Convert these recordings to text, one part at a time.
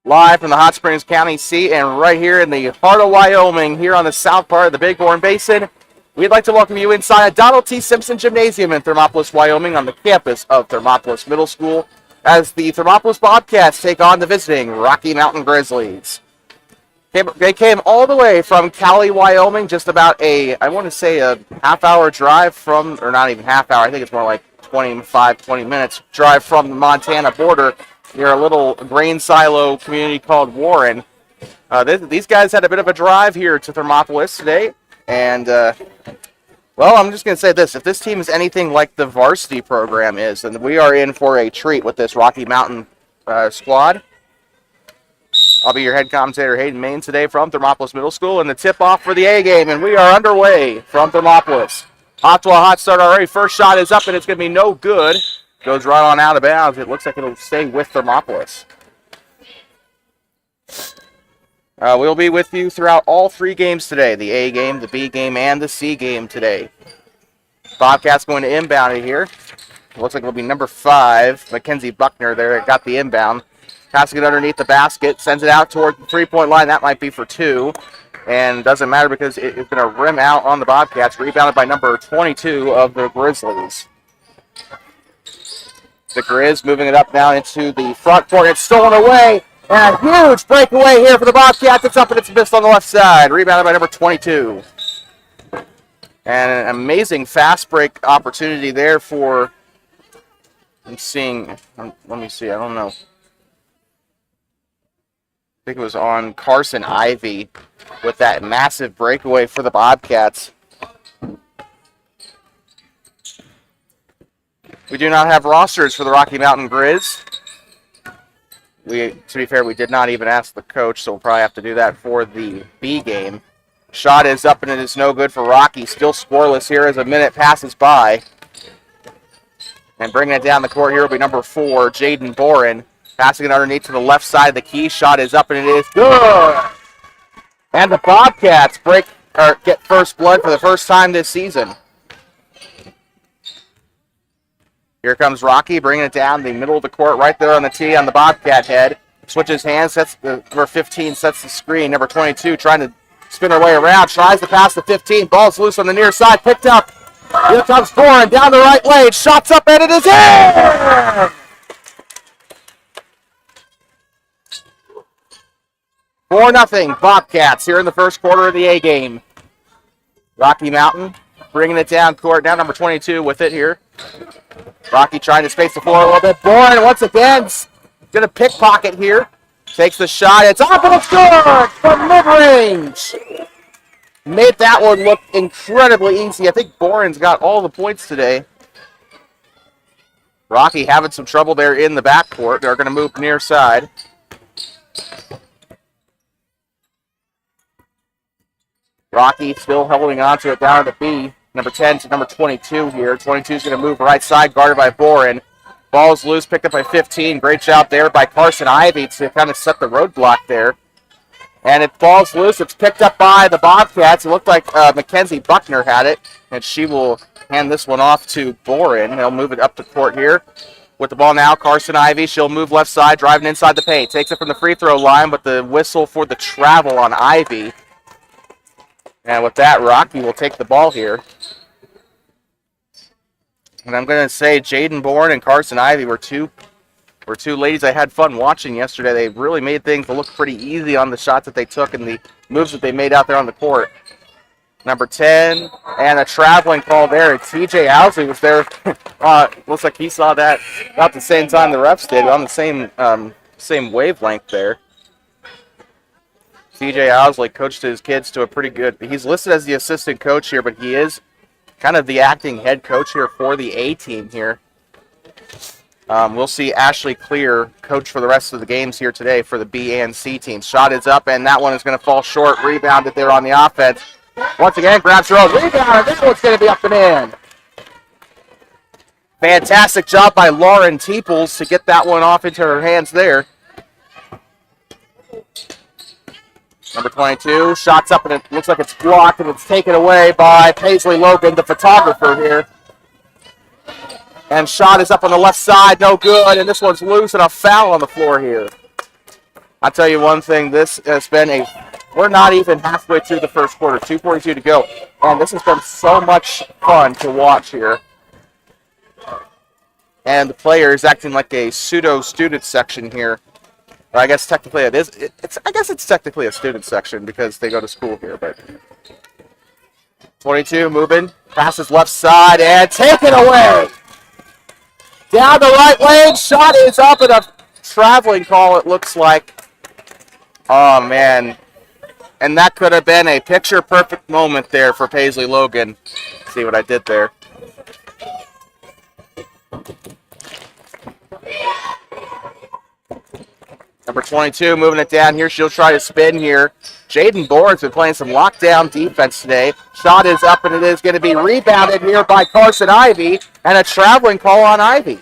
Live from the Hot Springs County seat and right here in the heart of Wyoming, here on the south part of the Bighorn Basin, we'd like to welcome you inside Donald T. Simpson Gymnasium in Thermopolis, Wyoming, on the campus of Thermopolis Middle School, as the Thermopolis Bobcats take on the visiting Rocky Mountain Grizzlies. They came all the way from Cali, Wyoming, just about a half-hour drive from, or not even half-hour, I think it's more like 20 minutes drive from the Montana border, near a little grain silo community called Warren. These guys had a bit of a drive here to Thermopolis today, and, well, I'm just going to say this. If this team is anything like the varsity program is, then we are in for a treat with this Rocky Mountain squad. I'll be your head commentator, Hayden Main, today from Thermopolis Middle School, and the tip-off for the A game, and we are underway from Thermopolis. Hot to a hot start already. First shot is up, and it's going to be no good. Goes right on out of bounds. It looks like it'll stay with Thermopolis. We'll be with you throughout all three games today. The A game, the B game, and the C game today. Bobcats going to inbound it here. Looks like it'll be number 5, Mackenzie Buckner there. Got the inbound. Passing it underneath the basket. Sends it out toward the three-point line. That might be for 2. And doesn't matter because it's going to rim out on the Bobcats. Rebounded by number 22 of the Grizzlies. The Grizz moving it up now into the front court. It's stolen away. And a huge breakaway here for the Bobcats. It's up and it's missed on the left side. Rebounded by number 22. And an amazing fast break opportunity there for, let me see, I don't know. I think it was on Carson Ivy with that massive breakaway for the Bobcats. We do not have rosters for the Rocky Mountain Grizz. To be fair, we did not even ask the coach, so we'll probably have to do that for the B game. Shot is up and it is no good for Rocky. Still scoreless here as a minute passes by. And bringing it down the court here will be number 4, Jaden Boren. Passing it underneath to the left side of the key. Shot is up and it is good. And the Bobcats get first blood for the first time this season. Here comes Rocky, bringing it down the middle of the court, right there on the tee on the Bobcat head. Switches hands, number 15 sets the screen. Number 22 trying to spin her way around, tries to pass the 15. Ball's loose on the near side, picked up. Here comes Boren down the right lane, shots up, and it is in! 4-0 Bobcats here in the first quarter of the A game. Rocky Mountain bringing it down court, now number 22 with it here. Rocky trying to space the floor a little bit. Boren once again going to pickpocket here. Takes the shot. It's up and it's good from mid-range. Made that one look incredibly easy. I think Boren's got all the points today. Rocky having some trouble there in the backcourt. They're going to move near side. Rocky still holding on to it down to B. Number 10 to number 22 here. 22 is going to move right side, guarded by Boren. Ball's loose, picked up by 15. Great job there by Carson Ivy to kind of set the roadblock there. And it falls loose. It's picked up by the Bobcats. It looked like Mackenzie Buckner had it. And she will hand this one off to Boren. They'll move it up to court here. With the ball now, Carson Ivy. She'll move left side, driving inside the paint. Takes it from the free throw line, but the whistle for the travel on Ivy. And with that, Rocky will take the ball here. And I'm going to say Jaden Boren and Carson Ivy were two ladies I had fun watching yesterday. They really made things look pretty easy on the shots that they took and the moves that they made out there on the court. Number 10, and a traveling call there. TJ Owsley was there. Looks like he saw that about the same time the refs did, on the same wavelength there. TJ Owsley coached his kids to a pretty good... He's listed as the assistant coach here, but he is kind of the acting head coach here for the A team here. We'll see Ashley Clear coach for the rest of the games here today for the B and C teams. Shot is up, and that one is going to fall short. Rebounded there on the offense. Once again, grabs her own rebound, and that one's going to be up and in. Fantastic job by Lauren Teeples to get that one off into her hands there. Number 22, shots up, and it looks like it's blocked, and it's taken away by Paisley Logan, the photographer here. And shot is up on the left side, no good, and this one's loose, and a foul on the floor here. I'll tell you one thing. This has been we're not even halfway through the first quarter. 2:42 to go. And this has been so much fun to watch here. And the players acting like a pseudo-student section here. Or I guess technically it is. I guess it's technically a student section because they go to school here. But 22 moving, passes left side and taken away. Down the right lane, shot is up and a traveling call. It looks like. Oh man, and that could have been a picture-perfect moment there for Paisley Logan. See what I did there. Number 22 moving it down here. She'll try to spin here. Jaden Bourne's been playing some lockdown defense today. Shot is up, and it is going to be rebounded here by Carson Ivy, and a traveling call on Ivy.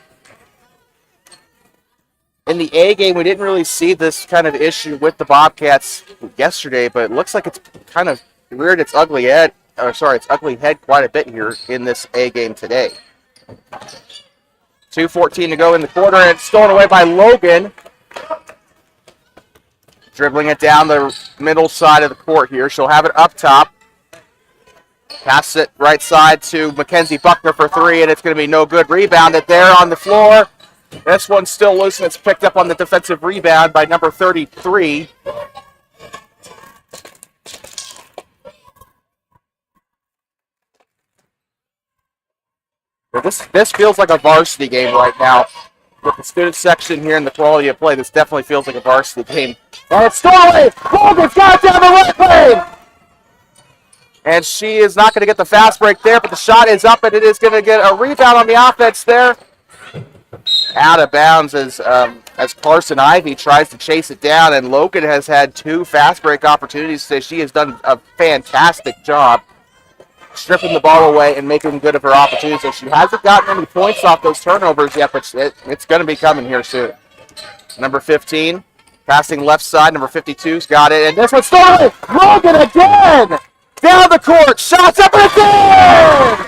In the A game, we didn't really see this kind of issue with the Bobcats yesterday, but it looks like it's kind of reared its ugly head quite a bit here in this A game today. 2:14 to go in the quarter, and it's stolen away by Logan. Dribbling it down the middle side of the court here. She'll have it up top. Pass it right side to Mackenzie Buckner for three, and it's going to be no good. Rebounded there on the floor. This one's still loose, and it's picked up on the defensive rebound by number 33. This feels like a varsity game right now. With the student section here and the quality of play, this definitely feels like a varsity game. And it's stolen! Logan's got it down the right lane! And she is not going to get the fast break there, but the shot is up, and it is going to get a rebound on the offense there. Out of bounds as Carson Ivy tries to chase it down, and Logan has had 2 fast break opportunities today. She has done a fantastic job stripping the ball away and making good of her opportunities. So she hasn't gotten any points off those turnovers yet, but it's going to be coming here soon. Number 15, passing left side. Number 52's got it, and this one's stolen. Logan again! Down the court, shots up and in!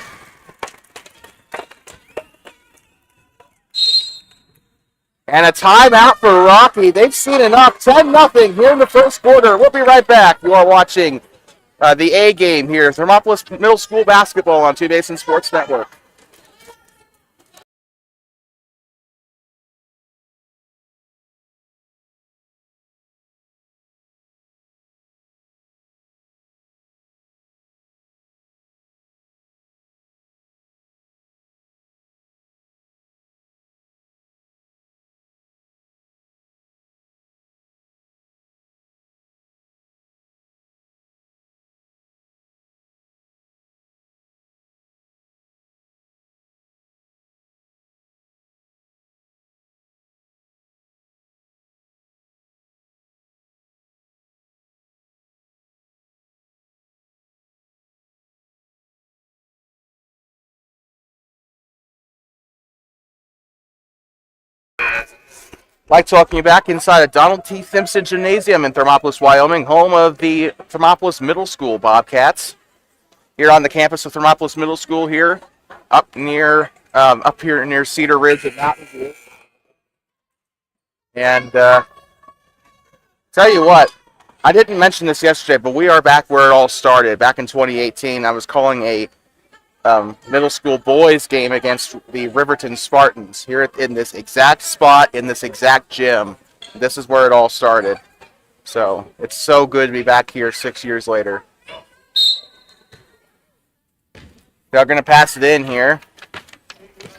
And a timeout for Rocky. They've seen enough. 10-0 here in the first quarter. We'll be right back. You are watching the A game here. Thermopolis Middle School basketball on Two Basin Sports Network. Like to welcome you back inside of Donald T. Simpson Gymnasium in Thermopolis, Wyoming, home of the Thermopolis Middle School Bobcats. Here on the campus of Thermopolis Middle School here, up here near Cedar Ridge and Mountain View. And tell you what, I didn't mention this yesterday, but we are back where it all started. Back in 2018, I was calling a middle school boys game against the Riverton Spartans here in this exact spot, in this exact gym. This is where it all started. So it's so good to be back here 6 years later. They're going to pass it in here.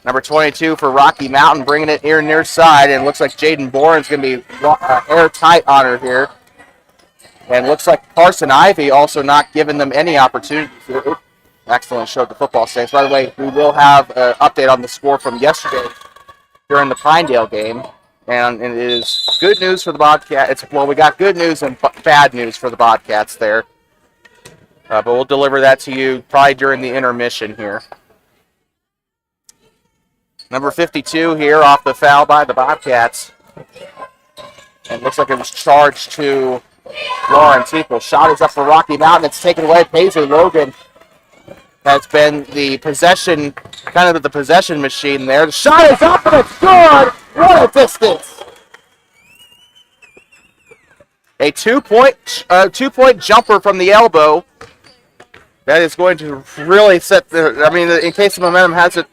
Number 22 for Rocky Mountain, bringing it here near side, and looks like Jaden Bourne's going to be airtight on her here. And looks like Carson Ivy also not giving them any opportunities here. Excellent show at the football stakes. By the way, we will have an update on the score from yesterday during the Pinedale game. And it is good news for the Bobcats. Well, we got good news and bad news for the Bobcats there. But we'll deliver that to you probably during the intermission here. Number 52 here off the foul by the Bobcats. And it looks like it was charged to Lauren Teeple. Shot is up for Rocky Mountain. It's taken away. Paisley Logan has been the possession machine there. The shot is up and it's good. What a distance. A two-point jumper from the elbow. That is going to really set the, I mean, in case the momentum hasn't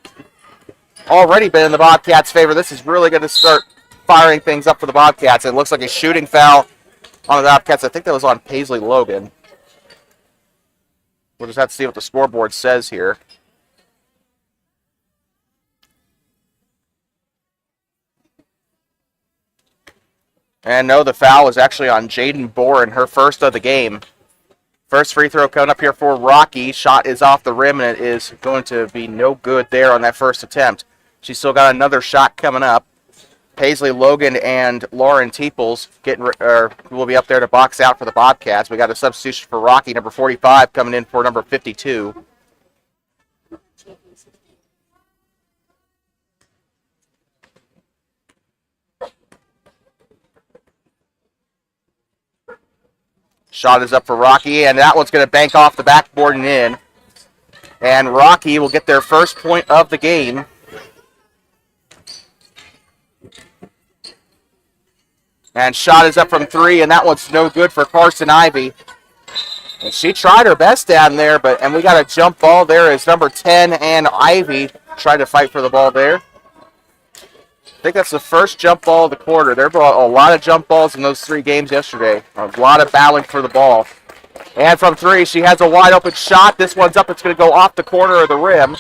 already been in the Bobcats' favor, this is really going to start firing things up for the Bobcats. It looks like a shooting foul on the Bobcats. I think that was on Paisley Logan. We'll just have to see what the scoreboard says here. And no, the foul was actually on Jaden Boren, her first of the game. First free throw coming up here for Rocky. Shot is off the rim, and it is going to be no good there on that first attempt. She's still got another shot coming up. Paisley Logan and Lauren Teeples will be up there to box out for the Bobcats. We got a substitution for Rocky, number 45, coming in for number 52. Shot is up for Rocky, and that one's going to bank off the backboard and in. And Rocky will get their first point of the game. And shot is up from three, and that one's no good for Carson Ivy. And she tried her best down there, and we got a jump ball there as number 10 and Ivy tried to fight for the ball there. I think that's the first jump ball of the quarter. There were a lot of jump balls in those 3 games yesterday. A lot of battling for the ball. And from three, she has a wide open shot. This one's up. It's going to go off the corner of the rim.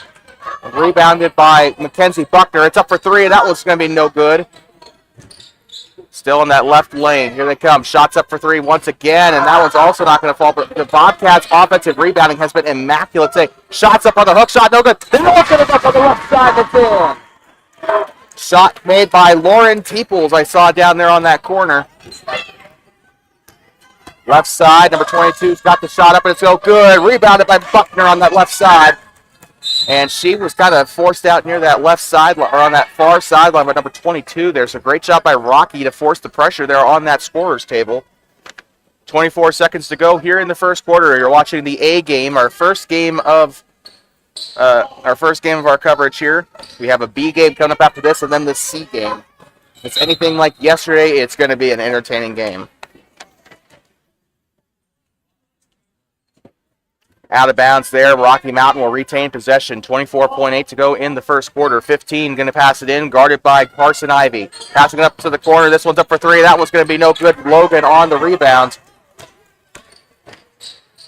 Rebounded by Mackenzie Buckner. It's up for three, and that one's going to be no good. Still in that left lane. Here they come. Shots up for three once again, and that one's also not going to fall. But the Bobcats' offensive rebounding has been immaculate today. Shots up on the hook shot, no good. Then one's going to go up on the left side, that's in. Shot made by Lauren Teeples, I saw down there on that corner. Left side, number 22's got the shot up, and it's no good. Rebounded by Buckner on that left side. And she was kind of forced out near that left side, or on that far sideline by number 22. There's a great job by Rocky to force the pressure there on that scorer's table. 24 seconds to go here in the first quarter. You're watching the A game, our first game of our coverage here. We have a B game coming up after this, and then the C game. If it's anything like yesterday, it's going to be an entertaining game. Out of bounds there. Rocky Mountain will retain possession. 24.8 to go in the first quarter. 15 going to pass it in, guarded by Carson Ivy. Passing it up to the corner. This one's up for three. That one's going to be no good. Logan on the rebound.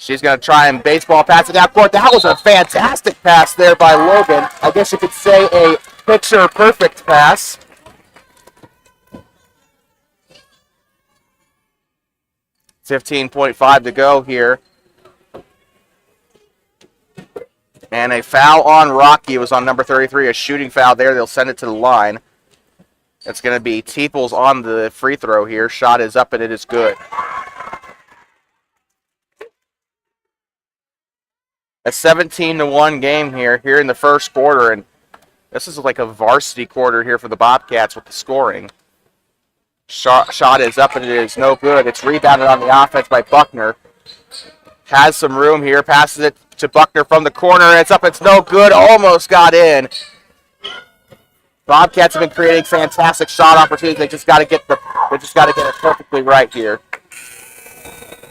She's going to try and baseball pass it down court. That was a fantastic pass there by Logan. I guess you could say a picture-perfect pass. $15.5 to go here. And a foul on Rocky. It was on number 33, a shooting foul there. They'll send it to the line. It's going to be Teeples on the free throw here. Shot is up, and it is good. A 17-1 game here in the first quarter, and this is like a varsity quarter here for the Bobcats with the scoring. Shot is up, and it is no good. It's rebounded on the offense by Buckner. Has some room here, passes it to Buckner from the corner. It's up, it's no good. Almost got in. Bobcats have been creating fantastic shot opportunities. They just got to get it perfectly right here.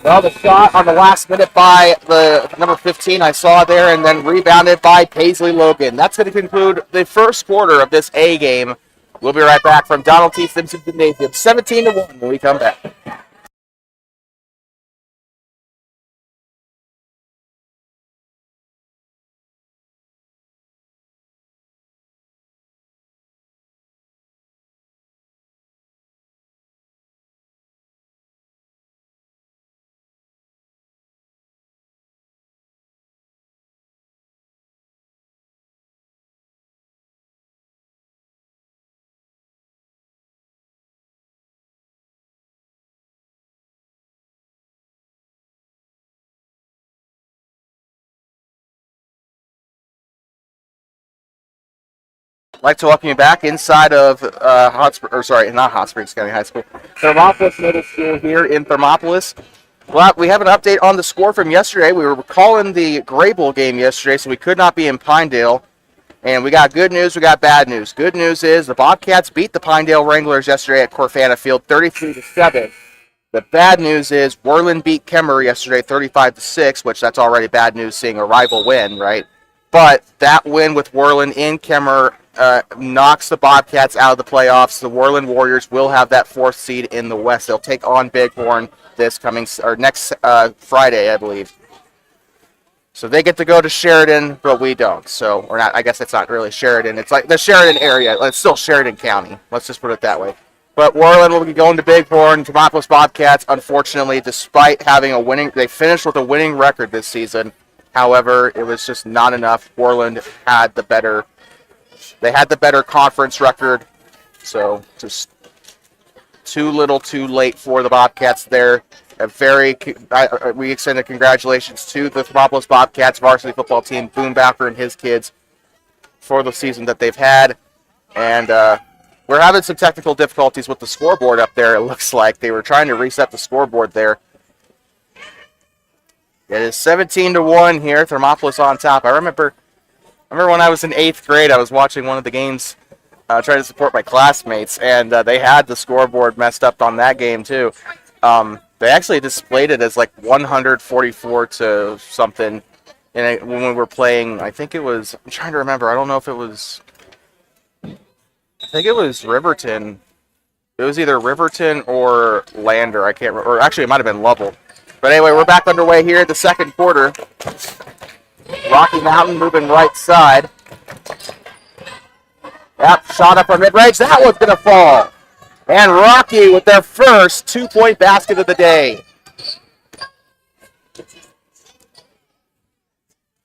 Well, the shot on the last minute by the number 15 I saw there, and then rebounded by Paisley Logan. That's going to conclude the first quarter of this A game. We'll be right back from Donald T. Simpson Gymnasium, 17-1 when we come back. I'd like to welcome you back inside of not Hot Springs County High School, Thermopolis Middle School here in Thermopolis. Well, we have an update on the score from yesterday. We were calling the Grable game yesterday, so we could not be in Pinedale. And we got good news, we got bad news. Good news is the Bobcats beat the Pinedale Wranglers yesterday at Corfana Field 33-7. The bad news is Worland beat Kemmer yesterday 35-6, which that's already bad news seeing a rival win, right? But that win with Worland in Kemmer knocks the Bobcats out of the playoffs. The Worland Warriors will have that 4th seed in the West. They'll take on Bighorn next Friday, I believe. So they get to go to Sheridan, but we don't. So, or not, I guess it's not really Sheridan. It's like the Sheridan area. It's still Sheridan County. Let's just put it that way. But Worland will be going to Bighorn. Thermopolis Bobcats, unfortunately, despite having they finished with a winning record this season. However, it was just not enough. Worland had the better conference record. So just too little, too late for the Bobcats there. We extend a congratulations to the Thermopolis Bobcats varsity football team, Boombacker and his kids, for the season that they've had. And we're having some technical difficulties with the scoreboard up there. It looks like they were trying to reset the scoreboard there. It is 17-1 here. Thermopolis on top. I remember when I was in 8th grade, I was watching one of the games, trying to support my classmates, and they had the scoreboard messed up on that game too. They actually displayed it as like 144 to something when we were playing. I think it was, I'm trying to remember. I don't know if it was, I think it was Riverton. It was either Riverton or Lander. I can't remember. Or actually, it might have been Lovell. But anyway, we're back underway here at the second quarter. Rocky Mountain moving right side. Yep, shot up on mid-range. That one's going to fall. And Rocky with their first 2-point basket of the day.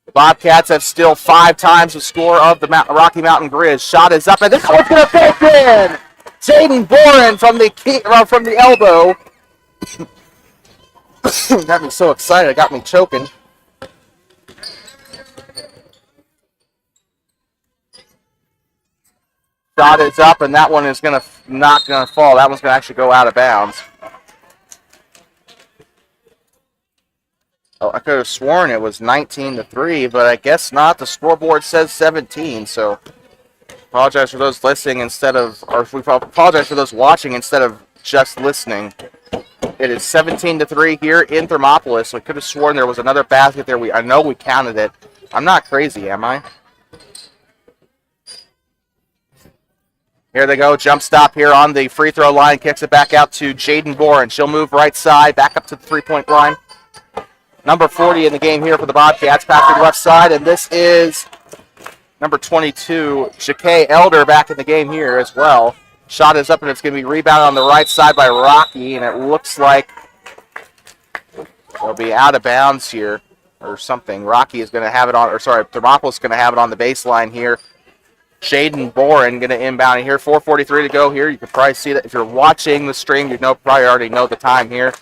The Bobcats have still 5 times the score of the Rocky Mountain Grizz. Shot is up, and that one's going to fake in. Jaden Boren from the elbow. Got me so excited, it got me choking. Shot is up, and that one is not gonna fall. That one's gonna actually go out of bounds. Oh, I could have sworn it was 19-3, but I guess not. The scoreboard says 17, so apologize for those listening we apologize for those watching instead of just listening. It is 17-3 here in Thermopolis. We could have sworn there was another basket there. I know we counted it. I'm not crazy, am I? Here they go. Jump stop here on the free throw line. Kicks it back out to Jaden Boren. She'll move right side, back up to the 3-point line. Number 40 in the game here for the Bobcats. Passing left side, and this is number 22, Shakay Elder, back in the game here as well. Shot is up, and it's going to be rebounded on the right side by Rocky, and it looks like it'll be out of bounds here or something. Rocky is going to have it on, Thermopolis is going to have it on the baseline here. Jaden Boren going to inbound in here. 4:43 to go here. You can probably see that if you're watching the stream, you probably already know the time here.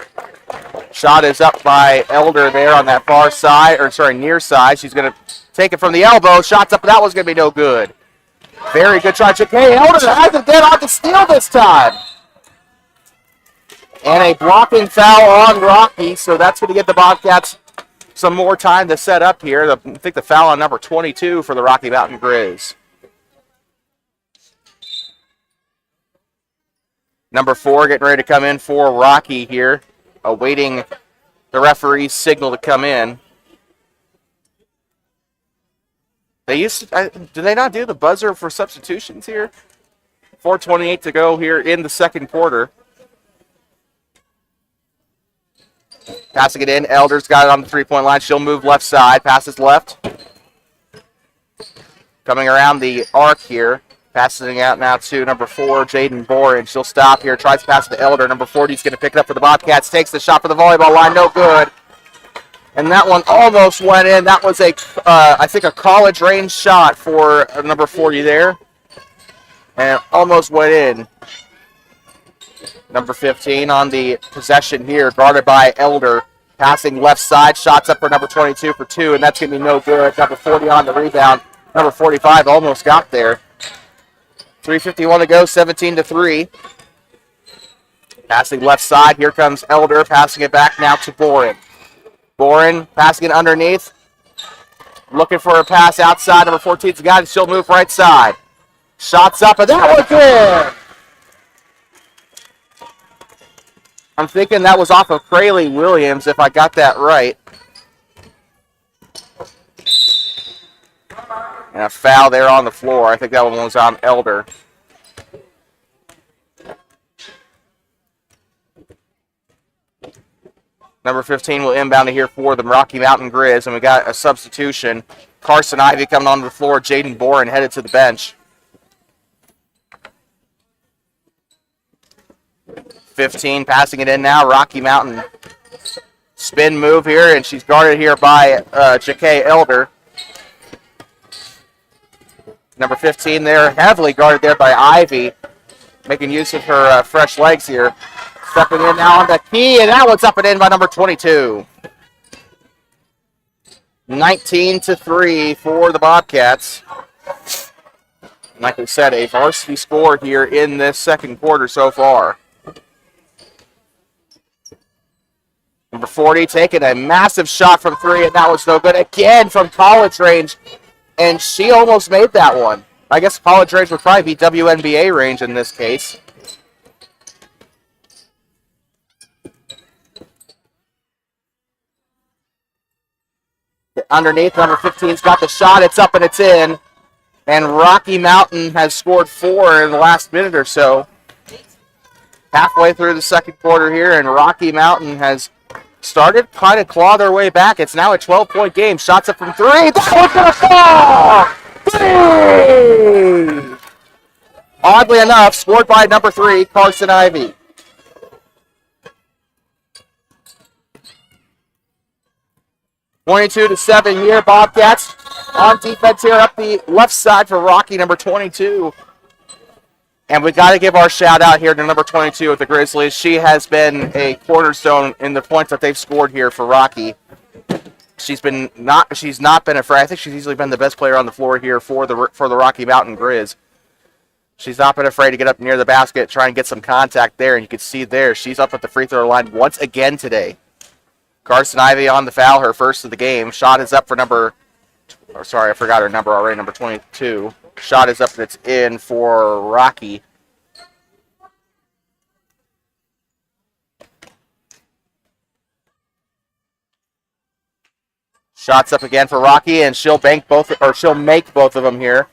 Shot is up by Elder there on that far side, near side. She's going to take it from the elbow. Shot's up, but that one's going to be no good. Very good try. Hey, Elder has it dead on the steal this time. And a blocking foul on Rocky, so that's going to get the Bobcats some more time to set up here. I think the foul on number 22 for the Rocky Mountain Grizz. Number 4 getting ready to come in for Rocky here, awaiting the referee's signal to come in. Do they not do the buzzer for substitutions here? 4:28 to go here in the second quarter. Passing it in. Elder's got it on the 3-point line. She'll move left side. Passes left. Coming around the arc here. Passing it out now to number 4, Jaden Boren. She'll stop here. Tries to pass it to Elder. Number 40 is going to pick it up for the Bobcats. Takes the shot for the volleyball line. No good. And that one almost went in. That was I think a college range shot for number 40 there. And it almost went in. Number 15 on the possession here, guarded by Elder. Passing left side. Shots up for number 22 for 2, and that's going to be no good. Number 40 on the rebound. Number 45 almost got there. 3:51 to go, 17-3. Passing left side. Here comes Elder. Passing it back now to Boren. Boren passing it underneath. Looking for a pass outside. Number 14's got it. She'll move right side. Shots up, and that one's in. I'm thinking that was off of Crayley Williams, if I got that right. And a foul there on the floor. I think that one was on Elder. Number 15 will inbound to here for the Rocky Mountain Grizz, and we got a substitution. Carson Ivy coming onto the floor. Jaden Boren headed to the bench. 15 passing it in now. Rocky Mountain spin move here, and she's guarded here by Ja'Kay Elder. Number 15 there, heavily guarded there by Ivy, making use of her fresh legs here. Stepping in now on the key, and that one's up and in by number 22. 19-3 for the Bobcats. Like we said, a varsity score here in this second quarter so far. Number 40 taking a massive shot from three, and that was no good again from college range. And she almost made that one. I guess college range would probably be WNBA range in this case. Underneath, number 15's got the shot. It's up and it's in. And Rocky Mountain has scored 4 in the last minute or so. Halfway through the second quarter here, and Rocky Mountain has started trying to claw their way back. It's now a 12-point game. Shots up from 3. That one's going to fall! 3! Oddly enough, scored by number 3, Carson Ivy. (22-7) here, Bobcats on defense here up the left side for Rocky, number 22. And we got to give our shout out here to number 22 with the Grizzlies. She has been a cornerstone in the points that they've scored here for Rocky. She's not been afraid. I think she's easily been the best player on the floor here for the Rocky Mountain Grizz. She's not been afraid to get up near the basket, try and get some contact there, and you can see there she's up at the free throw line once again today. Carson Ivy on the foul, her first of the game. Shot is up for number 22. Shot is up and it's in for Rocky. Shots up again for Rocky, and she'll make both of them here.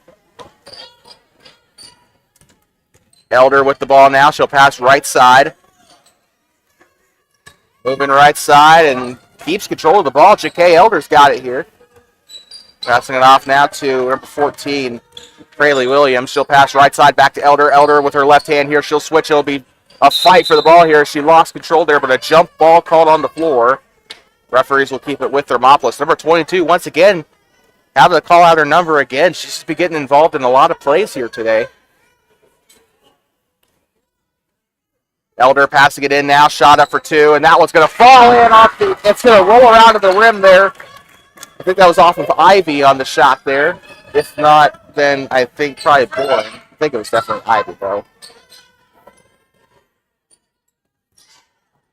Elder with the ball now. She'll pass right side. Moving right side and keeps control of the ball. Ja'Kay Elder's got it here. Passing it off now to number 14, Crayley Williams. She'll pass right side back to Elder. Elder with her left hand here. She'll switch. It'll be a fight for the ball here. She lost control there, but a jump ball called on the floor. Referees will keep it with Thermopolis. Number 22, once again, having to call out her number again. She's been getting involved in a lot of plays here today. Elder passing it in now, shot up for 2, and that one's going to fall in it's going to roll around to the rim there. I think that was off of Ivy on the shot there. If not, then I think probably Boring. I think it was definitely Ivy, though.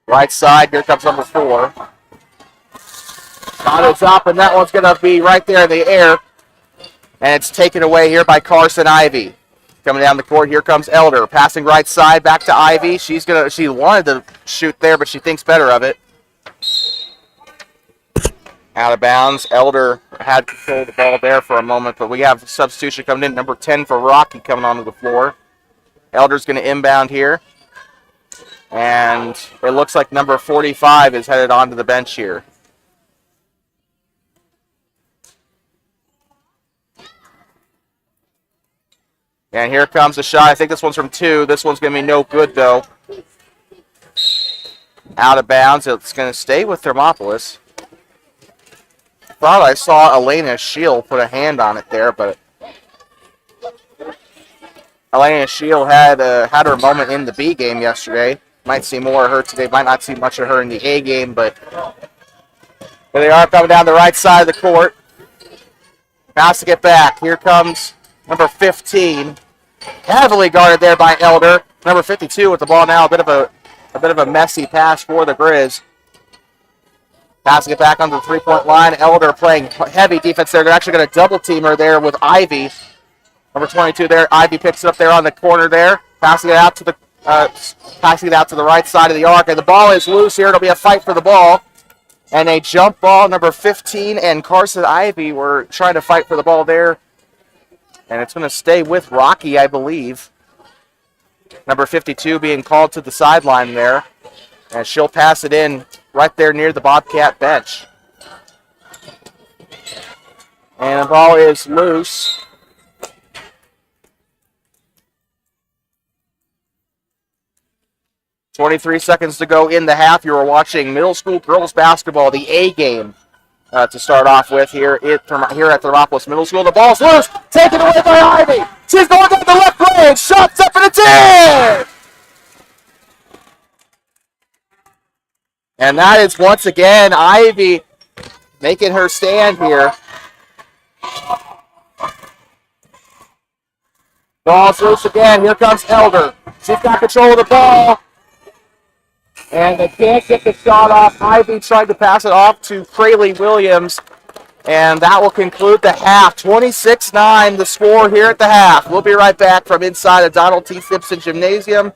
Right side, here comes number 4. Shot is up, and that one's going to be right there in the air. And it's taken away here by Carson Ivy. Coming down the court, here comes Elder. Passing right side back to Ivy. She wanted to shoot there, but she thinks better of it. Out of bounds. Elder had control of the ball there for a moment, but we have a substitution coming in. Number 10 for Rocky coming onto the floor. Elder's going to inbound here. And it looks like number 45 is headed onto the bench here. And here comes the shot. I think this one's from 2. This one's going to be no good, though. Out of bounds. It's going to stay with Thermopolis. Thought I saw Elena Shield put a hand on it there, but Elena Shield had her moment in the B game yesterday. Might see more of her today. Might not see much of her in the A game, but here they are coming down the right side of the court. Passing it back. Here comes number 15. Heavily guarded there by Elder. Number 52 with the ball now. A bit of a messy pass for the Grizz. Passing it back on the three-point line. Elder playing heavy defense there. They're actually going to double team her there with Ivy. Number 22 there. Ivy picks it up there on the corner there. Passing it out to the Passing it out to the right side of the arc, and the ball is loose here. It'll be a fight for the ball. And a jump ball, number 15, and Carson Ivy were trying to fight for the ball there. And it's going to stay with Rocky, I believe. Number 52 being called to the sideline there. And she'll pass it in right there near the Bobcat bench. And the ball is loose. .23 seconds to go in the half. You are watching middle school girls basketball, the A game, to start off with here at Thermopolis Middle School. The ball's loose, taken away by Ivy. She's going down the left lane. Shots up and it's in! And that is once again Ivy making her stand here. Ball's loose again. Here comes Elder. She's got control of the ball. And they can't get the shot off. Ivy tried to pass it off to Crayley Williams. And that will conclude the half. 26-9 the score here at the half. We'll be right back from inside the Donald T. Simpson Gymnasium.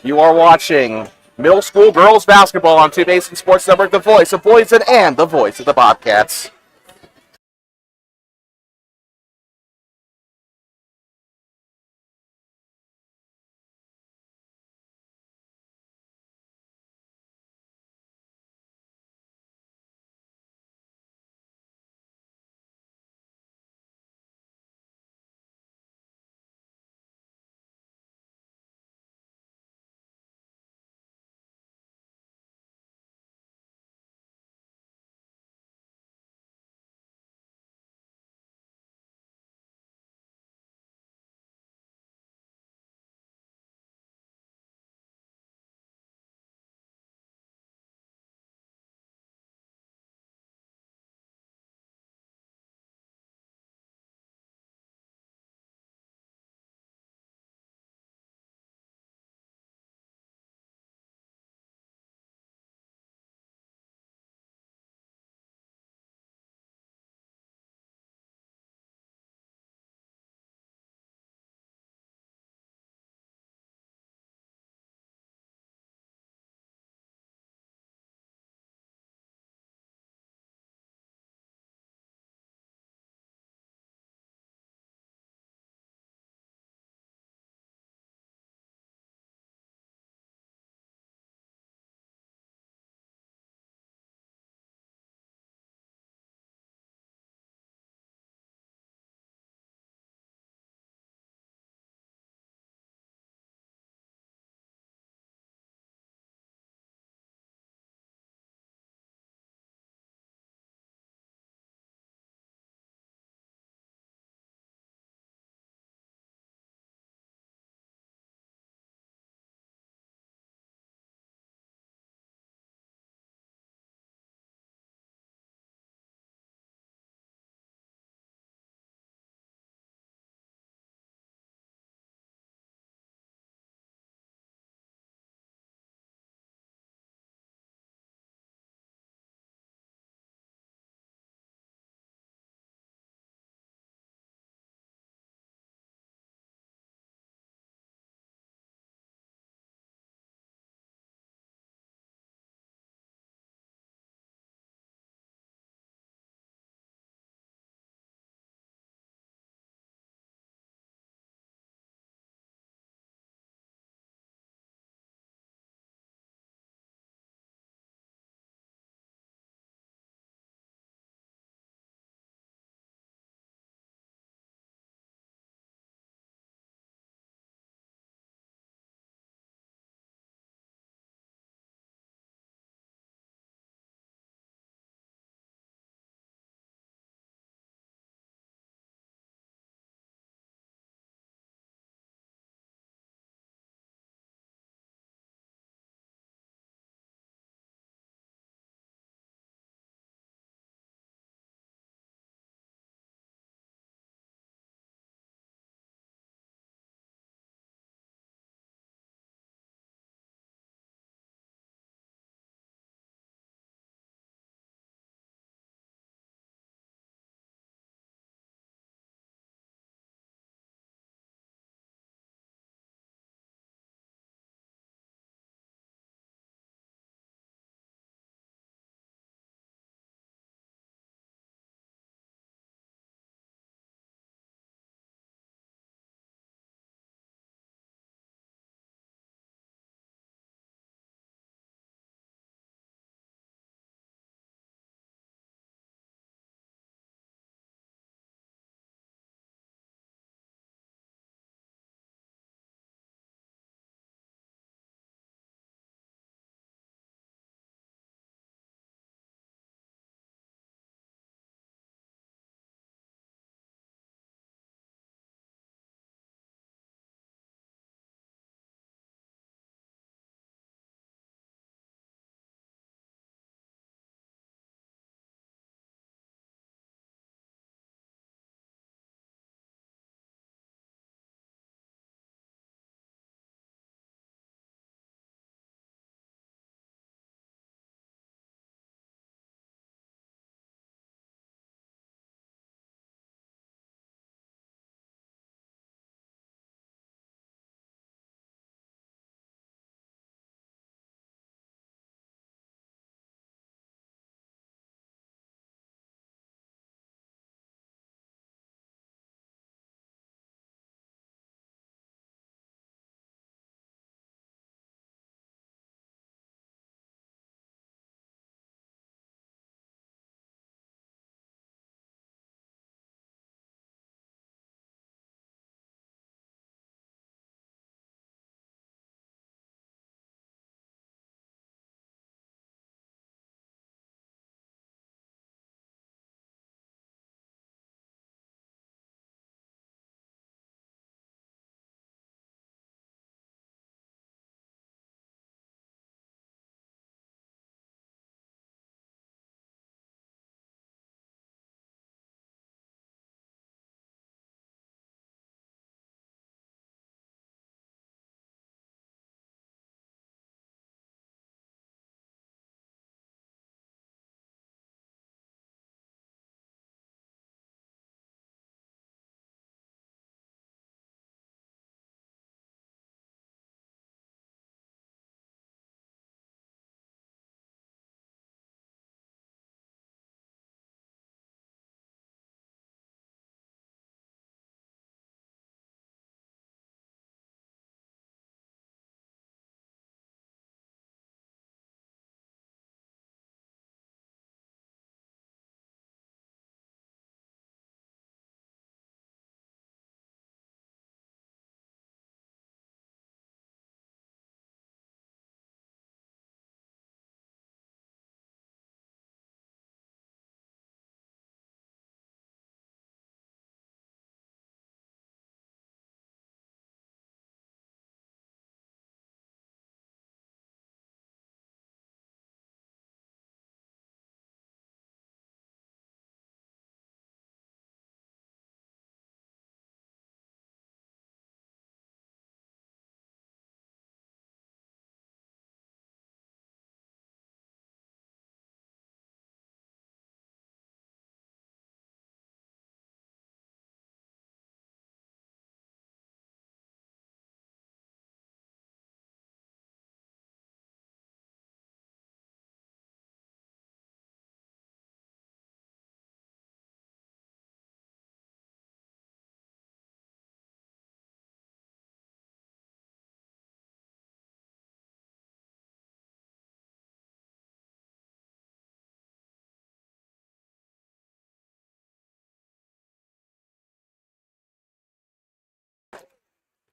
You are watching middle school girls basketball on 2 Basin Sports Network, the voice of Boyson and the voice of the Bobcats.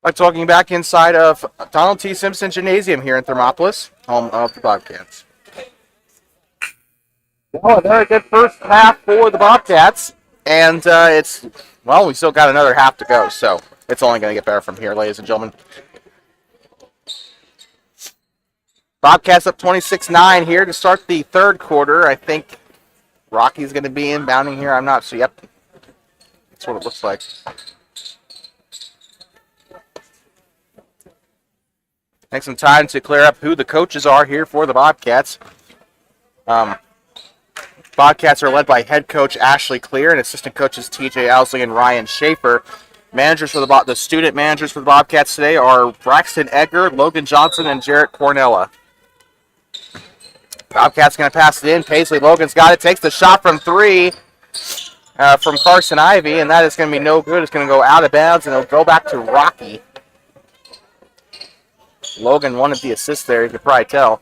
Like talking back inside of Donald T. Simpson Gymnasium here in Thermopolis, home of the Bobcats. Well, another good first half for the Bobcats, and we still got another half to go, so it's only going to get better from here, ladies and gentlemen. Bobcats up 26-9 here to start the third quarter. I think Rocky's going to be inbounding here. I'm not sure. Yep, that's what it looks like. Take some time to clear up who the coaches are here for the Bobcats. Bobcats are led by head coach Ashley Clear and assistant coaches TJ Owsley and Ryan Schaefer. Managers for the student managers for the Bobcats today are Braxton Edgar, Logan Johnson, and Jarrett Cornella. Bobcats going to pass it in. Paisley Logan's got it. Takes the shot from three from Carson Ivy, and that is going to be no good. It's going to go out of bounds, and it'll go back to Rocky. Logan wanted the assist there, you could probably tell.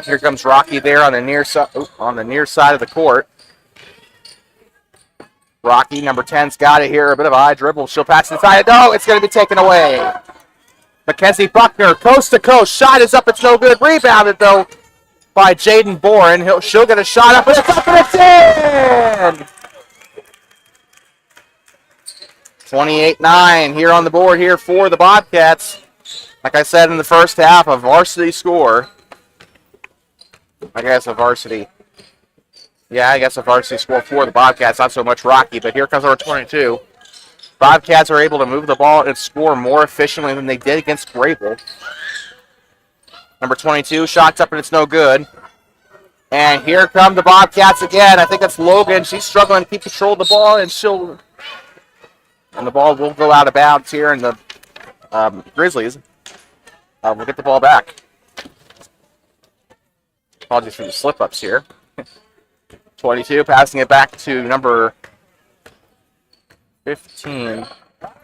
Here comes Rocky there on the near side of the court. Rocky, number 10's got it here. A bit of a high dribble. She'll pass inside. No, it's going to be taken away. Mackenzie Buckner, coast to coast. Shot is up. It's no good. Rebounded, though, by Jaden Boren. She'll get a shot up, and it's up, and it's in! 28-9 here on the board here for the Bobcats. Like I said in the first half, a varsity score. I guess a varsity score for the Bobcats. Not so much Rocky, but here comes number 22. Bobcats are able to move the ball and score more efficiently than they did against Grable. Number 22, shots up and it's no good. And here come the Bobcats again. I think that's Logan. She's struggling to keep control of the ball, and the ball will go out of bounds here, and the Grizzlies will get the ball back. Apologies for the slip-ups here. 22, passing it back to number 15.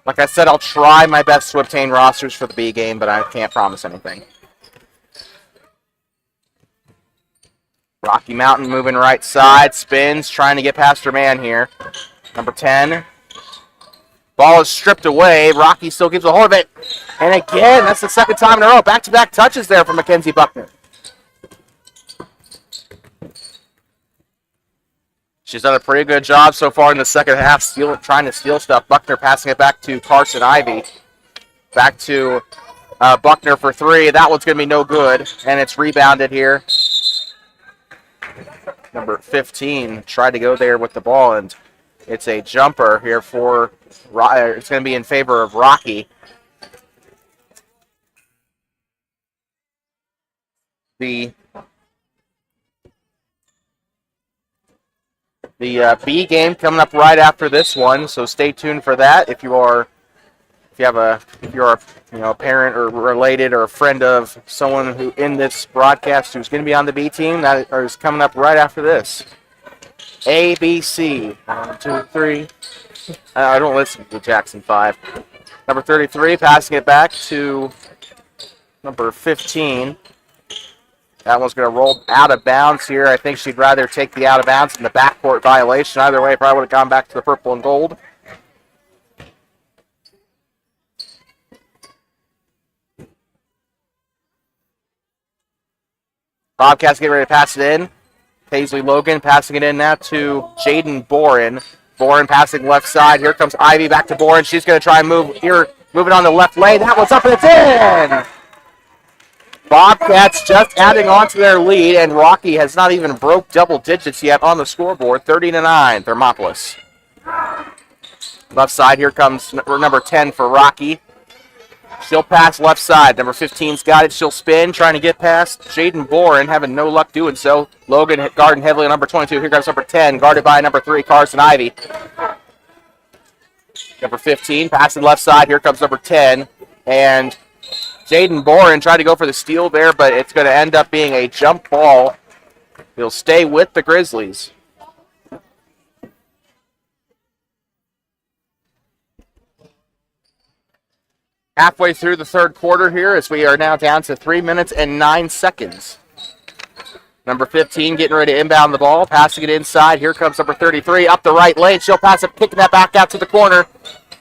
Like I said, I'll try my best to obtain rosters for the B game, but I can't promise anything. Rocky Mountain moving right side, spins, trying to get past her man here. Number 10. Ball is stripped away. Rocky still keeps a hold of it. And again, that's the second time in a row. Back-to-back touches there from Mackenzie Buckner. She's done a pretty good job so far in the second half, trying to steal stuff. Buckner passing it back to Carson Ivy. Back to Buckner for three. That one's going to be no good, and it's rebounded here. Number 15 tried to go there with the ball, and it's a jumper here for, it's going to be in favor of Rocky. The B game coming up right after this one, so stay tuned for that. If you're a parent or related or a friend of someone who in this broadcast who's going to be on the B team, that is coming up right after this. A, B, C. 1, 2, 3. I don't listen to Jackson 5. Number 33, passing it back to number 15. That one's going to roll out of bounds here. I think she'd rather take the out of bounds than the backcourt violation. Either way, probably would have gone back to the purple and gold. Bobcats getting ready to pass it in. Paisley Logan passing it in now to Jaden Boren. Boren passing left side. Here comes Ivy back to Boren. She's going to try and move it on the left lane. That one's up and it's in! Bobcats just adding on to their lead, and Rocky has not even broke double digits yet on the scoreboard. 30-9, Thermopolis. Left side, here comes number 10 for Rocky. She'll pass left side. Number 15's got it. She'll spin, trying to get past Jaden Boren, having no luck doing so. Logan guarding heavily on number 22. Here comes number 10, guarded by number 3, Carson Ivy. Number 15, passing left side. Here comes number 10, and Jaden Boren tried to go for the steal there, but it's going to end up being a jump ball. He'll stay with the Grizzlies. Halfway through the third quarter here, as we are now down to 3 minutes and 9 seconds. Number 15 getting ready to inbound the ball, passing it inside. Here comes number 33 up the right lane. She'll pass it, kicking that back out to the corner.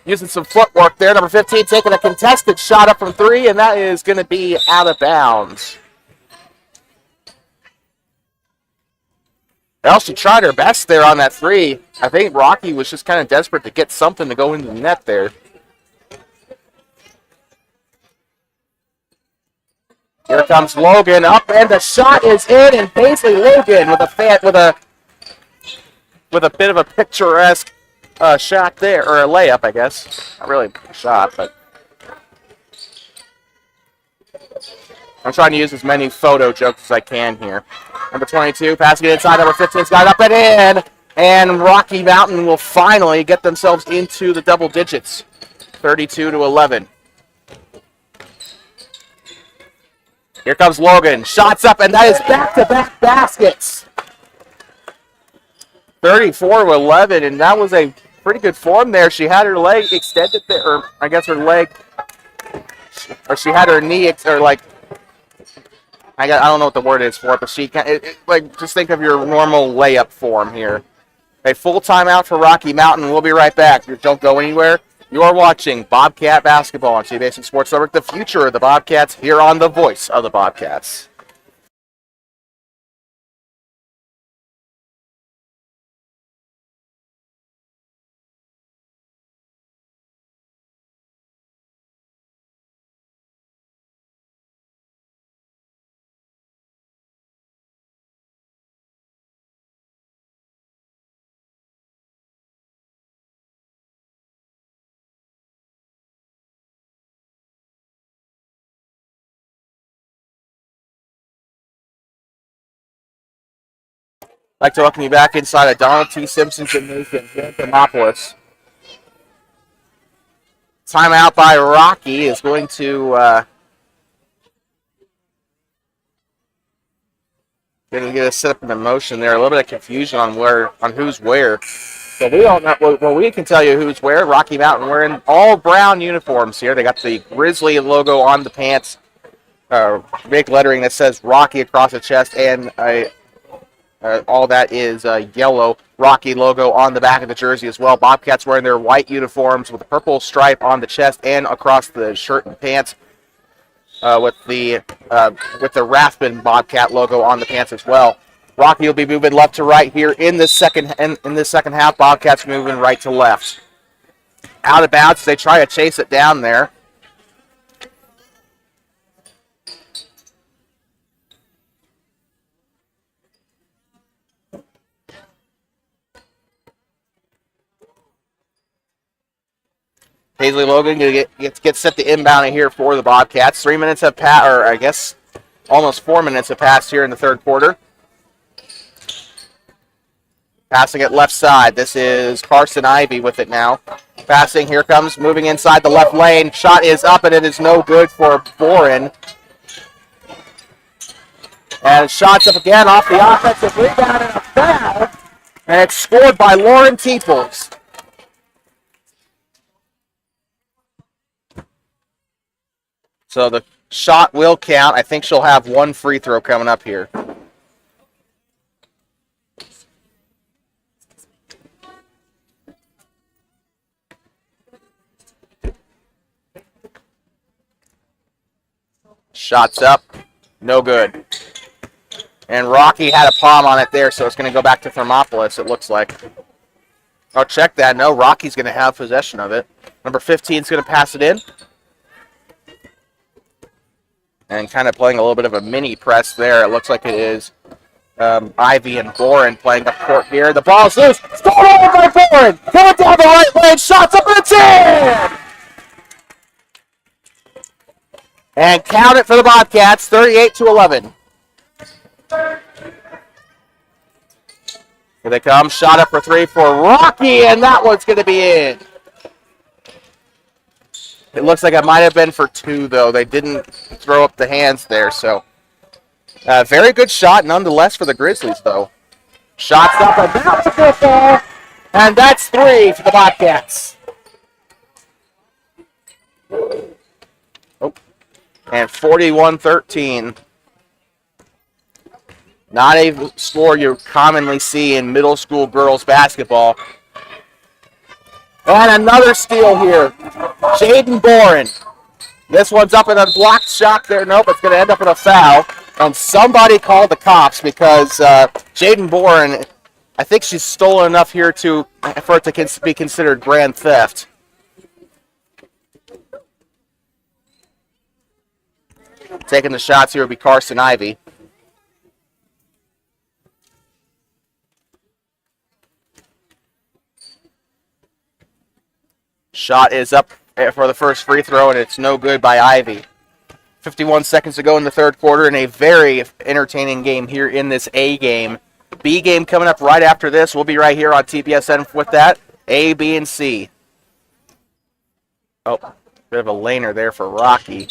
Using some footwork there. Number 15 taking a contested shot up from 3, and that is going to be out of bounds. Well, she tried her best there on that 3. I think Rocky was just kind of desperate to get something to go into the net there. Here comes Logan up, and the shot is in, and Paisley Logan with a bit of a picturesque shot there, or a layup, I guess. Not really a shot, but I'm trying to use as many photo jokes as I can here. Number 22 passing it inside. Number 15's got it up and in, and Rocky Mountain will finally get themselves into the double digits, 32-11. Here comes Logan. Shots up, and that is back-to-back baskets. 34-11, and that was a pretty good form there. She had her leg extended there, or I guess her leg, or she had her knee, or like, I don't know what the word is for it, but she like, just think of your normal layup form here. A full timeout for Rocky Mountain. We'll be right back. Don't go anywhere. You are watching Bobcat basketball on CBS Sports Network, the future of the Bobcats, here on the voice of the Bobcats. I'd like to welcome you back inside of Donald T. Simpson Gymnasium here in Thermopolis. Timeout by Rocky is going to get us set up in motion there. A little bit of confusion on who's where. So we don't know. Well, we can tell you who's where. Rocky Mountain wearing all brown uniforms here. They got the Grizzly logo on the pants, big lettering that says Rocky across the chest, and all that is yellow Rocky logo on the back of the jersey as well. Bobcats wearing their white uniforms with a purple stripe on the chest and across the shirt and pants, with the Rathbun Bobcat logo on the pants as well. Rocky will be moving left to right here in this second half. Bobcats moving right to left. Out of bounds as they try to chase it down there. Paisley Logan gets set to inbound here for the Bobcats. 3 minutes have passed, or I guess almost 4 minutes have passed here in the third quarter. Passing it left side. This is Carson Ivy with it now. Passing, here comes, moving inside the left lane. Shot is up, and it is no good for Boren. And shots up again off the offensive rebound and a foul. And it's scored by Lauren Teeples. So the shot will count. I think she'll have one free throw coming up here. Shots up. No good. And Rocky had a palm on it there, so it's going to go back to Thermopolis, it looks like. Oh, check that. No, Rocky's going to have possession of it. Number 15 is going to pass it in. And kind of playing a little bit of a mini press there. It looks like it is Ivy and Boren playing up court here. The ball's loose. Stolen over by Boren. Coming down the right lane. Shots up and it's in! And count it for the Bobcats, 38-11. Here they come. Shot up for three for Rocky, and that one's going to be in. It looks like it might have been for two, though. They didn't throw up the hands there, so. Very good shot, nonetheless, for the Grizzlies, though. Shots up, and that's a good ball. And that's three for the Bobcats. Oh. And 41-13. Not a score you commonly see in middle school girls basketball. And another steal here. Jaden Boren. This one's up in a blocked shot there. Nope, it's going to end up in a foul. And somebody called the cops because Jaden Boren, I think she's stolen enough here for it to be considered grand theft. Taking the shots here will be Carson Ivy. Shot is up for the first free throw, and it's no good by Ivy. 51 seconds to go in the third quarter, and a very entertaining game here in this A game. B game coming up right after this. We'll be right here on TPSN with that. A, B, and C. Oh, bit of a laner there for Rocky.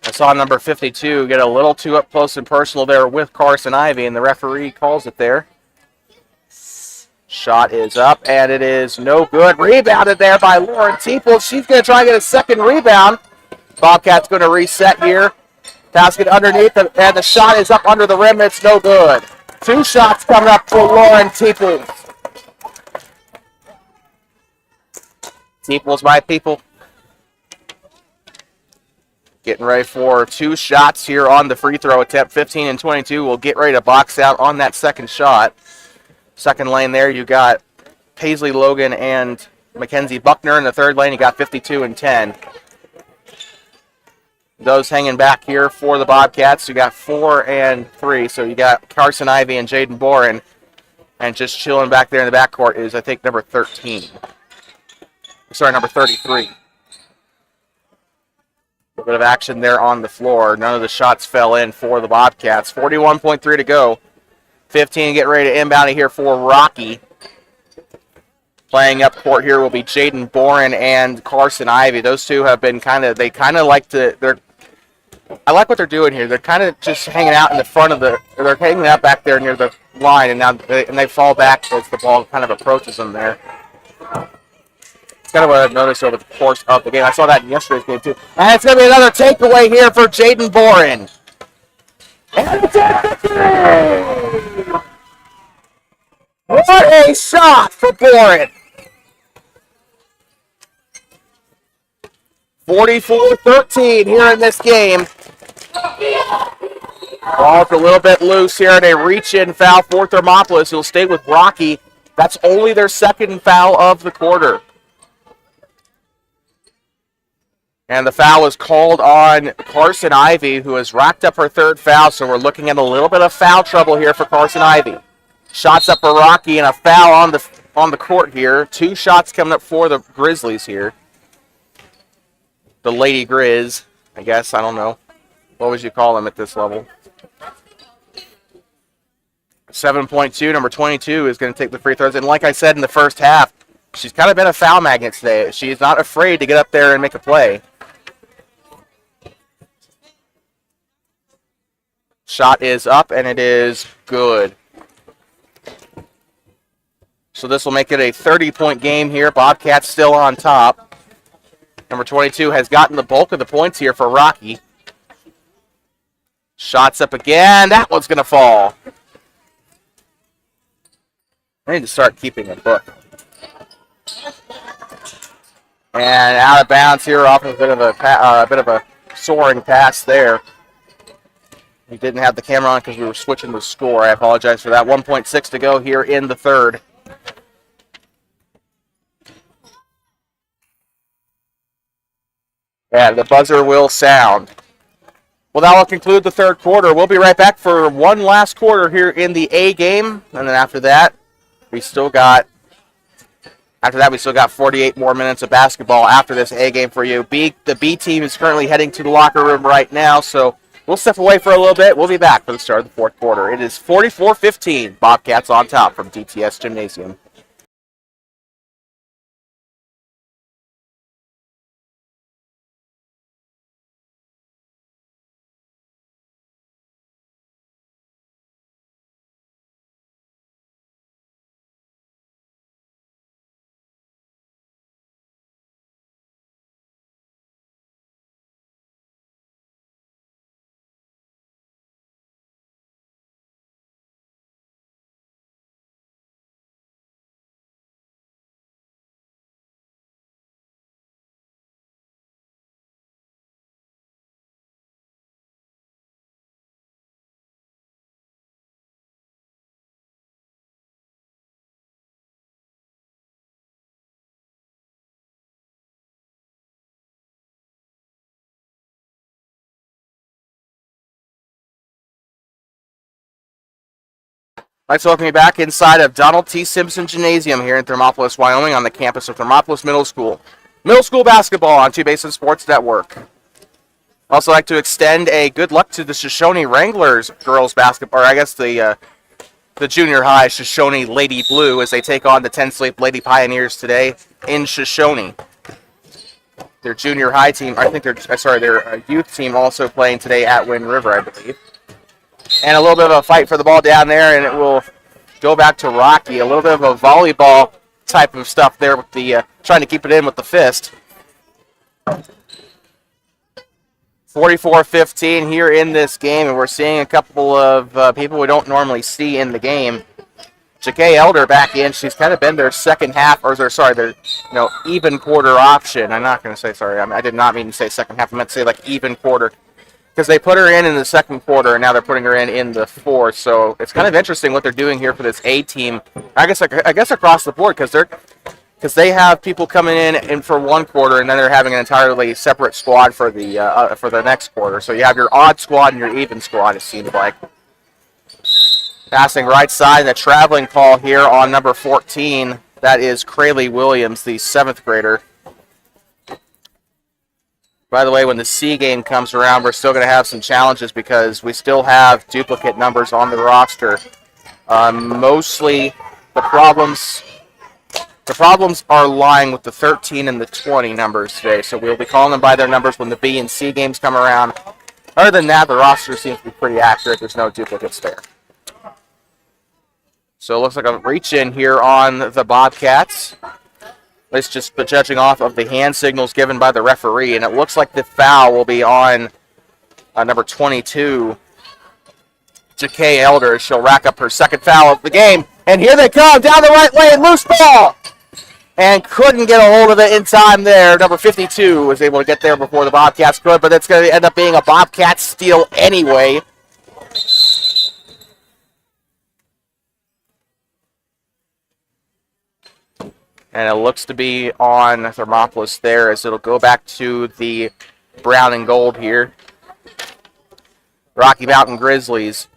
I saw number 52 get a little too up close and personal there with Carson Ivy, and the referee calls it there. Shot is up, and it is no good. Rebounded there by Lauren Teeple. She's going to try and get a second rebound. Bobcats going to reset here. Basket underneath, and the shot is up under the rim. It's no good. Two shots coming up for Lauren Teeple. Teeple's my people. Getting ready for two shots here on the free throw attempt. 15 and 22 will get ready to box out on that second shot. Second lane there, you got Paisley Logan and Mackenzie Buckner. In the third lane, you got 52 and 10. Those hanging back here for the Bobcats, you got 4 and 3. So you got Carson Ivy and Jaden Boren. And just chilling back there in the backcourt is, I think, number 13. Sorry, number 33. A bit of action there on the floor. None of the shots fell in for the Bobcats. 41.3 to go. 15 getting ready to inbound here for Rocky. Playing up court here will be Jaden Boren and Carson Ivy. Those two have been I like what they're doing here. They're kind of just hanging out in the front of they're hanging out back there near the line, and they fall back as the ball kind of approaches them there. It's kind of what I've noticed over the course of the game. I saw that in yesterday's game, too. And it's going to be another takeaway here for Jaden Boren. And it's at the three! What a shot for Boren! 44-13 here in this game. Ball's a little bit loose here, and a reach-in foul for Thermopolis. He'll stay with Rocky. That's only their second foul of the quarter. And the foul is called on Carson Ivy, who has racked up her third foul, so we're looking at a little bit of foul trouble here for Carson Ivy. Shots up for Rocky, and a foul on the court here. Two shots coming up for the Grizzlies here. The Lady Grizz, I guess, I don't know. What would you call them at this level? 7.2, number 22 is going to take the free throws. And like I said in the first half, she's kind of been a foul magnet today. She's not afraid to get up there and make a play. Shot is up, and it is good. So this will make it a 30-point game here. Bobcats still on top. Number 22 has gotten the bulk of the points here for Rocky. Shots up again. That one's going to fall. I need to start keeping a book. And out of bounds here off a bit of a soaring pass there. We didn't have the camera on because we were switching the score. I apologize for that. 1.6 to go here in the third. And the buzzer will sound. Well, that will conclude the third quarter. We'll be right back for one last quarter here in the A game. And then after that, we still got 48 more minutes of basketball after this A game for you. The B team is currently heading to the locker room right now, so we'll step away for a little bit. We'll be back for the start of the fourth quarter. It is 44-15. Bobcats on top from DTS Gymnasium. I'd like to welcome you back inside of Donald T. Simpson Gymnasium here in Thermopolis, Wyoming on the campus of Thermopolis Middle School. Middle school basketball on Two Basin Sports Network. Also like to extend a good luck to the Shoshone Wranglers girls basketball, or I guess the junior high Shoshone Lady Blue as they take on the 10 Sleep Lady Pioneers today in Shoshone. Their junior high team, I think their youth team also playing today at Wind River, I believe. And a little bit of a fight for the ball down there, and it will go back to Rocky. A little bit of a volleyball type of stuff there with the trying to keep it in with the fist. 44-15 here in this game, and we're seeing a couple of people we don't normally see in the game. Ja'Kay Elder back in. She's kind of been their second half, or their even quarter option. I'm not going to say sorry. I did not mean to say second half. I meant to say like even quarter, because they put her in the second quarter, and now they're putting her in the fourth. So it's kind of interesting what they're doing here for this A team. I guess across the board, because they have people coming in for one quarter, and then they're having an entirely separate squad for the next quarter. So you have your odd squad and your even squad, it seems like. Passing right side, the traveling call here on number 14. That is Crayley Williams, the 7th grader. By the way, when the C game comes around, we're still going to have some challenges because we still have duplicate numbers on the roster. Mostly the problems are lying with the 13 and the 20 numbers today, so we'll be calling them by their numbers when the B and C games come around. Other than that, the roster seems to be pretty accurate. There's no duplicates there. So it looks like a reach-in here on the Bobcats. It's just judging off of the hand signals given by the referee, and it looks like the foul will be on number 22, Ja'Kay Elder. She'll rack up her second foul of the game, and here they come down the right lane, loose ball, and couldn't get a hold of it in time there. Number 52 was able to get there before the Bobcats could, but it's going to end up being a Bobcat steal anyway. And it looks to be on Thermopolis there as it'll go back to the brown and gold here. Rocky Mountain Grizzlies.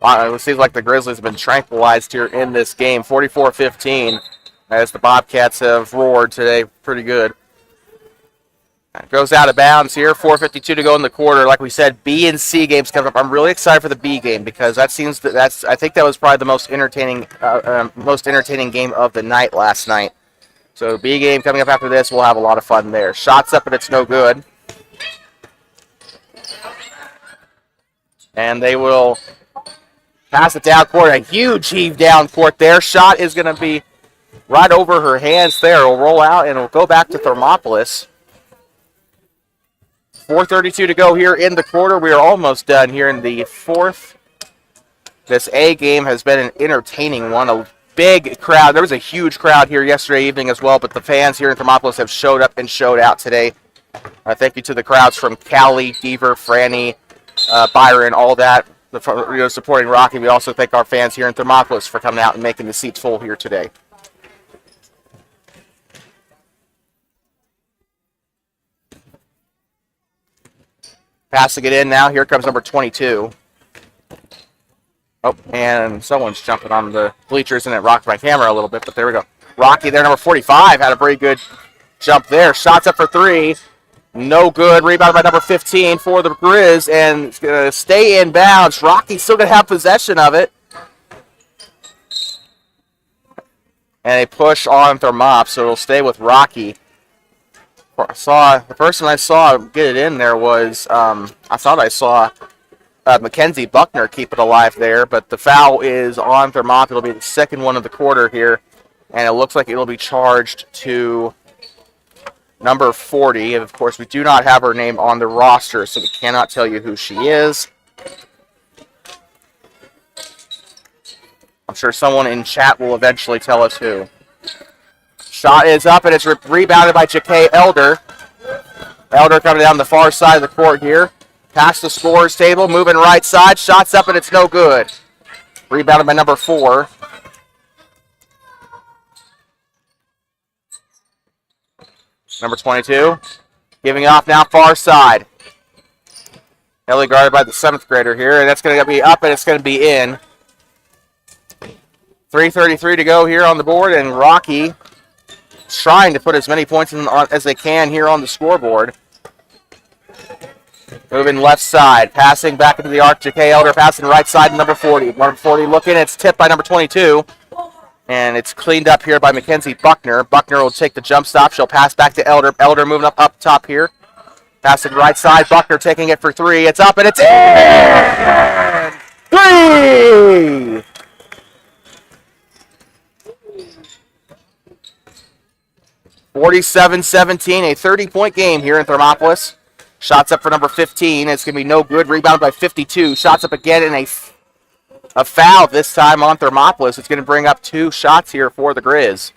It seems like the Grizzlies have been tranquilized here in this game. 44-15 as the Bobcats have roared today. Pretty good. Goes out of bounds here. 4:52 to go in the quarter. Like we said, B and C games coming up. I'm really excited for the B game because I think that was probably the most entertaining game of the night last night. So B game coming up after this, we'll have a lot of fun there. Shots up, and it's no good. And they will pass it down court. A huge heave down court there. Shot is going to be right over her hands there. It'll roll out, and it'll go back to Thermopolis. 4:32 to go here in the quarter. We are almost done here in the fourth. This A game has been an entertaining one. A big crowd. There was a huge crowd here yesterday evening as well, but the fans here in Thermopolis have showed up and showed out today. Thank you to the crowds from Cali, Deaver, Franny, Byron, all that, supporting Rocky. We also thank our fans here in Thermopolis for coming out and making the seats full here today. Passing it in now. Here comes number 22. Oh, and someone's jumping on the bleachers, and it rocked my camera a little bit, but there we go. Rocky there, number 45, had a very good jump there. Shots up for three. No good. Rebounded by number 15 for the Grizz, and it's going to stay in bounds. Rocky's still going to have possession of it. And a push on Thermop, so it'll stay with Rocky. The person I saw get it in there was, I thought I saw Mackenzie Buckner keep it alive there, but the foul is on Thermop. It'll be the second one of the quarter here, and it looks like it'll be charged to number 40. And of course, we do not have her name on the roster, so we cannot tell you who she is. I'm sure someone in chat will eventually tell us who. Shot is up, and it's rebounded by Ja'Kay Elder. Elder coming down the far side of the court here. Past the scorer's table, moving right side. Shots up, and it's no good. Rebounded by number 4. Number 22. Giving off now far side. Heavily guarded by the 7th grader here, and that's going to be up, and it's going to be in. 3:33 to go here on the board, and Rocky trying to put as many points in as they can here on the scoreboard. Moving left side, passing back into the arc. J.K. Elder passing right side to number 40. Number 40 looking, it's tipped by number 22. And it's cleaned up here by Mackenzie Buckner. Buckner will take the jump stop. She'll pass back to Elder. Elder moving up top here. Passing right side. Buckner taking it for 3. It's up and it's in! 3! (47-17), a 30-point game here in Thermopolis. Shots up for number 15. It's going to be no good. Rebounded by 52. Shots up again in a foul this time on Thermopolis. It's going to bring up 2 shots here for the Grizz.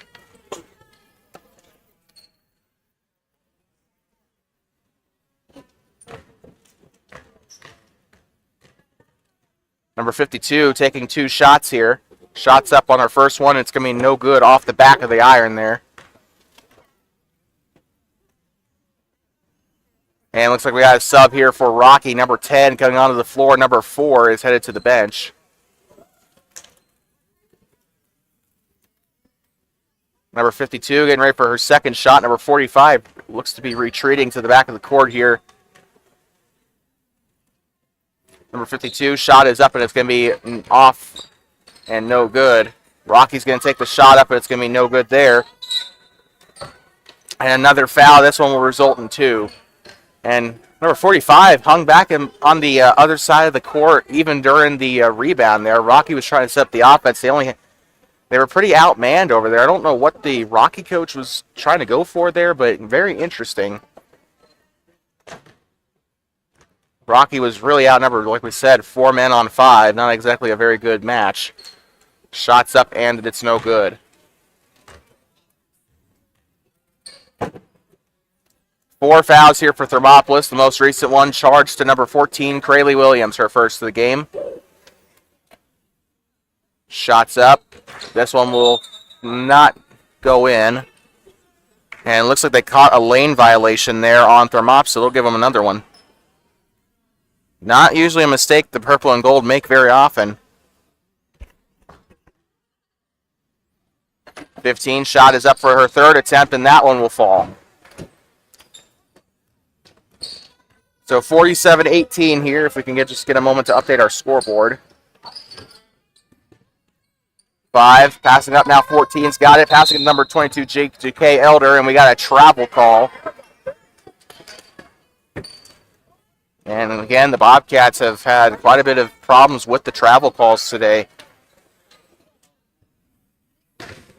Number 52 taking 2 shots here. Shots up on our first one. It's going to be no good off the back of the iron there. And it looks like we got a sub here for Rocky. Number 10 coming onto the floor. Number 4 is headed to the bench. Number 52 getting ready for her second shot. Number 45 looks to be retreating to the back of the court here. Number 52 shot is up and it's going to be off and no good. Rocky's going to take the shot up and it's going to be no good there. And another foul. This one will result in 2. And number 45 hung back on the other side of the court even during the rebound there. Rocky was trying to set up the offense. They were pretty outmanned over there. I don't know what the Rocky coach was trying to go for there, but very interesting. Rocky was really outnumbered, like we said, 4 men on 5. Not exactly a very good match. Shots up and it's no good. 4 fouls here for Thermopolis. The most recent one charged to number 14, Krayley Williams, her first of the game. Shots up. This one will not go in. And it looks like they caught a lane violation there on Thermop, so they'll give them another one. Not usually a mistake the purple and gold make very often. 15 shot is up for her third attempt, and that one will fall. So 47-18 here, if we can just get a moment to update our scoreboard. 5, passing up now, 14's got it. Passing to number 22, J.K. Elder, and we got a travel call. And again, the Bobcats have had quite a bit of problems with the travel calls today.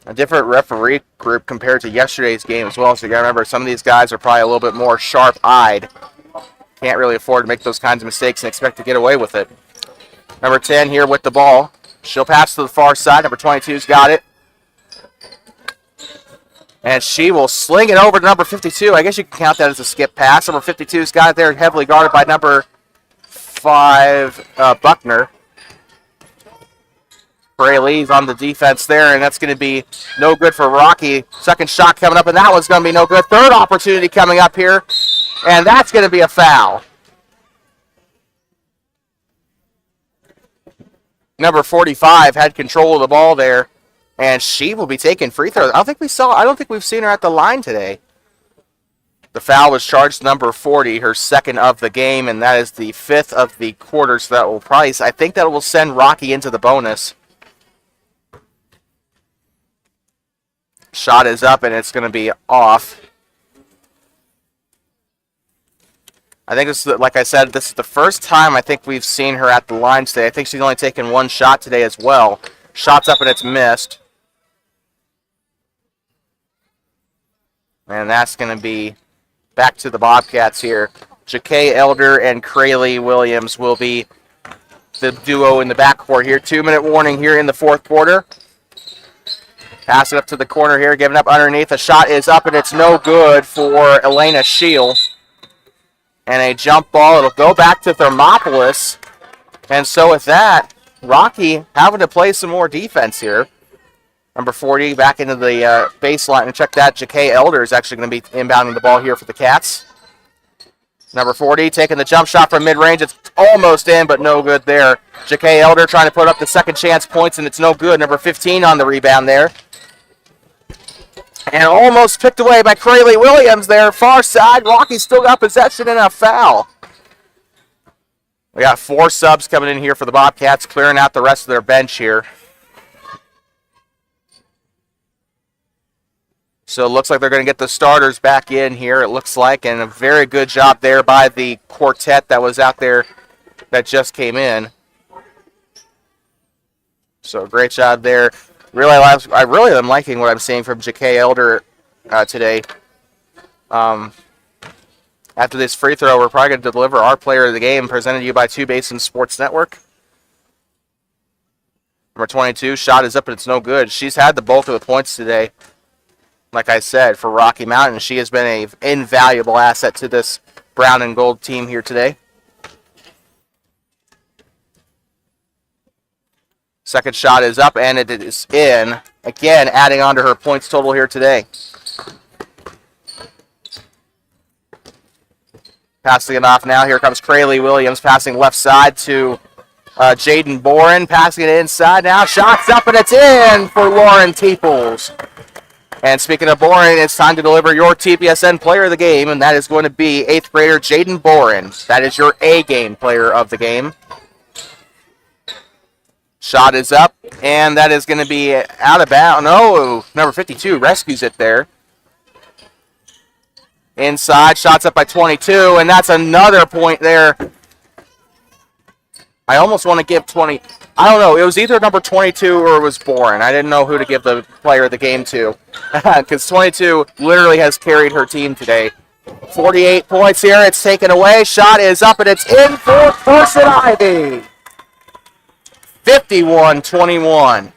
A different referee group compared to yesterday's game as well, so you got to remember some of these guys are probably a little bit more sharp-eyed. Can't really afford to make those kinds of mistakes and expect to get away with it. Number 10 here with the ball. She'll pass to the far side. Number 22's got it. And she will sling it over to number 52. I guess you can count that as a skip pass. Number 52's got it there, heavily guarded by number 5, Buckner. Fraley's on the defense there, and that's going to be no good for Rocky. Second shot coming up, and that one's going to be no good. Third opportunity coming up here. And that's going to be a foul. Number 45 had control of the ball there, and she will be taking free throws. I don't think we've seen her at the line today. The foul was charged to number 40, her second of the game, and that is the 5th of the quarter. So that will I think that will send Rocky into the bonus. Shot is up, and it's going to be off. I think this is, like I said, this is the first time I think we've seen her at the line today. I think she's only taken 1 shot today as well. Shot's up and it's missed. And that's going to be back to the Bobcats here. J.K. Elder and Krayley Williams will be the duo in the backcourt here. 2-minute warning here in the 4th quarter. Pass it up to the corner here, giving up underneath. The shot is up and it's no good for Elena Scheel. And a jump ball. It'll go back to Thermopolis. And so with that, Rocky having to play some more defense here. Number 40 back into the baseline. And check that. J.K. Elder is actually going to be inbounding the ball here for the Cats. Number 40 taking the jump shot from mid-range. It's almost in, but no good there. Ja'Kay Elder trying to put up the second chance points, and it's no good. Number 15 on the rebound there. And almost picked away by Crayley Williams there. Far side. Rockies still got possession and a foul. We got 4 subs coming in here for the Bobcats, clearing out the rest of their bench here. So it looks like they're going to get the starters back in here, it looks like. And a very good job there by the quartet that was out there that just came in. So great job there. I really am liking what I'm seeing from Ja'Kay Elder today. After this free throw, we're probably going to deliver our player of the game, presented to you by Two Basin Sports Network. Number 22, shot is up, and it's no good. She's had the bulk of the points today. Like I said, for Rocky Mountain, she has been an invaluable asset to this brown and gold team here today. Second shot is up, and it is in. Again, adding on to her points total here today. Passing it off now. Here comes Crayley Williams, passing left side to Jaden Boren. Passing it inside now. Shots up, and it's in for Lauren Teeples. And speaking of Boren, it's time to deliver your TPSN player of the game, and that is going to be 8th grader Jaden Boren. That is your A-game player of the game. Shot is up, and that is going to be out of bounds. No, number 52 rescues it there. Inside, shots up by 22, and that's another point there. I almost want to give 20. I don't know. It was either number 22 or it was Boren. I didn't know who to give the player of the game to because 22 literally has carried her team today. 48 points here. It's taken away. Shot is up, and it's in for Carson Ivy. 51-21.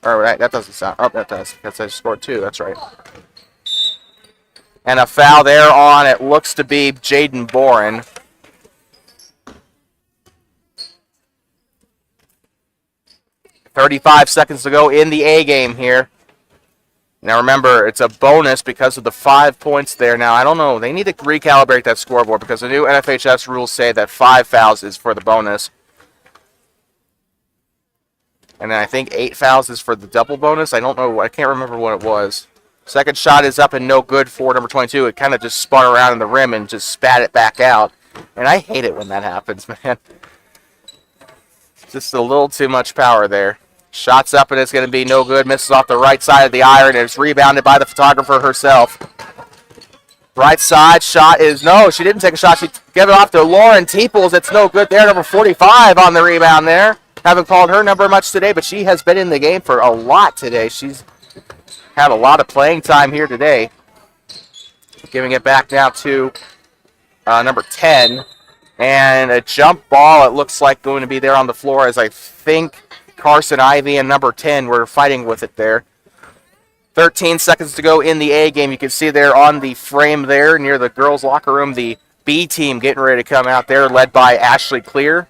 All right, that doesn't sound. Oh, that does. Because I scored 2. That's right. And a foul there on, it looks to be Jaden Boren. .35 seconds to go in the A game here. Now remember, it's a bonus because of the 5 points there. Now, I don't know. They need to recalibrate that scoreboard because the new NFHS rules say that 5 fouls is for the bonus. And then I think 8 fouls is for the double bonus. I don't know. I can't remember what it was. Second shot is up and no good for number 22. It kind of just spun around in the rim and just spat it back out. And I hate it when that happens, man. Just a little too much power there. Shots up and it's going to be no good. Misses off the right side of the iron. And it's rebounded by the photographer herself. Right side shot is no. She didn't take a shot. She gave it off to Lauren Teeples. It's no good there. Number 45 on the rebound there. Haven't called her number much today, but she has been in the game for a lot today. She's had a lot of playing time here today. Giving it back now to number 10. And a jump ball, it looks like, going to be there on the floor, as I think Carson Ivy and number 10 were fighting with it there. 13 seconds to go in the A game. You can see there on the frame there near the girls' locker room, the B team getting ready to come out there, led by Ashley Clear.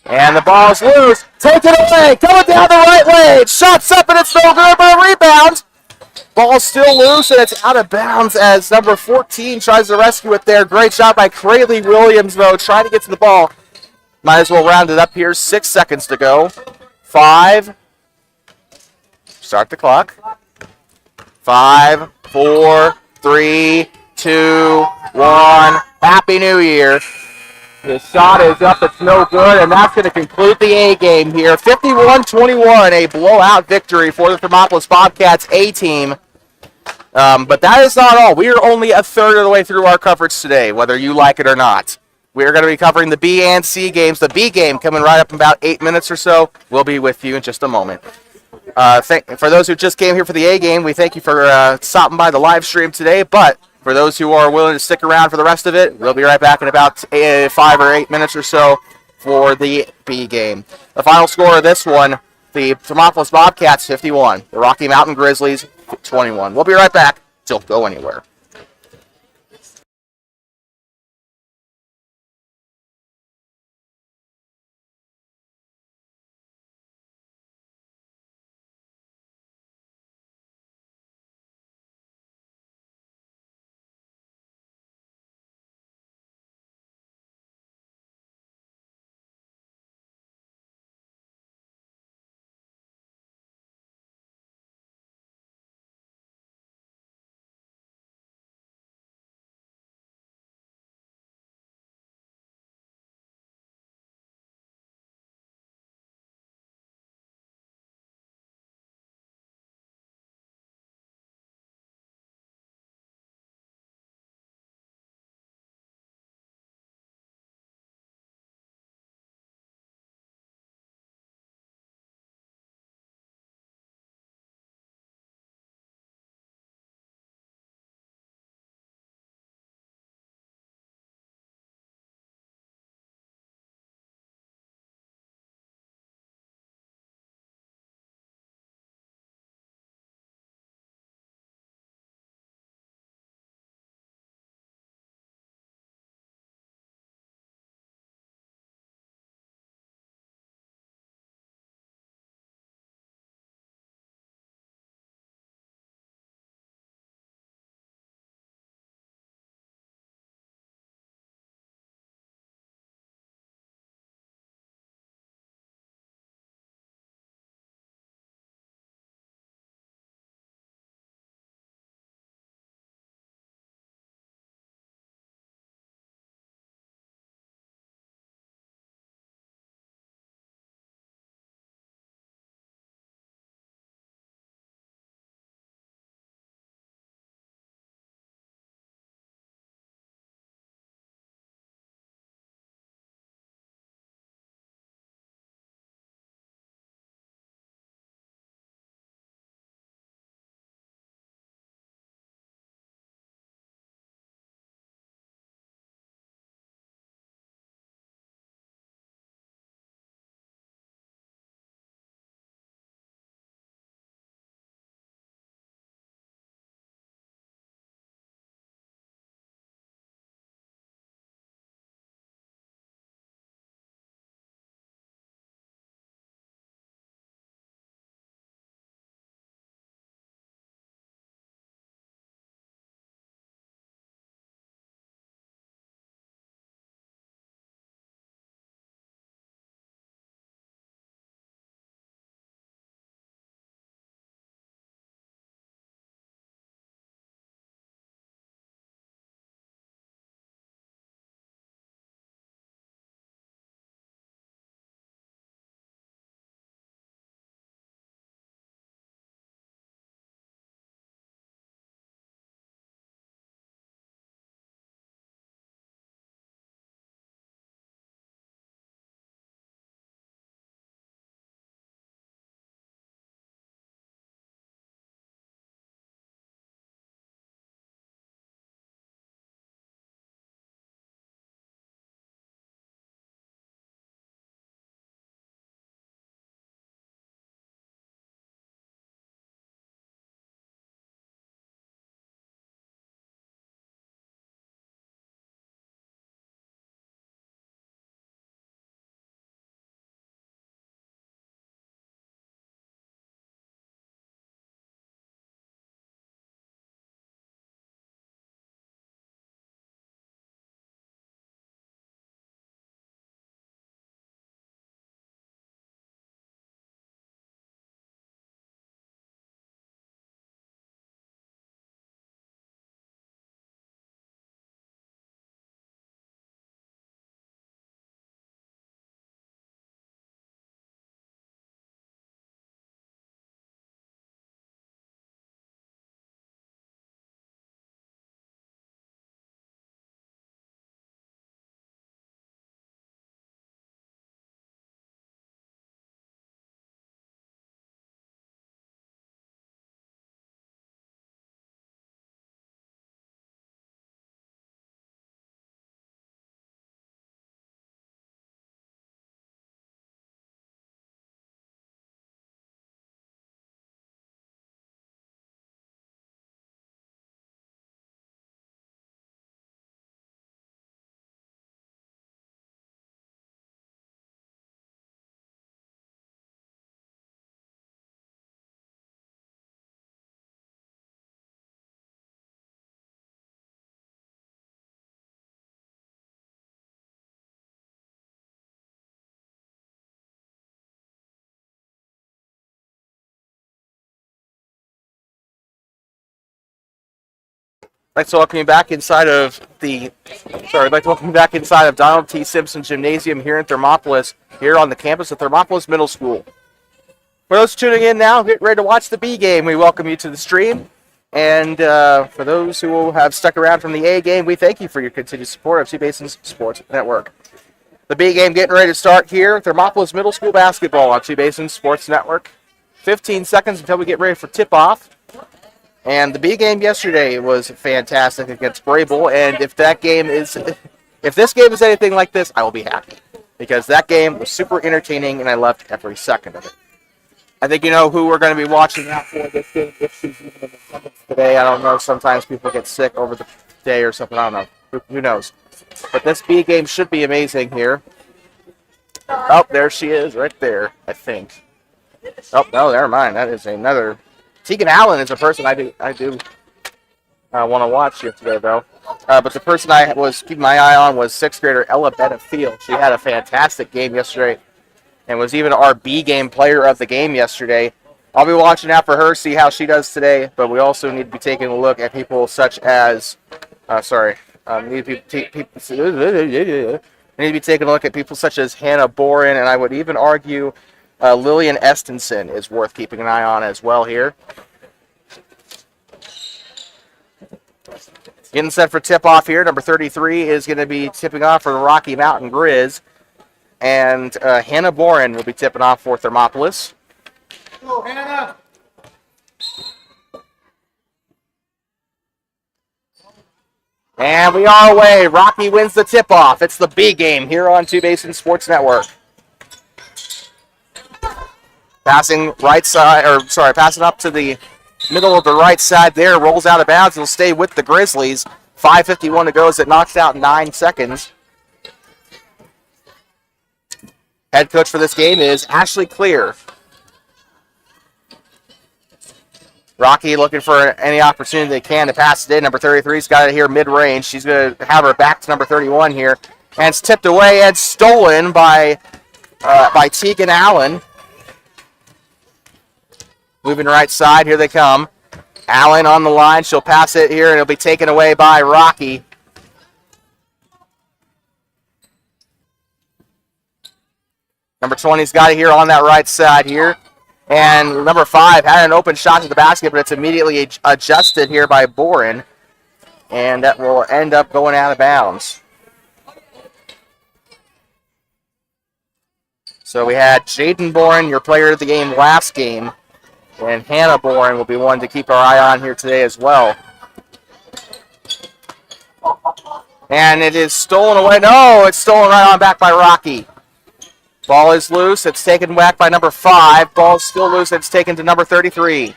And the ball's loose. Take it away. Coming down the right lane. Shots up, and it's no good, but a rebound. Ball's still loose, and it's out of bounds as number 14 tries to rescue it there. Great shot by Crayley Williams, though, trying to get to the ball. Might as well round it up here. 6 seconds to go. 5. Start the clock. 5, 4, 3, 2, 1. Happy New Year. The shot is up. It's no good, and that's going to conclude the A game here. 51-21, a blowout victory for the Thermopolis Bobcats A team. But that is not all. We are only a third of the way through our coverage today, whether you like it or not. We are going to be covering the B and C games. The B game coming right up in about 8 minutes or so. We'll be with you in just a moment. For those who just came here for the A game, we thank you for stopping by the live stream today. But for those who are willing to stick around for the rest of it, we'll be right back in about 5 or 8 minutes or so for the B game. The final score of this one, the Thermopolis Bobcats 51, the Rocky Mountain Grizzlies 21. We'll be right back. Don't go anywhere. I'd like to welcome you back inside of Donald T. Simpson Gymnasium here in Thermopolis, here on the campus of Thermopolis Middle School. For those tuning in now, get ready to watch the B game. We welcome you to the stream. And for those who have stuck around from the A game, we thank you for your continued support of Two Basins Sports Network. The B game getting ready to start here. Thermopolis Middle School basketball on Two Basins Sports Network. 15 seconds until we get ready for tip-off. And the B game yesterday was fantastic against Brable. And if this game is anything like this, I will be happy. Because that game was super entertaining, and I loved every second of it. I think you know who we're going to be watching out for this game if she's even in attendance today. I don't know. Sometimes people get sick over the day or something. I don't know. Who knows? But this B game should be amazing here. Oh, there she is right there, I think. Oh, no, never mind. That is another. Tegan Allen is a person I do want to watch here today, though. But the person I was keeping my eye on was 6th grader Ella Benefield. She had a fantastic game yesterday and was even our B game player of the game yesterday. I'll be watching out for her, see how she does today, but we also need to be taking a look at people such as, need to be taking a look at people such as Hannah Boren, and I would even argue Lillian Estenson is worth keeping an eye on as well here. Getting set for tip-off here. Number 33 is going to be tipping off for the Rocky Mountain Grizz. And Hannah Boren will be tipping off for Thermopolis. Go, Hannah! And we are away. Rocky wins the tip-off. It's the B game here on Two Basins Sports Network. Passing up to the middle of the right side there. Rolls out of bounds. It'll stay with the Grizzlies. 5:51 to go as it knocks out 9 seconds. Head coach for this game is Ashley Clear. Rocky looking for any opportunity they can to pass it in. Number 33's got it here mid-range. She's going to have her back to number 31 here. And it's tipped away and stolen by Tegan Allen. Moving right side, here they come. Allen on the line. She'll pass it here, and it'll be taken away by Rocky. Number 20's got it here on that right side here. And number 5 had an open shot to the basket, but it's immediately adjusted here by Boren. And that will end up going out of bounds. So we had Jaden Boren, your player of the game last game. And Hannah Boren will be one to keep our eye on here today as well. And it is stolen away. No, it's stolen right on back by Rocky. Ball is loose. It's taken back by number 5. Ball is still loose. It's taken to number 33.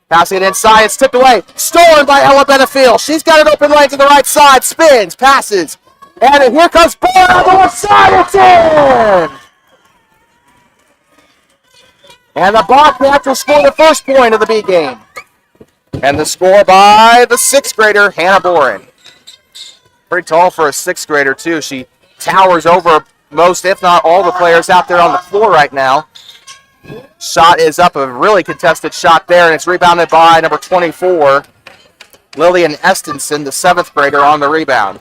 Passing it inside. It's tipped away. Stolen by Ella Benefield. She's got an open lane to the right side. Spins. Passes. And here comes Boren on the left side. It's in! And the Bobcats will score the first point of the B game. And the score by the 6th grader, Hannah Boren. Pretty tall for a 6th grader, too. She towers over most, if not all, the players out there on the floor right now. Shot is up, a really contested shot there, and it's rebounded by number 24, Lillian Estenson, the 7th grader, on the rebound.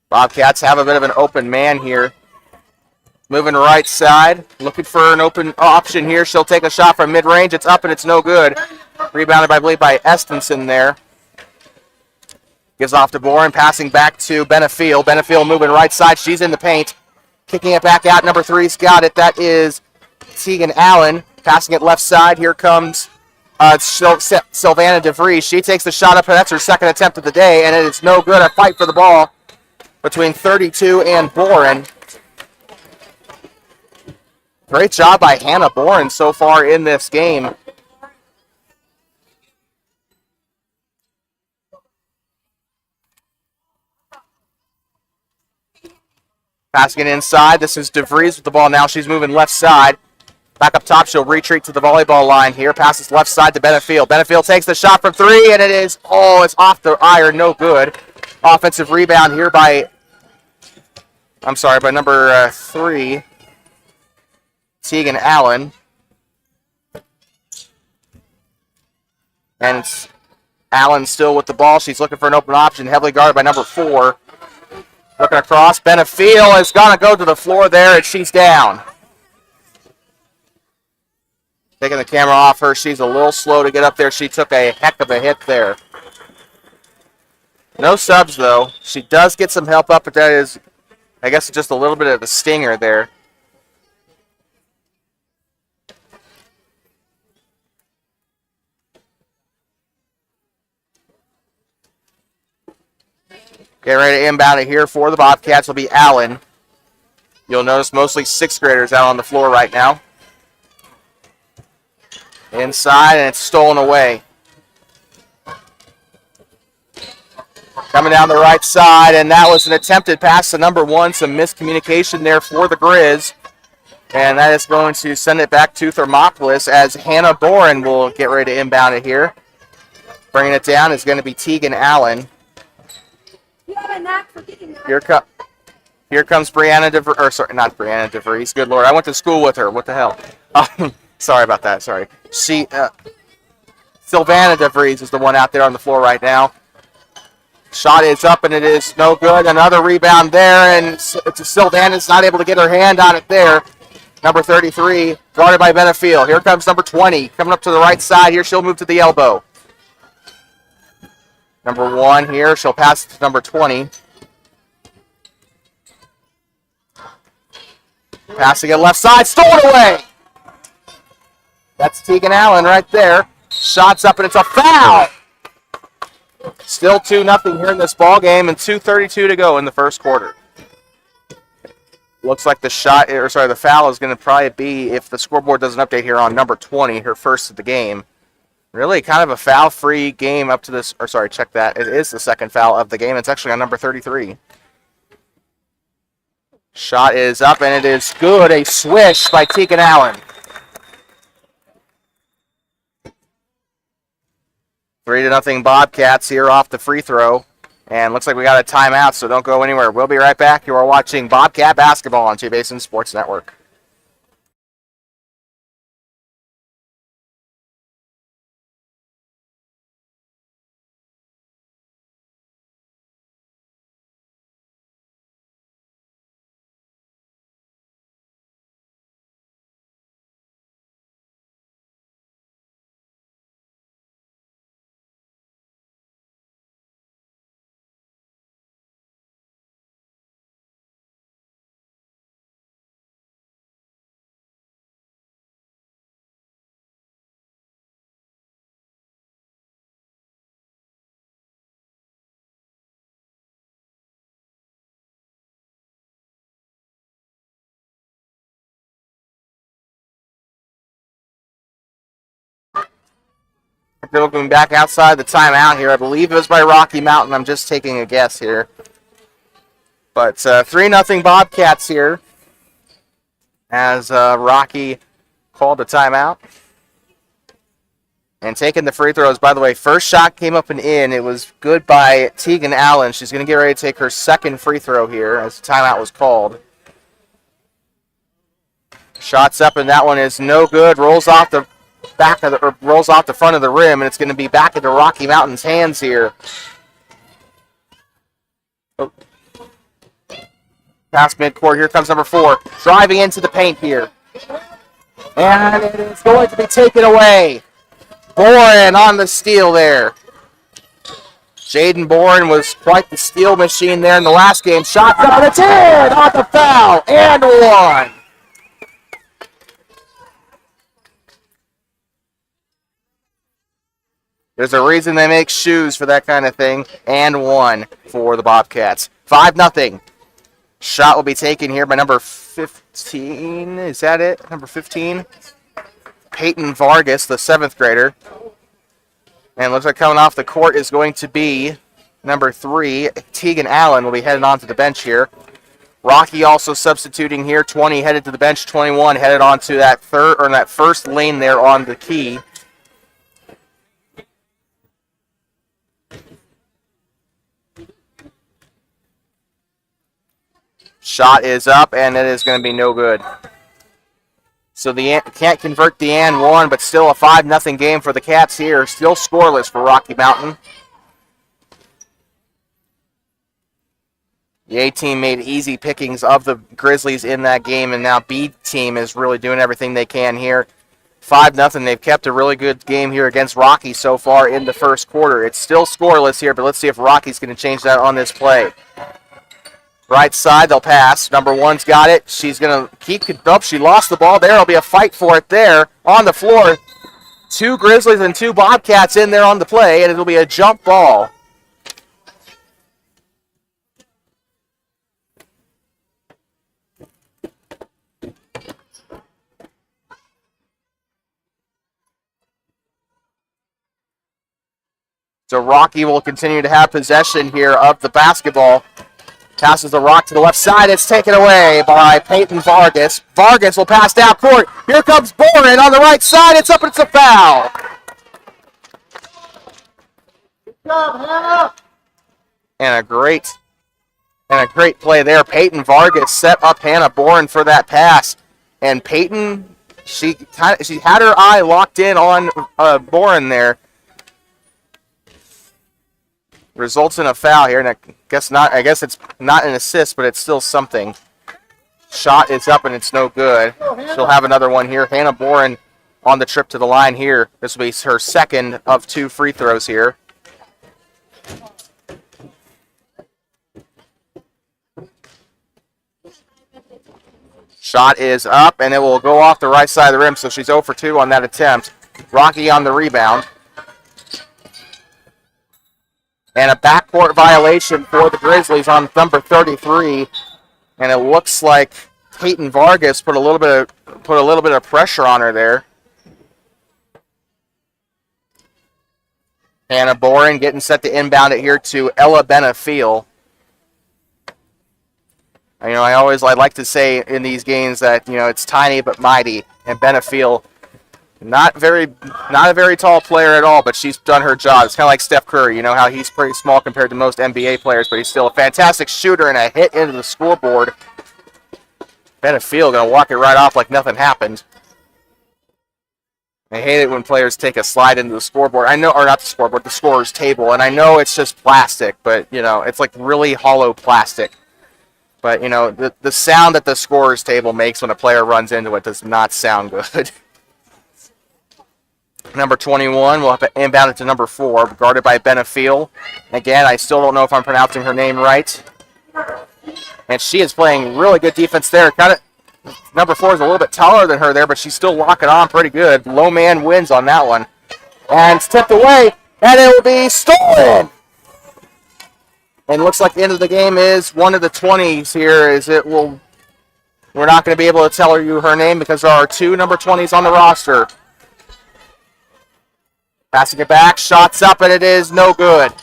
Bobcats have a bit of an open man here. Moving right side, looking for an open option here. She'll take a shot from mid-range. It's up and it's no good. Rebounded, I believe, by Estenson there. Gives off to Boren, passing back to Benefield. Benefield moving right side. She's in the paint. Kicking it back out. Number 3's got it. That is Tegan Allen. Passing it left side. Here comes Sylvana DeVries. She takes the shot up, and that's her second attempt of the day, and it is no good. A fight for the ball between 32 and Boren. Great job by Hannah Boren so far in this game. Passing it inside. This is DeVries with the ball now. She's moving left side. Back up top, she'll retreat to the volleyball line here. Passes left side to Benefield. Benefield takes the shot from 3, and it's off the iron. No good. Offensive rebound here by number 3, Tegan Allen. And it's Allen still with the ball. She's looking for an open option, heavily guarded by number 4. Looking across. Benefiel is going to go to the floor there, and she's down. Taking the camera off her. She's a little slow to get up there. She took a heck of a hit there. No subs, though. She does get some help up, but that is, I guess, just a little bit of a stinger there. Get ready to inbound it here for the Bobcats will be Allen. You'll notice mostly 6th graders out on the floor right now. Inside, and it's stolen away. Coming down the right side, and that was an attempted pass to number 1. Some miscommunication there for the Grizz. And that is going to send it back to Thermopolis as Hannah Boren will get ready to inbound it here. Bringing it down is going to be Tegan Allen. Here comes Brianna DeVries, or sorry, not Brianna DeVries. Good Lord, I went to school with her. What the hell? Sorry about that. Sorry. Sylvana DeVries is the one out there on the floor right now. Shot is up and it is no good. Another rebound there, and Sylvana's not able to get her hand on it there. Number 33, guarded by Benefiel. Here comes number 20, coming up to the right side here. She'll move to the elbow. Number 1 here, she'll pass to number 20. Passing it left side, stolen away. That's Tegan Allen right there. Shots up and it's a foul. Still 2-0 here in this ball game and 2:32 to go in the first quarter. Looks like the foul is going to probably be, if the scoreboard doesn't update here, on number 20, her first of the game. Really kind of a foul-free game up to this, check that. It is the second foul of the game. It's actually on number 33. Shot is up, and it is good. A swish by Tegan Allen. 3-0 Bobcats here off the free throw. And looks like we got a timeout, so don't go anywhere. We'll be right back. You are watching Bobcat Basketball on T-Basin Sports Network. Looking back outside the timeout here. I believe it was by Rocky Mountain. I'm just taking a guess here. But 3-0 Bobcats here as Rocky called the timeout. And taking the free throws, by the way, first shot came up and in. It was good by Tegan Allen. She's going to get ready to take her second free throw here as the timeout was called. Shots up, and that one is no good. Rolls off the front of the rim, and it's going to be back into Rocky Mountain's hands here. Oh. Past midcourt, here comes number 4. Driving into the paint here. And it is going to be taken away. Boren on the steal there. Jaden Boren was quite the steal machine there in the last game. Shots up, and it's in on the foul, and 1. There's a reason they make shoes for that kind of thing. And 1 for the Bobcats. 5-0. Shot will be taken here by number 15. Is that it? Number 15? Peyton Vargas, the 7th grader. And looks like coming off the court is going to be number 3. Tegan Allen will be headed onto the bench here. Rocky also substituting here. 20 headed to the bench. 21 headed onto that first lane there on the key. Shot is up, and it is going to be no good. So can't convert the and one, but still a 5-0 game for the Cats here. Still scoreless for Rocky Mountain. The A team made easy pickings of the Grizzlies in that game, and now B team is really doing everything they can here. 5-0. They've kept a really good game here against Rocky so far in the first quarter. It's still scoreless here, but let's see if Rocky's going to change that on this play. Right side, they'll pass. Number one's got it. She's going to keep it up. She lost the ball there. There'll be a fight for it there on the floor. 2 Grizzlies and 2 Bobcats in there on the play, and it'll be a jump ball. So Rocky will continue to have possession here of the basketball. Passes the rock to the left side. It's taken away by Peyton Vargas. Vargas will pass down court. Here comes Boren on the right side. It's up. It's a foul. Good job, Hannah. And a great play there. Peyton Vargas set up Hannah Boren for that pass. And Peyton, she had her eye locked in on Boren there. Results in a foul here, and I guess it's not an assist, but it's still something. Shot is up, and it's no good. She'll have another one here. Hannah Boren on the trip to the line here. This will be her second of 2 free throws here. Shot is up, and it will go off the right side of the rim, so she's 0 for 2 on that attempt. Rocky on the rebound. And a backcourt violation for the Grizzlies on number 33. And it looks like Peyton Vargas put a little bit of pressure on her there. Hannah Boren getting set to inbound it here to Ella Benefiel. You know, I like to say in these games that, you know, it's tiny but mighty. And Benefiel, not a very tall player at all, but she's done her job. It's kind of like Steph Curry. You know how he's pretty small compared to most NBA players, but he's still a fantastic shooter and a hit into the scoreboard. Benefiel going to walk it right off like nothing happened. I hate it when players take a slide into the scoreboard. I know, or not the scoreboard, the scorer's table. And I know it's just plastic, but, you know, it's like really hollow plastic. But, you know, the sound that the scorer's table makes when a player runs into it does not sound good. Number 21 will have to inbound it to number 4, guarded by Benefiel. Again, I still don't know if I'm pronouncing her name right. And she is playing really good defense there. Number 4 is a little bit taller than her there, but she's still locking on pretty good. Low man wins on that one. And it's tipped away, and it will be stolen! And looks like the end of the game is one of the 20s here. We're not going to be able to tell you her name because there are 2 number 20s on the roster. Passing it back, shots up, and it is no good.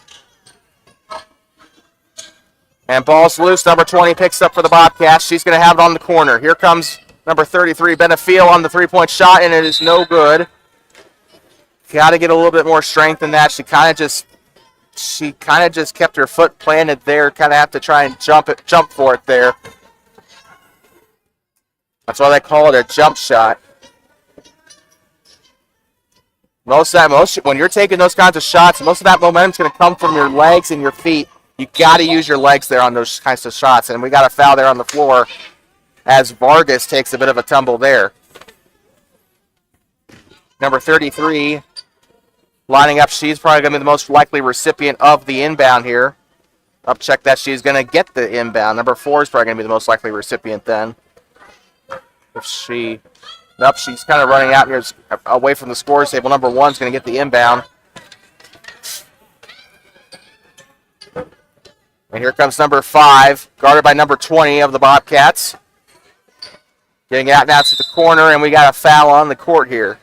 And ball's loose. Number 20 picks up for the Bobcats. She's going to have it on the corner. Here comes number 33, Benefiel, on the three-point shot, and it is no good. Got to get a little bit more strength than that. She kind of just kept her foot planted there. Kind of have to try and jump for it there. That's why they call it a jump shot. When you're taking those kinds of shots, most of that momentum's going to come from your legs and your feet. You got to use your legs there on those kinds of shots. And we got a foul there on the floor as Vargas takes a bit of a tumble there. Number 33 lining up. She's probably going to be the most likely recipient of the inbound here. Check that she's going to get the inbound. Number 4 is probably going to be the most likely recipient then. Nope, she's kind of running out here away from the scores table. Number 1 is going to get the inbound. And here comes number 5, guarded by number 20 of the Bobcats. Getting out now to the corner, and we got a foul on the court here.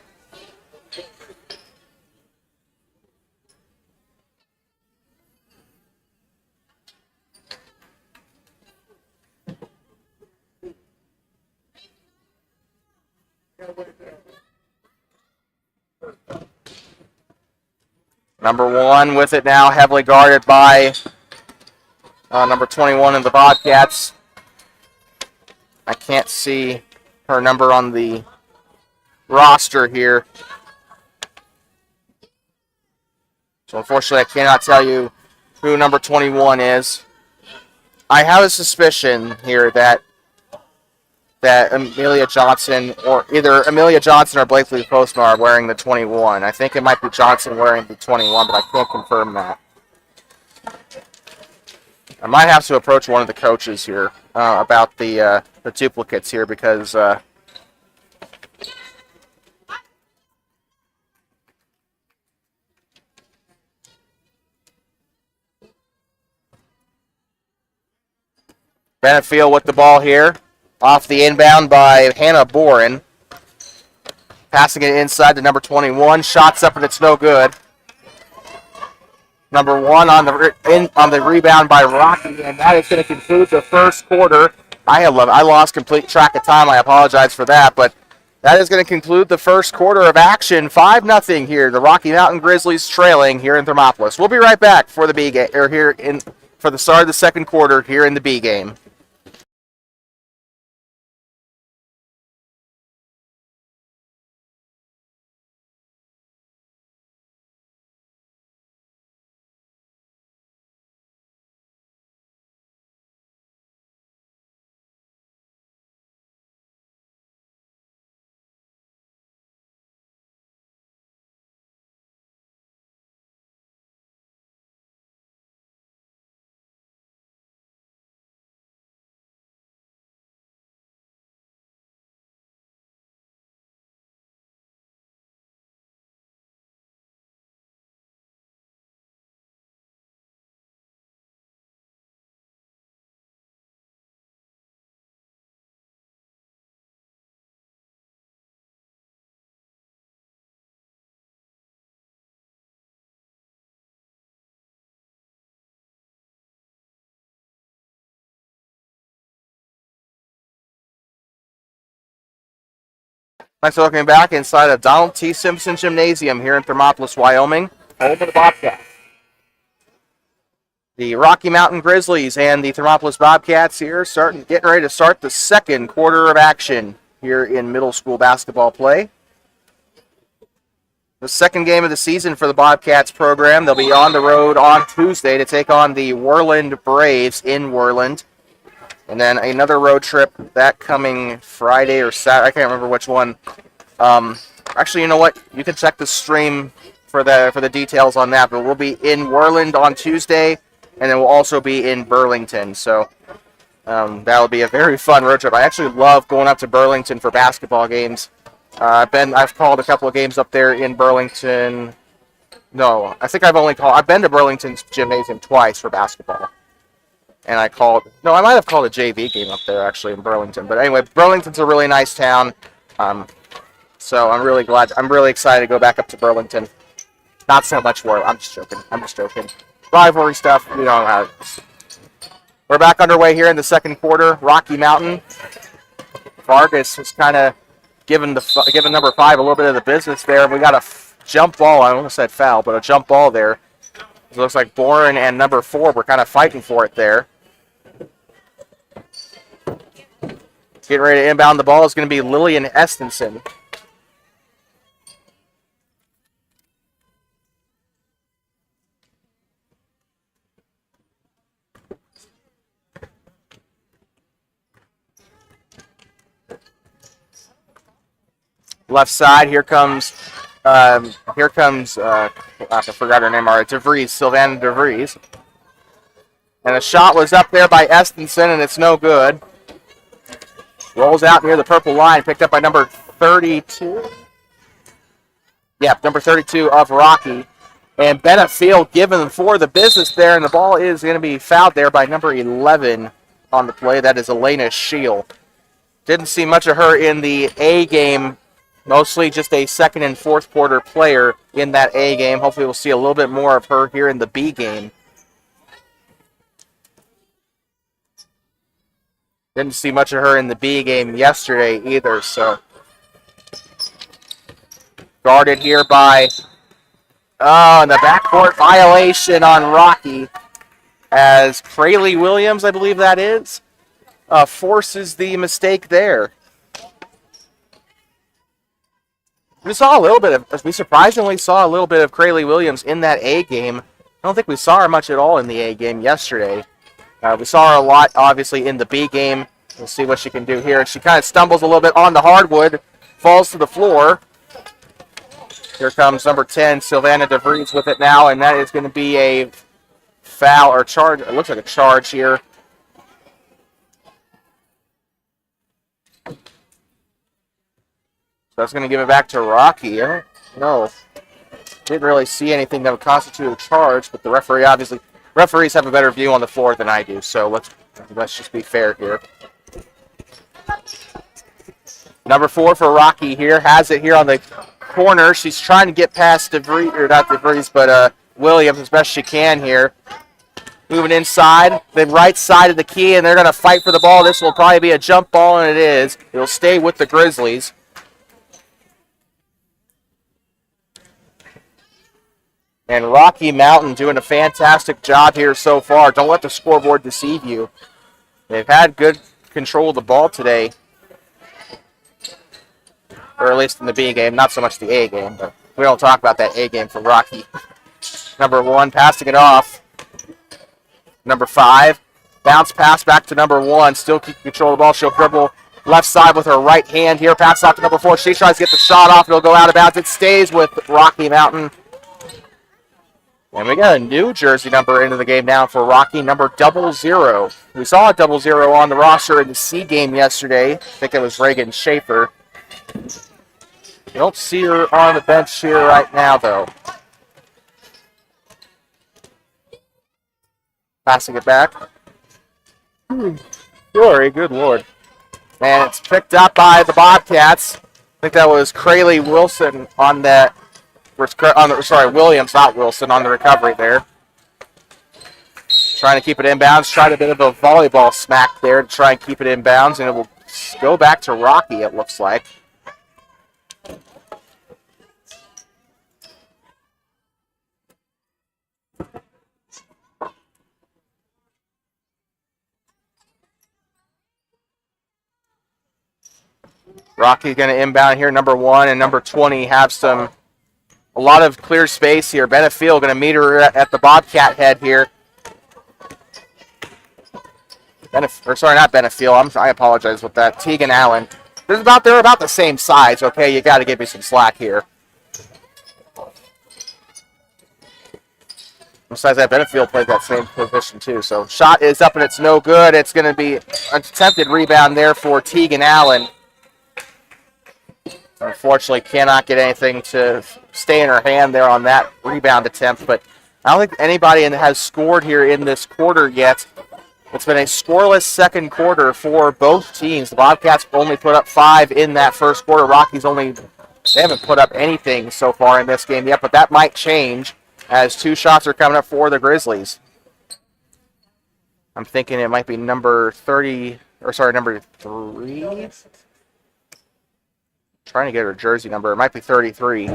Number 1 with it now, heavily guarded by number 21 of the Bobcats. I can't see her number on the roster here. So unfortunately, I cannot tell you who number 21 is. I have a suspicion here that Amelia Johnson, or either Amelia Johnson or Blakely Postma are wearing the 21. I think it might be Johnson wearing the 21, but I can't confirm that. I might have to approach one of the coaches here about the duplicates here because Benefield with the ball here. Off the inbound by Hannah Boren. Passing it inside to number 21. Shots up and it's no good. Number 1 on the rebound by Rocky, and that is going to conclude the first quarter. I lost complete track of time. I apologize for that, but that is going to conclude the first quarter of action. 5-0 here. The Rocky Mountain Grizzlies trailing here in Thermopolis. We'll be right back for the B game, or for the start of the second quarter here in the B game. Thanks for looking back inside of Donald T. Simpson Gymnasium here in Thermopolis, Wyoming. Home of the Bobcats. The Rocky Mountain Grizzlies and the Thermopolis Bobcats here getting ready to start the second quarter of action here in middle school basketball play. The second game of the season for the Bobcats program. They'll be on the road on Tuesday to take on the Worland Braves in Worland. And then another road trip that coming Friday or Saturday. I can't remember which one. Actually, you know what? You can check the stream for the details on that. But we'll be in Worland on Tuesday, and then we'll also be in Burlington. So that'll be a very fun road trip. I actually love going up to Burlington for basketball games. I've called a couple of games up there in Burlington. No, I think I've been to Burlington's Gymnasium twice for basketball. And I might have called a JV game up there actually in Burlington. But anyway, Burlington's a really nice town. So I'm really excited to go back up to Burlington. Not so much war. I'm just joking. Rivalry stuff, you know how it is. We're back underway here in the second quarter. Rocky Mountain. Vargas was kind of giving number 5 a little bit of the business there. We got a jump ball. I almost said foul, but a jump ball there. It looks like Boren and number 4 were kind of fighting for it there. Getting ready to inbound the ball is going to be Lillian Estenson. Left side, here comes I forgot her name already, Sylvana DeVries. And the shot was up there by Estenson, and it's no good. Rolls out near the purple line, picked up by number 32. Yeah, number 32 of Rocky. And Benefield given for the business there, and the ball is going to be fouled there by number 11 on the play. That is Elena Scheel. Didn't see much of her in the A game. Mostly just a second and fourth quarter player in that A game. Hopefully we'll see a little bit more of her here in the B game. Didn't see much of her in the B game yesterday either, so. Guarded here by, and the backcourt violation on Rocky as Crayley Williams, I believe that is, forces the mistake there. we surprisingly saw a little bit of Krayley Williams in that A game. I don't think we saw her much at all in the A game yesterday. We saw her a lot, obviously, in the B game. We'll see what she can do here. She kind of stumbles a little bit on the hardwood, falls to the floor. Here comes number 10, Sylvana DeVries with it now, and that is going to be a foul or charge. It looks like a charge here. So that's going to give it back to Rocky. I don't know. Didn't really see anything that would constitute a charge, but the referees have a better view on the floor than I do, so let's just be fair here. Number 4 for Rocky here, has it here on the corner. She's trying to get past DeVries, or not DeVries, but Williams as best she can here. Moving inside, the right side of the key, and they're going to fight for the ball. This will probably be a jump ball, and it is. It'll stay with the Grizzlies. And Rocky Mountain doing a fantastic job here so far. Don't let the scoreboard deceive you. They've had good control of the ball today. Or at least in the B game, not so much the A game, but we don't talk about that A game for Rocky. Number 1, passing it off. Number 5, bounce pass back to number 1, still keep control of the ball. She'll dribble left side with her right hand here, pass off to number 4. She tries to get the shot off, it'll go out of bounds. It stays with Rocky Mountain. And we got a new jersey number into the game now for Rocky, number 00. We saw a 00 on the roster in the C game yesterday. I think it was Reagan Schaefer. You don't see her on the bench here right now, though. Passing it back. Glory, good lord. And it's picked up by the Bobcats. I think that was Krayley Wilson on that. Williams, not Wilson, on the recovery there. Trying to keep it inbounds. Tried a bit of a volleyball smack there to try and keep it inbounds, and it will go back to Rocky, it looks like. Rocky's going to inbound here. Number 1 and number 20 have a lot of clear space here. Benefiel going to meet her at the Bobcat head here. Not Benefiel. I apologize with that. Tegan Allen. They're about the same size. Okay, you got to give me some slack here. Besides that, Benefiel played that same position too. So shot is up and it's no good. It's going to be an attempted rebound there for Tegan Allen. Unfortunately, cannot get anything to stay in her hand there on that rebound attempt. But I don't think anybody has scored here in this quarter yet. It's been a scoreless second quarter for both teams. The Bobcats only put up 5 in that first quarter. They haven't put up anything so far in this game yet, but that might change as 2 shots are coming up for the Grizzlies. I'm thinking it might be number 3. Trying to get her jersey number. It might be 33.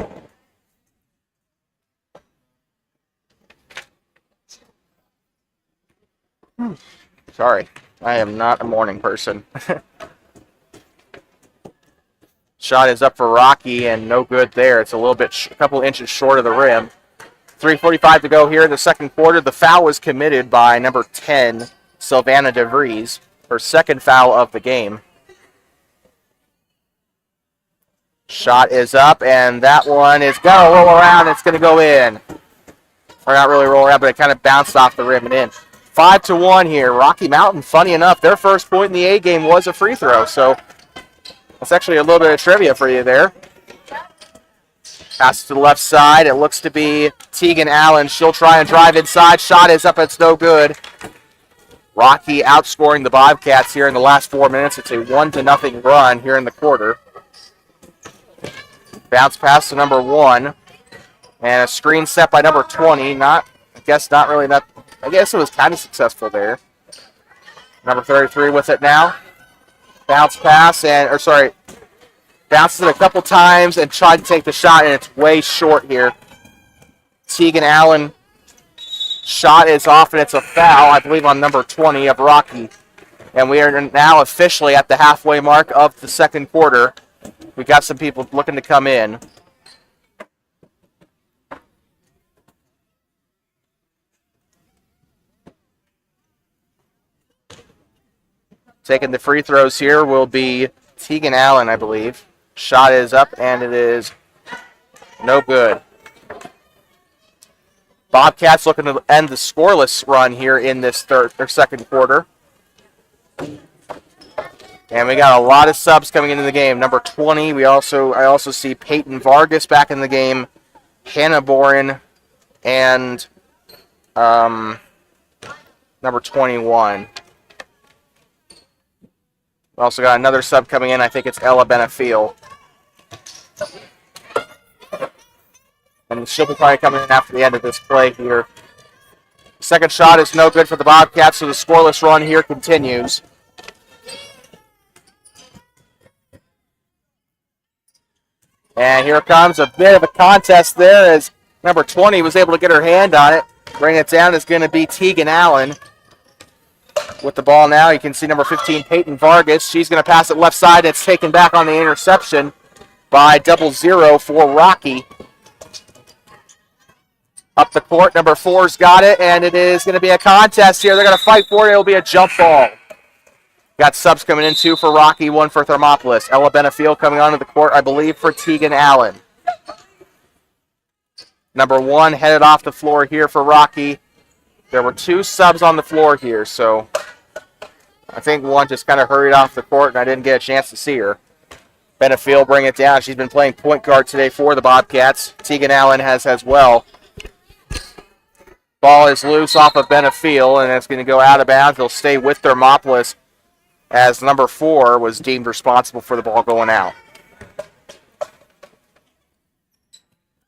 Sorry, I am not a morning person. Shot is up for Rocky and no good there. It's a couple inches short of the rim. 3:45 to go here in the second quarter. The foul was committed by number 10, Sylvana DeVries, her second foul of the game. Shot is up, and that one is going to roll around. It's going to go in. Or not really roll around, but it kind of bounced off the rim and in. 5-1 here. Rocky Mountain, funny enough, their first point in the A game was a free throw, so that's actually a little bit of trivia for you there. Pass to the left side. It looks to be Tegan Allen. She'll try and drive inside. Shot is up. It's no good. Rocky outscoring the Bobcats here in the last 4 minutes. It's a 1-0 run here in the quarter. Bounce pass to number 1. And a screen set by number 20. I guess it was kind of successful there. Number 33 with it now. Bounce pass bounces it a couple times and tried to take the shot, and it's way short here. Tegan Allen shot is off, and it's a foul, I believe, on number 20 of Rocky. And we are now officially at the halfway mark of the second quarter. We got some people looking to come in. Taking the free throws here will be Tegan Allen, I believe. Shot is up, and it is no good. Bobcats looking to end the scoreless run here in this second quarter. And we got a lot of subs coming into the game. Number 20, I also see Peyton Vargas back in the game, Hannah Boren, and number 21. We also got another sub coming in. I think it's Ella Benefiel. And she'll be probably coming in after the end of this play here. Second shot is no good for the Bobcats, so the scoreless run here continues. And here comes a bit of a contest there as number 20 was able to get her hand on it. Bring it down is going to be Tegan Allen. With the ball now, you can see number 15, Peyton Vargas. She's going to pass it left side. It's taken back on the interception by 00 for Rocky. Up the court, number 4's got it, and it is going to be a contest here. They're going to fight for it. It'll be a jump ball. Got subs coming in, 2 for Rocky, 1 for Thermopolis. Ella Benefiel coming onto the court, I believe, for Tegan Allen. Number 1 headed off the floor here for Rocky. There were 2 subs on the floor here, so I think one just kind of hurried off the court, and I didn't get a chance to see her. Benefiel bring it down. She's been playing point guard today for the Bobcats. Tegan Allen has as well. Ball is loose off of Benefiel, and it's going to go out of bounds. They'll stay with Thermopolis as number 4 was deemed responsible for the ball going out.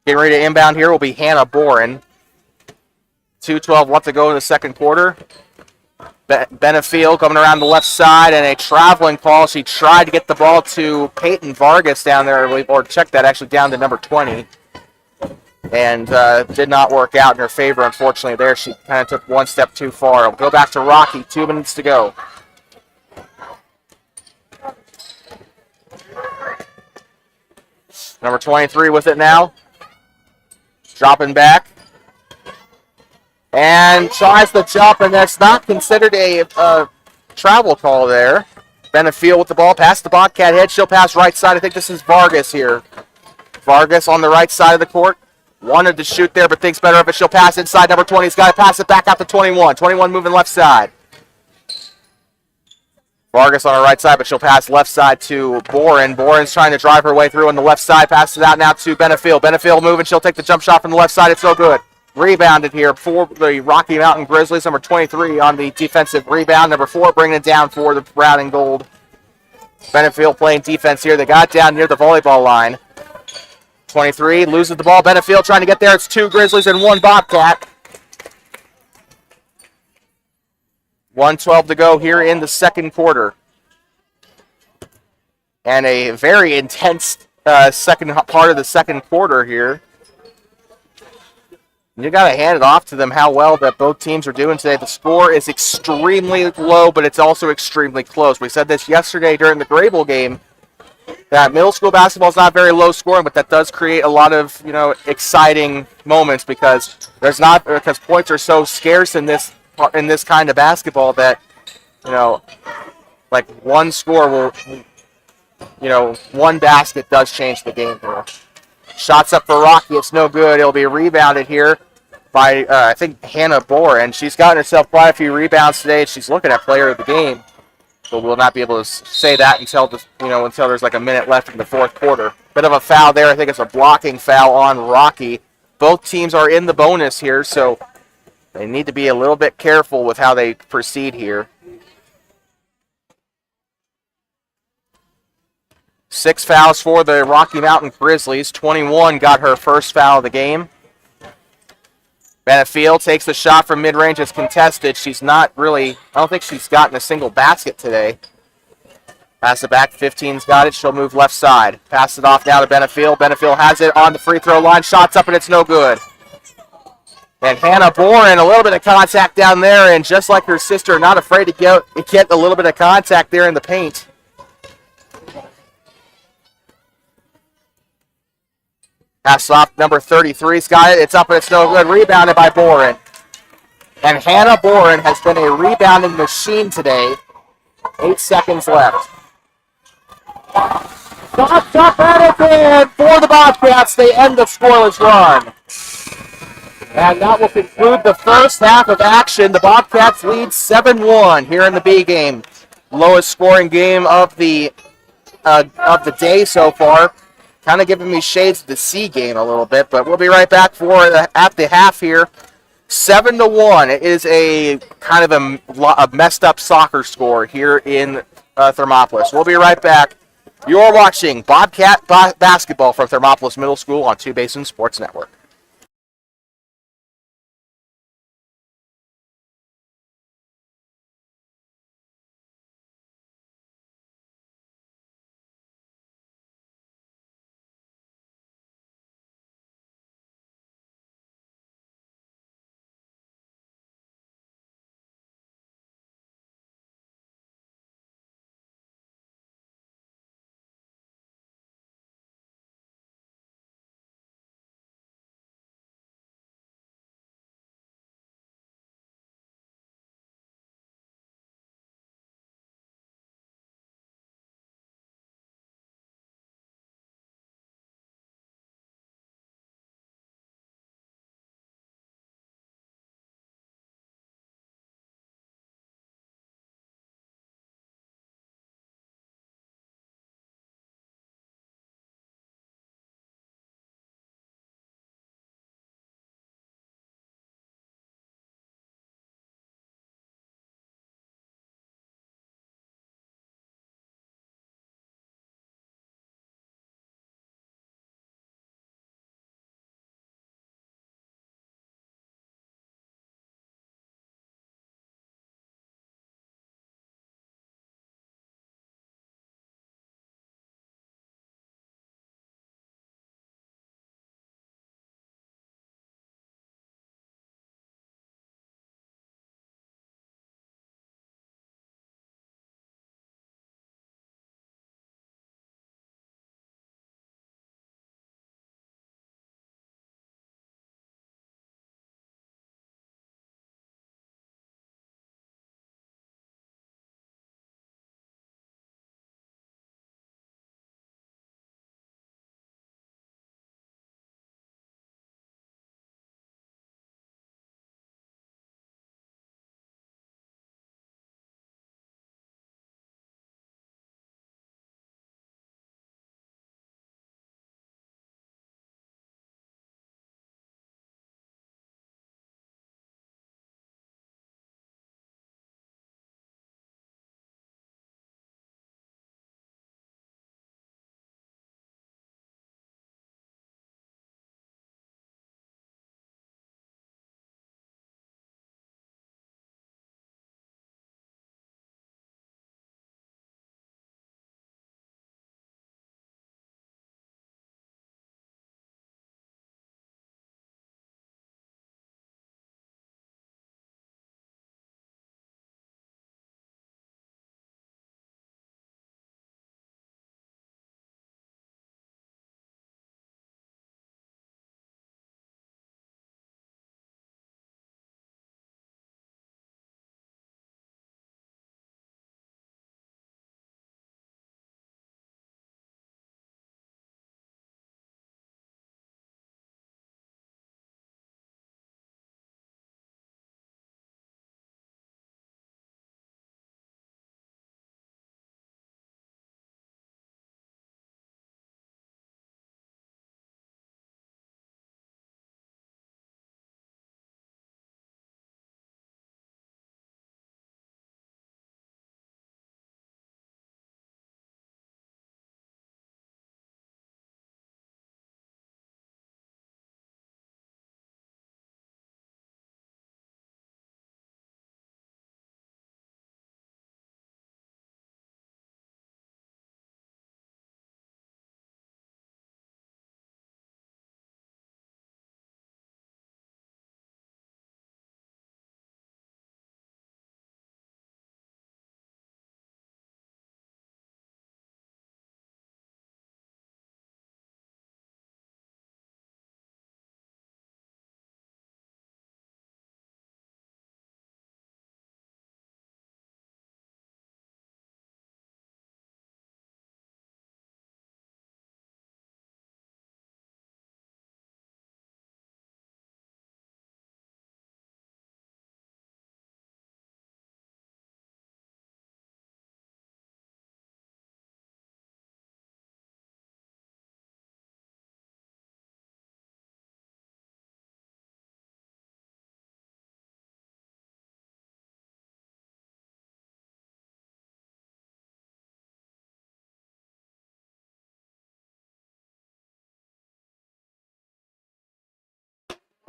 Getting ready to inbound here will be Hannah Boren. 2:12 left to go in the second quarter. Benefiel coming around the left side, and a traveling call. She tried to get the ball to Peyton Vargas down there, or check that actually down to number 20. And did not work out in her favor, unfortunately. There, she kind of took one step too far. We'll go back to Rocky. 2 minutes to go. Number 23 with it now. Dropping back. And tries to jump, and that's not considered a travel call there. Benefiel with the ball, past the Bobcat head. She'll pass right side. I think this is Vargas here. Vargas on the right side of the court. Wanted to shoot there, but thinks better of it. She'll pass inside. Number 20's got to pass it back out to 21. 21 moving left side. Vargas on the right side, but she'll pass left side to Boren. Boren's trying to drive her way through on the left side. Passes it out now to Benefiel. Benefiel moving. She'll take the jump shot from the left side. It's no good. Rebounded here for the Rocky Mountain Grizzlies. Number 23 on the defensive rebound. Number 4 bringing it down for the brown and gold. Benefiel playing defense here. They got down near the volleyball line. 23 loses the ball. Benefiel trying to get there. It's 2 Grizzlies and 1 Bobcat. 1:12 to go here in the second quarter. And a very intense second part of the second quarter here. You got to hand it off to them how well that both teams are doing today. The score is extremely low, but it's also extremely close. We said this yesterday during the Grable game, that middle school basketball is not very low scoring, but that does create a lot of, exciting moments because points are so scarce in this kind of basketball that, like one score will, one basket does change the game here. Shots up for Rocky. It's no good. It'll be rebounded here by, I think, Hannah Boren. She's gotten herself quite a few rebounds today. She's looking at player of the game. But we'll not be able to say that until there's like a minute left in the fourth quarter. Bit of a foul there. I think it's a blocking foul on Rocky. Both teams are in the bonus here, so they need to be a little bit careful with how they proceed here. 6 fouls for the Rocky Mountain Grizzlies. 21 got her first foul of the game. Benefiel takes the shot from mid-range. It's contested. She's not really, I don't think she's gotten a single basket today. Pass it back. 15's got it. She'll move left side. Pass it off now to Benefiel. Benefiel has it on the free throw line. Shots up, and it's no good. And Hannah Boren, a little bit of contact down there, and just like her sister, not afraid to get a little bit of contact there in the paint. Pass off, number 33's got it. It's up and it's no good. Rebounded by Boren. And Hannah Boren has been a rebounding machine today. 8 seconds left. Shots up and in for the Bobcats. They end the scoreless run. And that will conclude the first half of action. The Bobcats lead 7-1 here in the B game. Lowest scoring game of the day so far. Kind of giving me shades of the C game a little bit, but we'll be right back at the half here. 7-1. It is a kind of a messed up soccer score here in Thermopolis. We'll be right back. You're watching Bobcat basketball from Thermopolis Middle School on Two Basin Sports Network.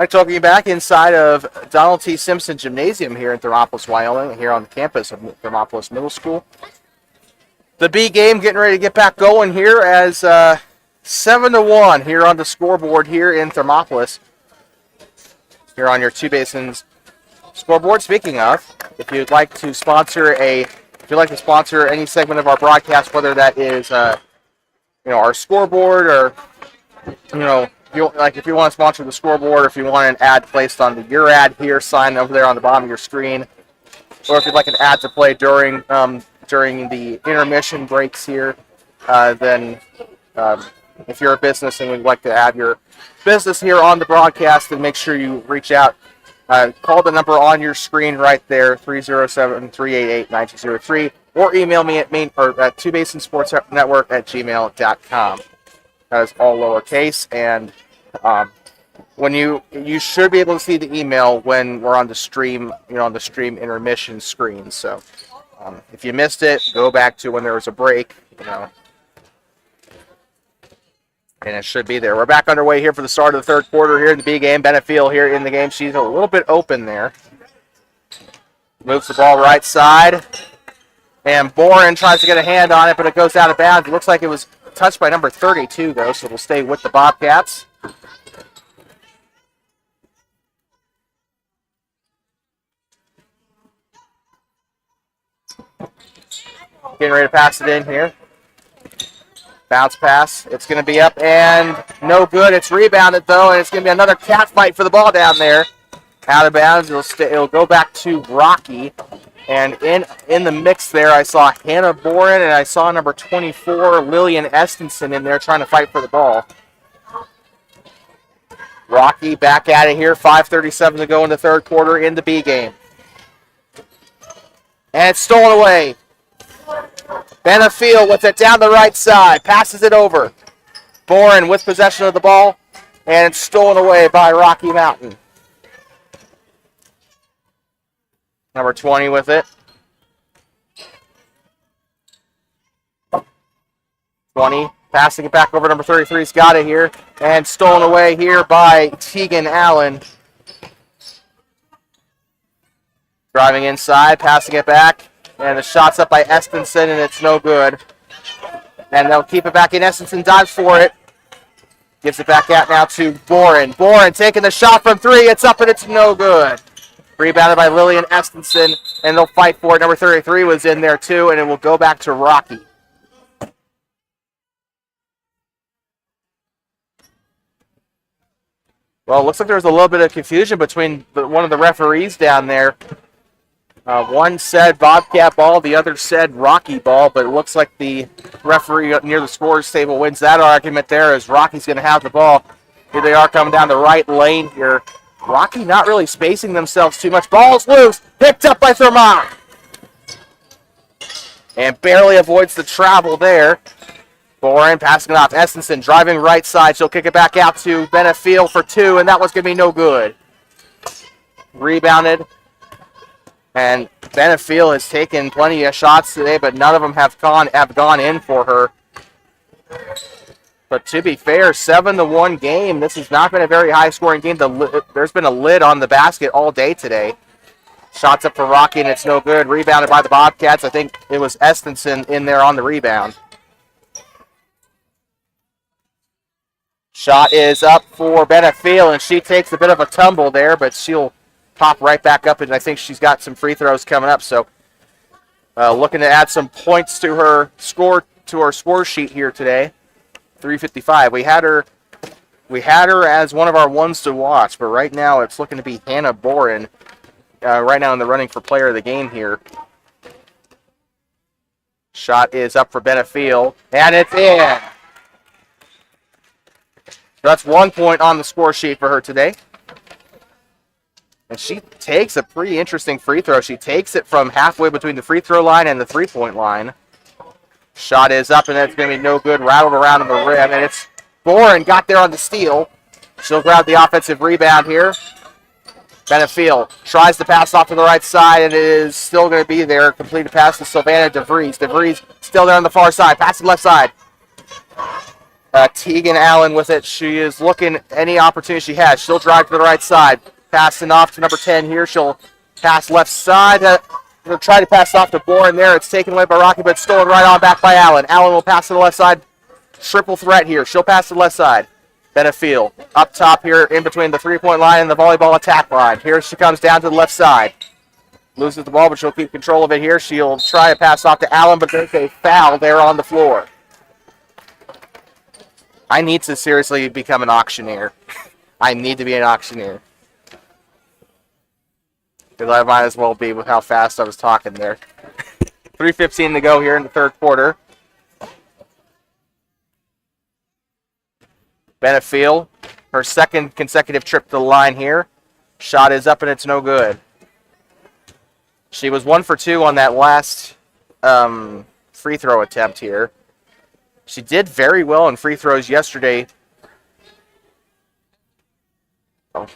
I'd like to welcome you back inside of Donald T. Simpson Gymnasium here in Thermopolis, Wyoming, here on the campus of Thermopolis Middle School. The B game getting ready to get back going here as 7-1 here on the scoreboard here in Thermopolis. Here on your Two Basins scoreboard. Speaking of, if you'd like to sponsor any segment of our broadcast, whether that is our scoreboard or if you want to sponsor the scoreboard, or if you want an ad placed on your ad here, sign over there on the bottom of your screen, or if you'd like an ad to play during the intermission breaks here, then if you're a business and would like to add your business here on the broadcast, then make sure you reach out. Call the number on your screen right there, 307-388-9203, or email me at twobasins@gmail.com. That is all lowercase, and when you should be able to see the email when we're on the stream, on the stream intermission screen. So if you missed it, go back to when there was a break, and it should be there. We're back underway here for the start of the third quarter here in the B game. Bennett Field here in the game. She's a little bit open there. Moves the ball right side, and Boren tries to get a hand on it, but it goes out of bounds. It looks like it was touched by number 32, though, so it'll stay with the Bobcats. Getting ready to pass it in here. Bounce pass. It's going to be up and no good. It's rebounded, though, and it's going to be another cat fight for the ball down there. Out of bounds. It'll go back to Rocky. And in the mix there, I saw Hannah Boren and I saw number 24, Lillian Estenson, in there trying to fight for the ball. Rocky back at it here. 5:37 to go in the third quarter in the B game. And it's stolen away. Benefield with it down the right side. Passes it over. Boren with possession of the ball. And it's stolen away by Rocky Mountain. Number 20 with it. 20. Passing it back over. Number 33's got it here. And stolen away here by Tegan Allen. Driving inside. Passing it back. And the shot's up by Estenson, and it's no good. And they'll keep it back in. Estenson dives for it. Gives it back out now to Boren. Boren taking the shot from three. It's up, and it's no good. Rebounded by Lillian Estenson, and they'll fight for it. Number 33 was in there, too, and it will go back to Rocky. Well, it looks like there was a little bit of confusion between one of the referees down there. One said Bobcat ball, the other said Rocky ball, but it looks like the referee near the scorer's table wins that argument there, as Rocky's going to have the ball. Here they are coming down the right lane here. Rocky not really spacing themselves too much. Ball's loose. Picked up by Thermont. And barely avoids the travel there. Boren passing it off. Estenson driving right side. She'll kick it back out to Benefield for two, and that one's going to be no good. Rebounded. And Benefield has taken plenty of shots today, but none of them have gone in for her. But to be fair, 7-1 game. This has not been a very high-scoring game. There's been a lid on the basket all day today. Shots up for Rocky, and it's no good. Rebounded by the Bobcats. I think it was Estenson in there on the rebound. Shot is up for Benefield, and she takes a bit of a tumble there, but she'll pop right back up, and I think she's got some free throws coming up. So looking to add some points to her score sheet here today. 355. We had her as one of our ones to watch, but right now it's looking to be Hannah Boren right now in the running for player of the game here. Shot is up for Benefield, and it's in. So that's 1 point on the score sheet for her today. And she takes a pretty interesting free throw. She takes it from halfway between the free throw line and the three-point line. Shot is up, and that's going to be no good. Rattled around on the rim, and it's Boren got there on the steal. She'll grab the offensive rebound here. Benefield tries to pass off to the right side, and it is still going to be there. Completed pass to Savannah DeVries. DeVries still there on the far side. Passing left side. Tegan Allen with it. She is looking any opportunity she has. She'll drive to the right side. Passing off to number 10 here. She'll pass left side. She'll try to pass off to Bourne there. It's taken away by Rocky, but stolen right on back by Allen. Allen will pass to the left side. Triple threat here. She'll pass to the left side. Benefield up top here in between the three-point line and the volleyball attack line. Here she comes down to the left side. Loses the ball, but she'll keep control of it here. She'll try to pass off to Allen, but there's a foul there on the floor. I need to seriously become an auctioneer. I need to be an auctioneer. Because I might as well be with how fast I was talking there. 3:15 to go here in the third quarter. Benefield, her second consecutive trip to the line here. Shot is up and it's no good. She was 1 for 2 on that last free throw attempt here. She did very well in free throws yesterday. Oh.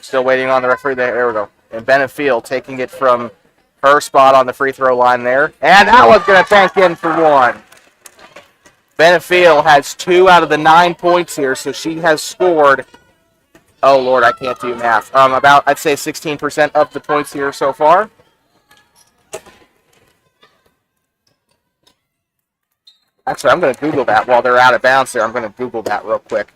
Still waiting on the referee there. There we go. And Benefield taking it from her spot on the free throw line there. And that one's going to tank in for one. Benefield has 2 out of the 9 points here, so she has scored, oh Lord, I can't do math, about, I'd say 16% of the points here so far. Actually, I'm going to Google that while they're out of bounds there. I'm going to Google that real quick.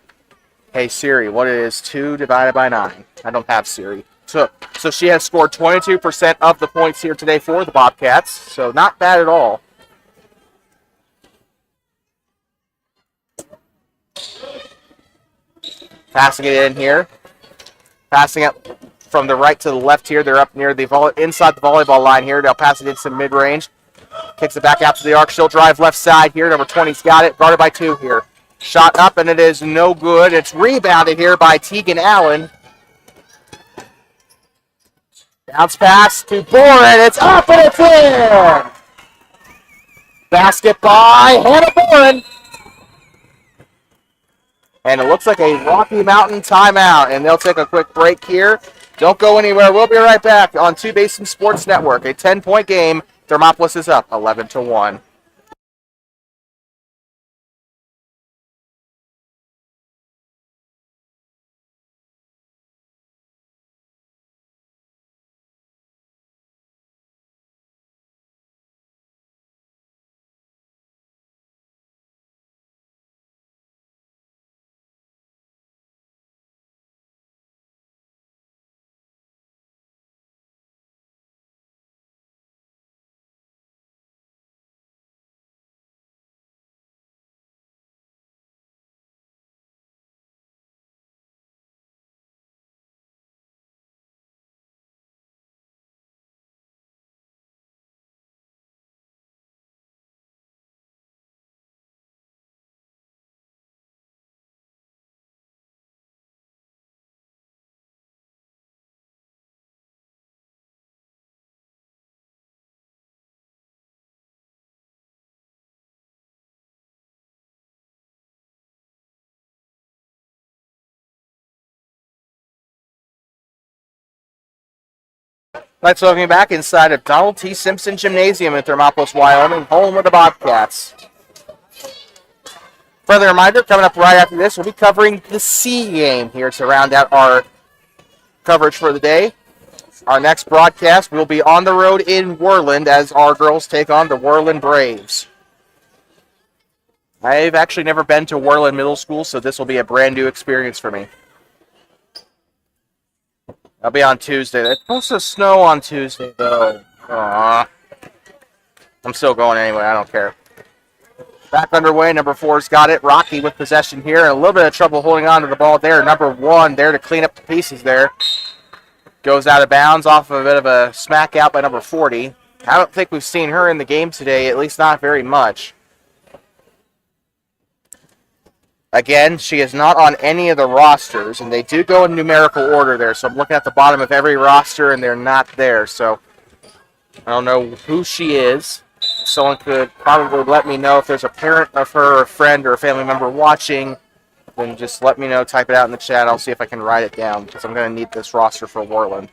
Hey Siri, what is 2 divided by 9? I don't have Siri. So she has scored 22% of the points here today for the Bobcats, so not bad at all. Passing it in here. Passing it from the right to the left here. They're up near the inside the volleyball line here. They'll pass it in some mid-range. Kicks it back out to the arc. She'll drive left side here. Number 20's got it. Guarded by 2 here. Shot up, and it is no good. It's rebounded here by Tegan Allen. Bounce pass to Boren. It's up, and it's in! Basket by Hannah Boren. And it looks like a Rocky Mountain timeout, and they'll take a quick break here. Don't go anywhere. We'll be right back on Two Basin Sports Network. A 10-point game. Thermopolis is up 11-1. Let's welcome you back inside of Donald T. Simpson Gymnasium in Thermopolis, Wyoming, home of the Bobcats. Further reminder, coming up right after this, we'll be covering the C game here to round out our coverage for the day. Our next broadcast will be on the road in Worland as our girls take on the Worland Braves. I've actually never been to Worland Middle School, so this will be a brand new experience for me. I'll be on Tuesday. It's supposed to snow on Tuesday, though. Aww. I'm still going anyway. I don't care. Back underway. Number 4's got it. Rocky with possession here. And a little bit of trouble holding on to the ball there. Number 1 there to clean up the pieces there. Goes out of bounds off of a bit of a smack out by number 40. I don't think we've seen her in the game today, at least not very much. Again, she is not on any of the rosters, and they do go in numerical order there. So I'm looking at the bottom of every roster, and they're not there. So I don't know who she is. Someone could probably let me know if there's a parent of her, or a friend, or a family member watching. Then just let me know. Type it out in the chat. I'll see if I can write it down, because I'm going to need this roster for Worland.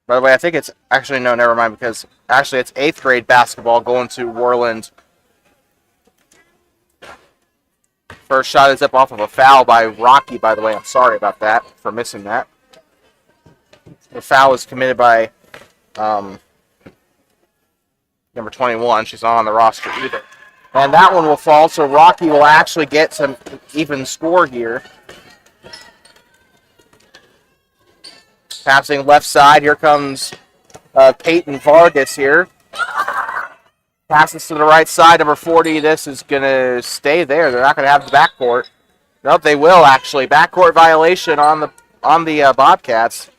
By the way, I think it's actually, no, never mind, because actually it's 8th grade basketball going to Worland. First shot is up off of a foul by Rocky, by the way. I'm sorry about that, for missing that. The foul was committed by number 21. She's not on the roster either. And that one will fall, so Rocky will actually get some even score here. Passing left side, here comes Peyton Vargas here. Passes to the right side, number 40. This is going to stay there. They're not going to have the backcourt. Nope, they will actually. Backcourt violation on the Bobcats.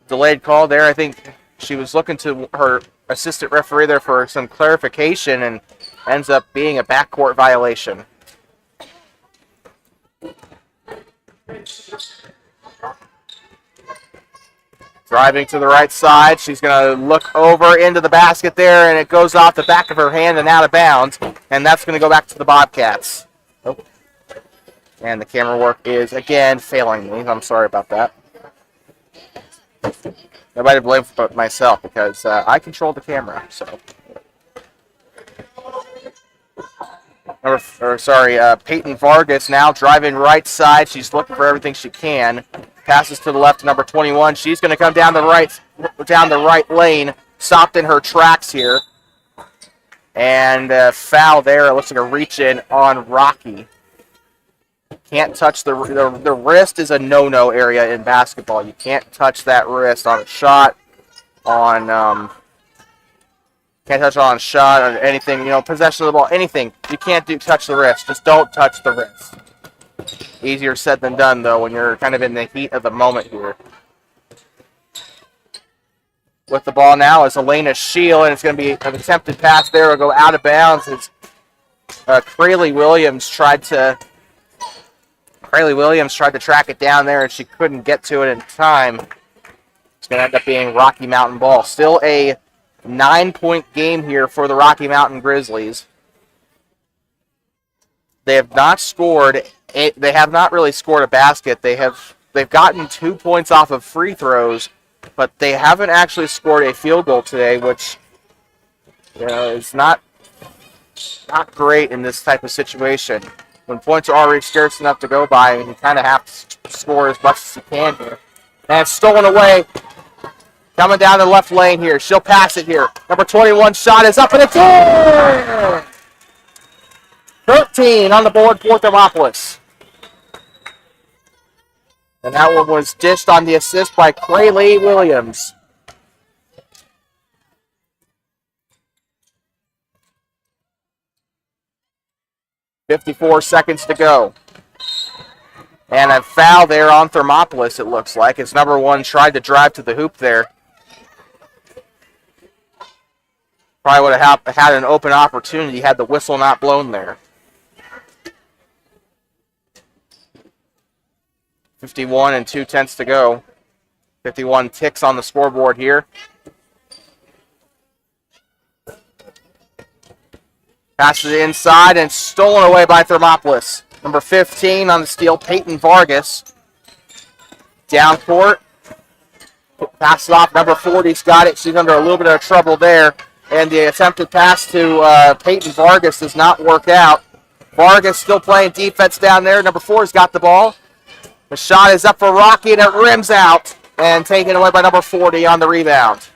Delayed call there. I think she was looking to her assistant referee there for some clarification and ends up being a backcourt violation. Driving to the right side. She's going to look over into the basket there, and it goes off the back of her hand and out of bounds. And that's going to go back to the Bobcats. Oh. And the camera work is, again, failing me. I'm sorry about that. Nobody to blame but myself because I control the camera. So, Peyton Vargas now driving right side. She's looking for everything she can. Passes to the left to number 21. She's going to come down the right lane. Stopped in her tracks here. And foul there. It looks like a reach in on Rocky. Can't touch the wrist is a no-no area in basketball. You can't touch that wrist on a shot, can't touch it on a shot or anything, possession of the ball, anything. You can't touch the wrist. Just don't touch the wrist. Easier said than done, though, when you're kind of in the heat of the moment here. With the ball now is Elena Shield, and it's going to be an attempted pass there. It'll go out of bounds as Krayley Williams tried to track it down there, and she couldn't get to it in time. It's going to end up being Rocky Mountain ball. Still a 9-point game here for the Rocky Mountain Grizzlies. They have not scored. They have not really scored a basket. They've gotten 2 points off of free throws, but they haven't actually scored a field goal today, which is not great in this type of situation. When points are already scarce enough to go by, and you kind of have to score as much as you can here. And it's stolen away. Coming down the left lane here. She'll pass it here. Number 21 shot is up, and it's in! 13 on the board for Thermopolis. And that one was dished on the assist by Krayley Williams. .54 seconds to go. And a foul there on Thermopolis, it looks like. It's number 1 tried to drive to the hoop there. Probably would have had an open opportunity had the whistle not blown there. 51 and 2/10 to go. 51 ticks on the scoreboard here. Passes it inside and stolen away by Thermopolis. Number 15 on the steal, Peyton Vargas. Down court. Pass it off. Number 40's got it. She's under a little bit of trouble there. And the attempted pass to Peyton Vargas does not work out. Vargas still playing defense down there. Number 4's got the ball. The shot is up for Rocky, and it rims out. And taken away by number 40 on the rebound.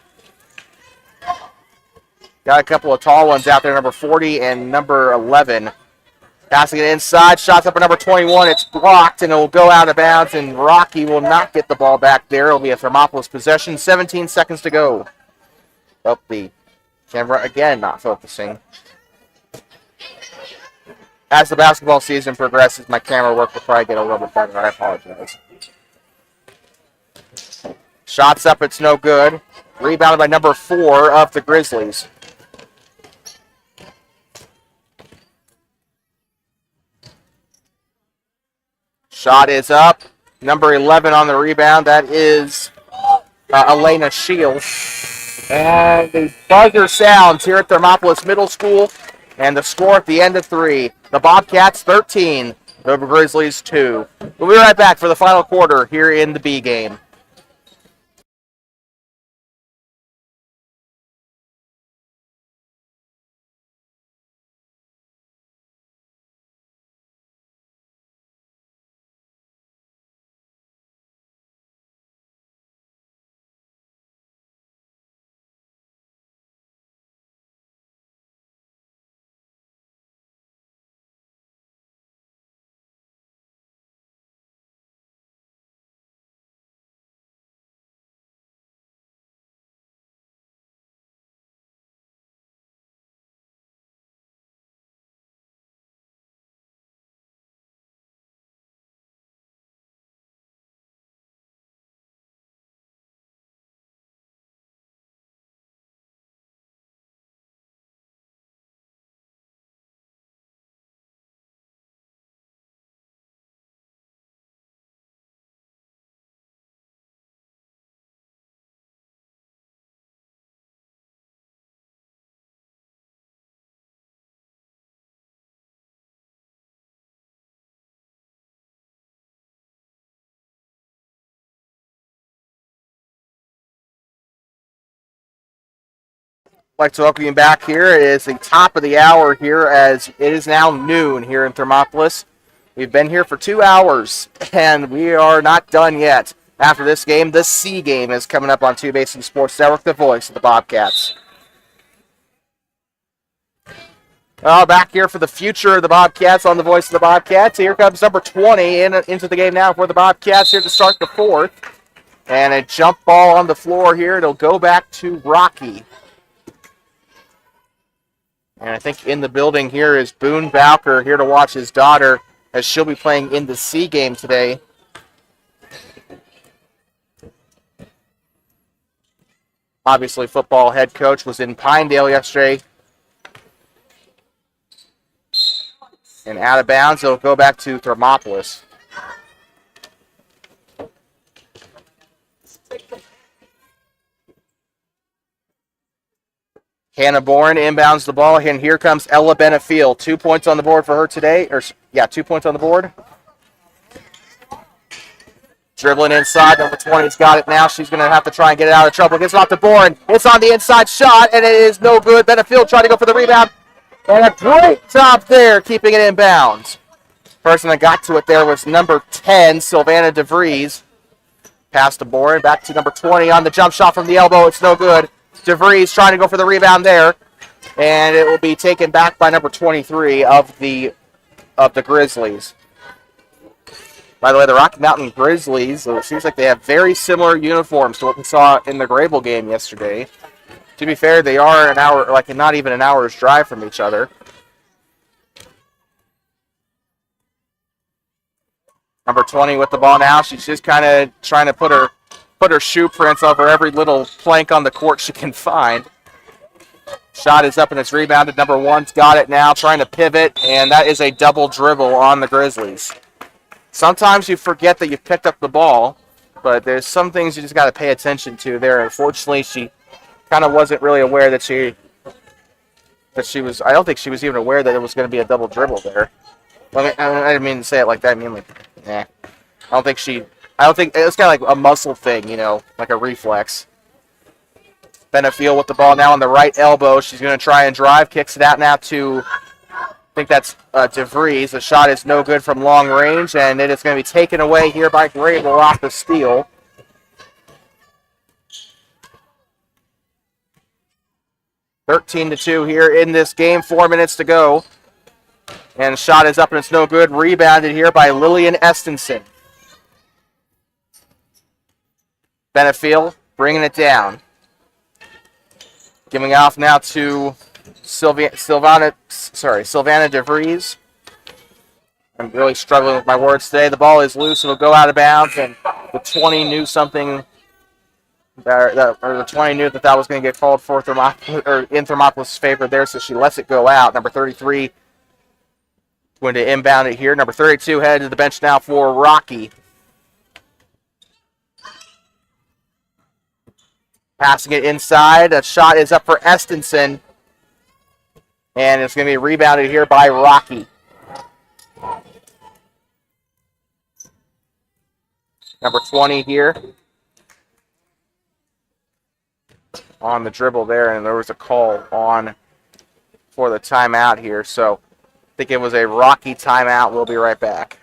Got a couple of tall ones out there, number 40 and number 11. Passing it inside, shots up at number 21. It's blocked, and it will go out of bounds, and Rocky will not get the ball back there. It will be a Thermopolis possession. 17 seconds to go. Oh, the camera, again, not focusing. As the basketball season progresses, my camera work will probably get a little bit better. I apologize. Shots up, it's no good. Rebounded by number 4 of the Grizzlies. Shot is up. Number 11 on the rebound. That is Elena Shield. And the buzzer sounds here at Thermopolis Middle School. And the score at the end of 3. The Bobcats 13. Over Grizzlies 2. We'll be right back for the final quarter here in the B game. I'd like to welcome you back here. It is the top of the hour here as it is now noon here in Thermopolis. We've been here for 2 hours, and we are not done yet. After this game, the C game is coming up on 2 Basic Sports Network, the voice of the Bobcats. Back here for the future of the Bobcats on the voice of the Bobcats. Here comes number 20 into the game now for the Bobcats here to start the fourth. And a jump ball on the floor here. It'll go back to Rocky. And I think in the building here is Boone Bowker here to watch his daughter as she'll be playing in the C game today. Obviously, football head coach was in Pinedale yesterday. And out of bounds, it'll go back to Thermopolis. Hannah Bourne inbounds the ball, and here comes Ella Benefiel. 2 points on the board for her today. 2 points on the board. Dribbling inside, number 20's got it now. She's going to have to try and get it out of trouble. Gets it off to Bourne. It's on the inside shot, and it is no good. Benefiel trying to go for the rebound. And a great job there, keeping it in bounds. Person that got to it there was number 10, Sylvana DeVries. Pass to Bourne, back to number 20 on the jump shot from the elbow. It's no good. DeVries trying to go for the rebound there, and it will be taken back by number 23 of the Grizzlies. By the way, the Rocky Mountain Grizzlies, it seems like they have very similar uniforms to what we saw in the Grable game yesterday. To be fair, they are an hour, not even an hour's drive from each other. Number 20 with the ball now. She's just kind of trying to put her shoe prints over every little plank on the court she can find. Shot is up and it's rebounded. Number 1's got it now, trying to pivot, and that is a double dribble on the Grizzlies. Sometimes you forget that you've picked up the ball, but there's some things you just got to pay attention to there. Unfortunately, she kind of wasn't really aware that she was. I don't think she was even aware that it was going to be a double dribble there. I didn't mean to say it like that. I mean, I don't think it's kind of like a muscle thing, like a reflex. Benefiel with the ball now on the right elbow. She's going to try and drive. Kicks it out now to, I think that's DeVries. The shot is no good from long range, and it is going to be taken away here by Grable off the steal. (13-2) here in this game. 4 minutes to go. And the shot is up and it's no good. Rebounded here by Lillian Estenson. Benefiel bringing it down. Giving off now to Sylvana DeVries. I'm really struggling with my words today. The ball is loose. It'll go out of bounds. And the 20 knew something. The 20 knew that was going to get called for in Thermopolis' favor there, so she lets it go out. Number 33 going to inbound it here. Number 32 headed to the bench now for Rocky. Passing it inside. That shot is up for Estenson. And it's going to be rebounded here by Rocky. Number 20 here on the dribble there, and there was a call on for the timeout here. So I think it was a Rocky timeout. We'll be right back.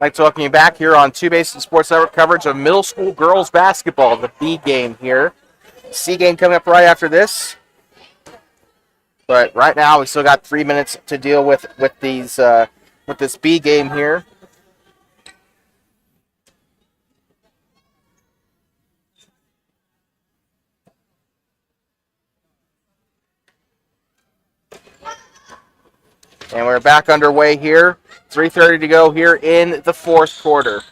I'd like to welcome you back here on Two Bases Sports Network coverage of middle school girls basketball, the B game here. C game coming up right after this. But right now we still got 3 minutes to deal with this B game here. And we're back underway here. 3:30 to go here in the fourth quarter.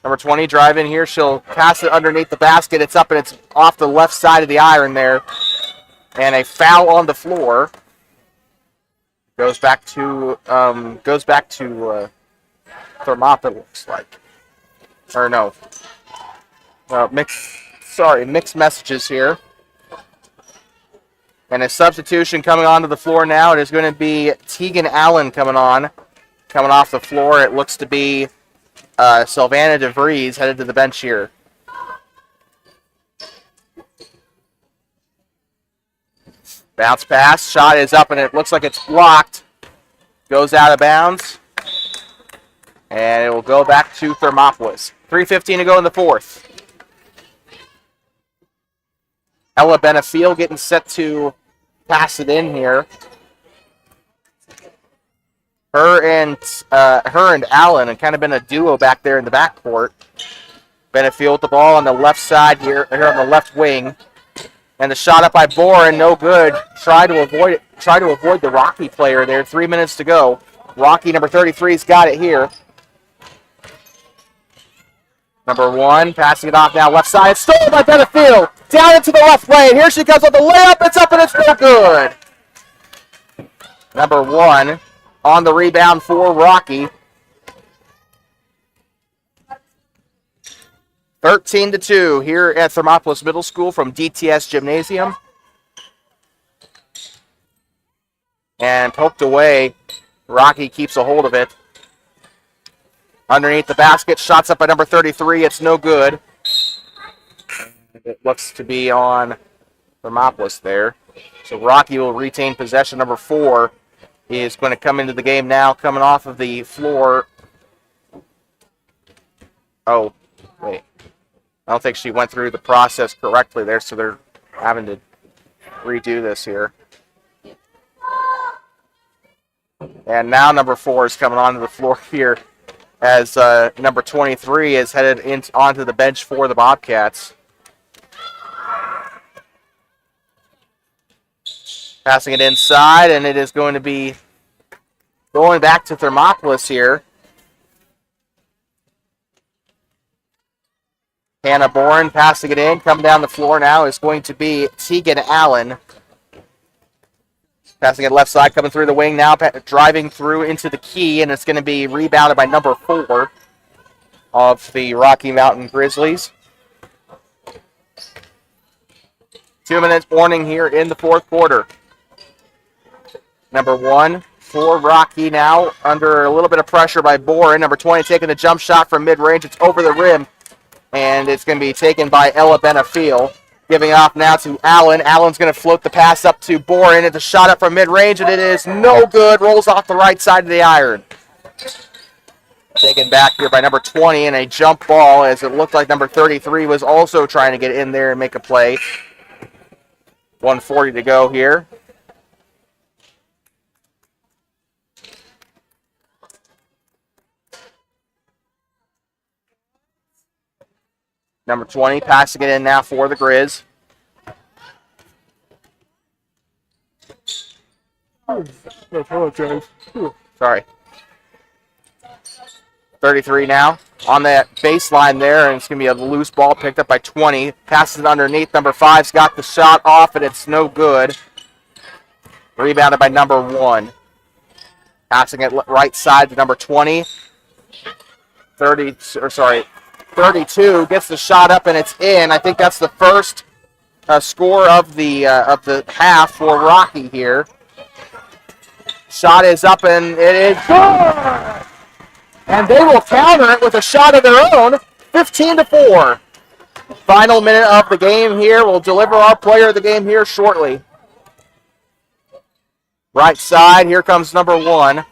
Number 20 driving here. She'll pass it underneath the basket. It's up and it's off the left side of the iron there. And a foul on the floor. Goes back to Thermopolis, looks like. Or no. Mixed messages here. And a substitution coming onto the floor now. It is going to be Tegan Allen coming off the floor. It looks to be Sylvana DeVries headed to the bench here. Bounce pass. Shot is up, and it looks like it's blocked. Goes out of bounds. And it will go back to Thermopolis. 3:15 to go in the fourth. Ella Benefiel getting set to pass it in here. Her and Allen have kind of been a duo back there in the backcourt. Benefiel with the ball on the left side here on the left wing. And the shot up by Boren, no good. Try to avoid the Rocky player there. 3 minutes to go. Rocky number 33's got it here. Number 1 passing it off now left side. It's stolen by Benefiel. Down into the left lane. Here she comes with the layup. It's up and it's no good. Number 1 on the rebound for Rocky. 13-2 here at Thermopolis Middle School from DTS Gymnasium. And poked away. Rocky keeps a hold of it. Underneath the basket, shots up by number 33. It's no good. It looks to be on Thermopolis there. So Rocky will retain possession. Number 4 is going to come into the game now, coming off of the floor. Oh, wait. I don't think she went through the process correctly there, so they're having to redo this here. And now number 4 is coming onto the floor here as number 23 is headed onto the bench for the Bobcats. Passing it inside, and it is going to be going back to Thermopolis here. Hannah Boren passing it in. Coming down the floor now is going to be Tegan Allen. Passing it left side, coming through the wing now, driving through into the key, and it's going to be rebounded by number 4 of the Rocky Mountain Grizzlies. 2 minutes warning here in the fourth quarter. Number 1 for Rocky now under a little bit of pressure by Boren. Number 20 taking the jump shot from mid-range. It's over the rim, and it's going to be taken by Ella Benefiel. Giving it off now to Allen. Allen's going to float the pass up to Boren. It's a shot up from mid-range, and it is no good. Rolls off the right side of the iron. Taken back here by number 20 and a jump ball, as it looked like number 33 was also trying to get in there and make a play. 1:40 to go here. Number 20 passing it in now for the Grizz. I apologize. Sorry. 33 now on that baseline there, and it's going to be a loose ball picked up by 20. Passes it underneath. Number 5's got the shot off, and it's no good. Rebounded by number 1. Passing it right side to number 20. 32 gets the shot up, and it's in. I think that's the first score of the half for Rocky here. Shot is up, and it is good. And they will counter it with a shot of their own, 15-4. Final minute of the game here. We'll deliver our player of the game here shortly. Right side, here comes number 1.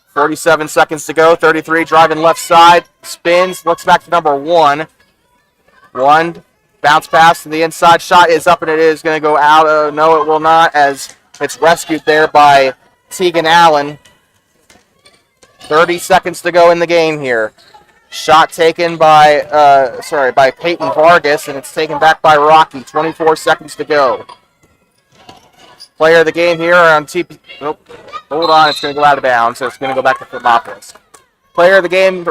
47 seconds to go. 33 driving left side. Spins, looks back to number 1. 1, bounce pass to the inside. Shot is up, and it is going to go out. No, it will not, as it's rescued there by Tegan Allen. 30 seconds to go in the game here. Shot taken by Peyton Vargas, and it's taken back by Rocky. 24 seconds to go. Player of the game here on TP. Nope. Hold on, it's going to go out of bounds, so it's going to go back to Thermopolis. Player of the game.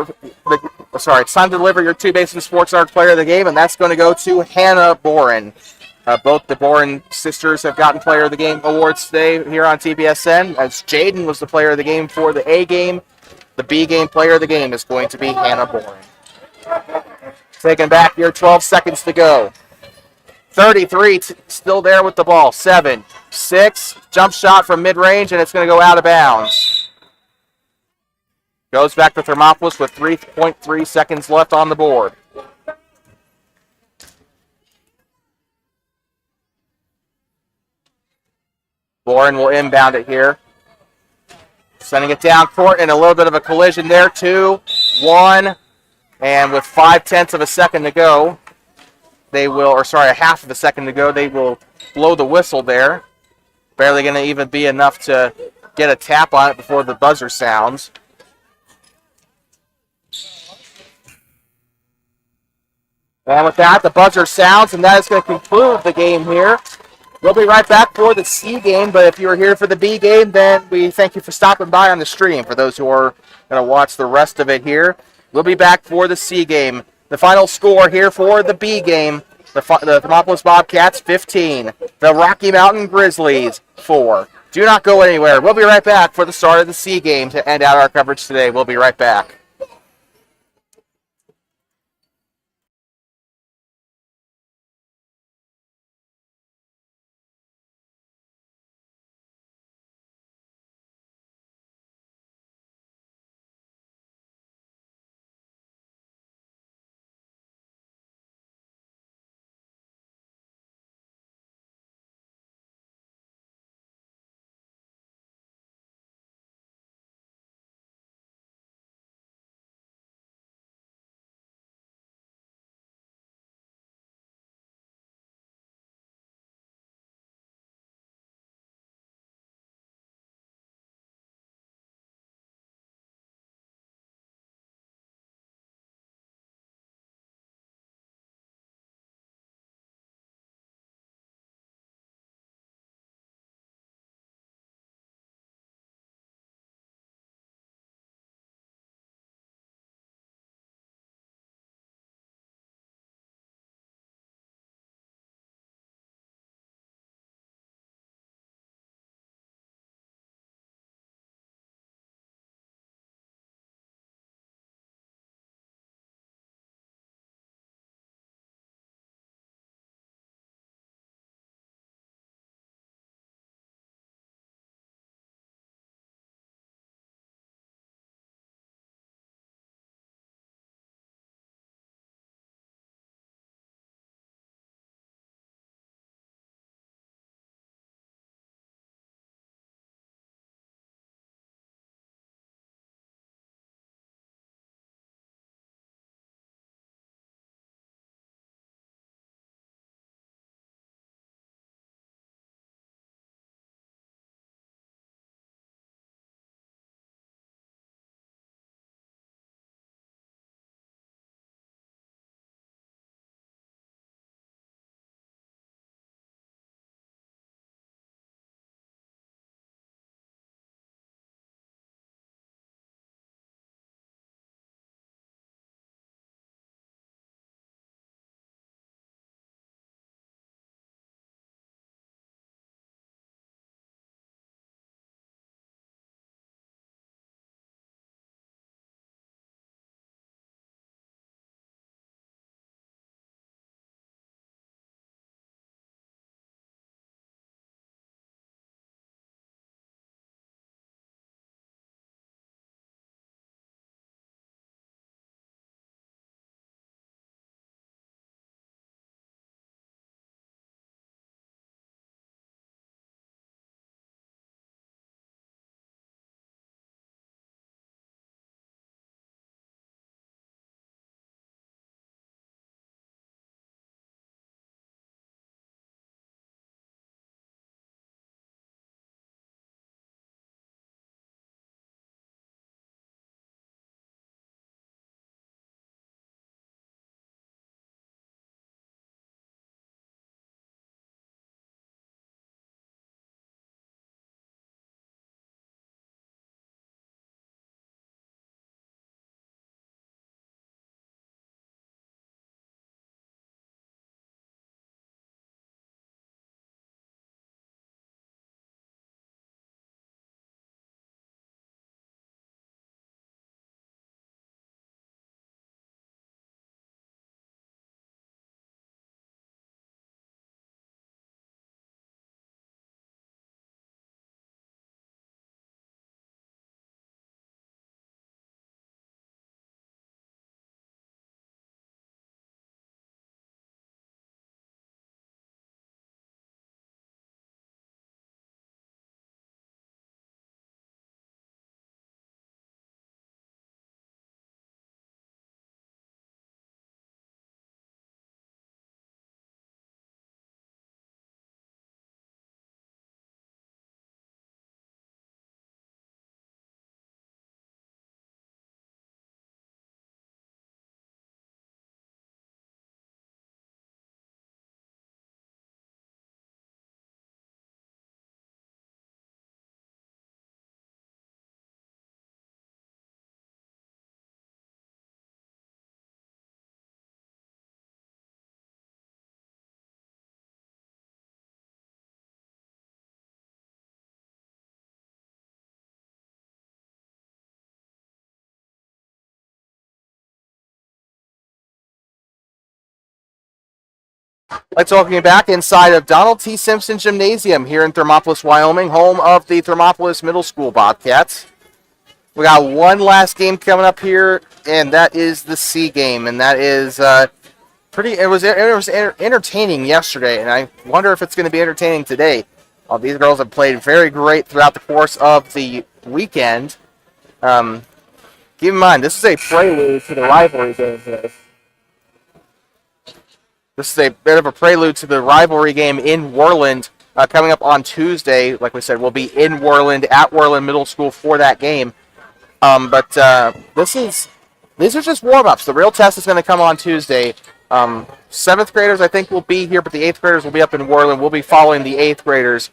It's time to deliver your 2 Basin Sports Arts player of the game, and that's going to go to Hannah Boren. Both the Boren sisters have gotten player of the game awards today here on TBSN, as Jaden was the player of the game for the A game. The B game player of the game is going to be Hannah Boren. Taken back here, 12 seconds to go. 33 still there with the ball. 7, 6, jump shot from mid-range, and it's going to go out of bounds. Goes back to Thermopolis with 3.3 seconds left on the board. Boren will inbound it here. Sending it down court, and a little bit of a collision there. 2, 1, and with 0.5 of a second to go, a half of a second to go, they will blow the whistle there. Barely going to even be enough to get a tap on it before the buzzer sounds. And with that, the buzzer sounds, and that is going to conclude the game here. We'll be right back for the C game, but if you were here for the B game, then we thank you for stopping by on the stream. For those who are going to watch the rest of it here, we'll be back for the C game. The final score here for the B game, the Thermopolis Bobcats 15, the Rocky Mountain Grizzlies 4. Do not go anywhere. We'll be right back for the start of the C game to end out our coverage today. We'll be right back. I'd like to welcome you back inside of Donald T. Simpson Gymnasium here in Thermopolis, Wyoming, home of the Thermopolis Middle School Bobcats. We got one last game coming up here, and that is the C game, and that is it was entertaining yesterday, and I wonder if it's going to be entertaining today. These girls have played very great throughout the course of the weekend. Keep in mind, this is a prelude to the rivalry game today. This is a bit of a prelude to the rivalry game in Worland coming up on Tuesday. Like we said, we'll be in Worland at Worland Middle School for that game. But these are just warm-ups. The real test is going to come on Tuesday. 7th graders, I think, will be here, but the 8th graders will be up in Worland. We'll be following the 8th graders.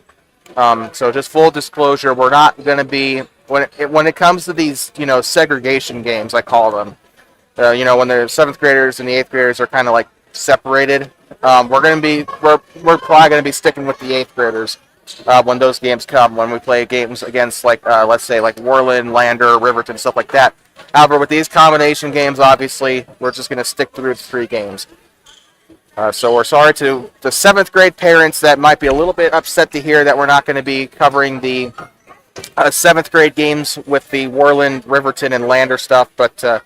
So just full disclosure, we're not going to be, when it comes to these, segregation games, I call them, when the 7th graders and the 8th graders are kind of like separated, we're probably going to be sticking with the 8th graders when those games come, when we play games against, let's say, Worland, Lander, Riverton, stuff like that. However, with these combination games, obviously, we're just going to stick through the 3 games. So we're sorry to the 7th grade parents that might be a little bit upset to hear that we're not going to be covering the 7th grade games with the Worland, Riverton, and Lander stuff, but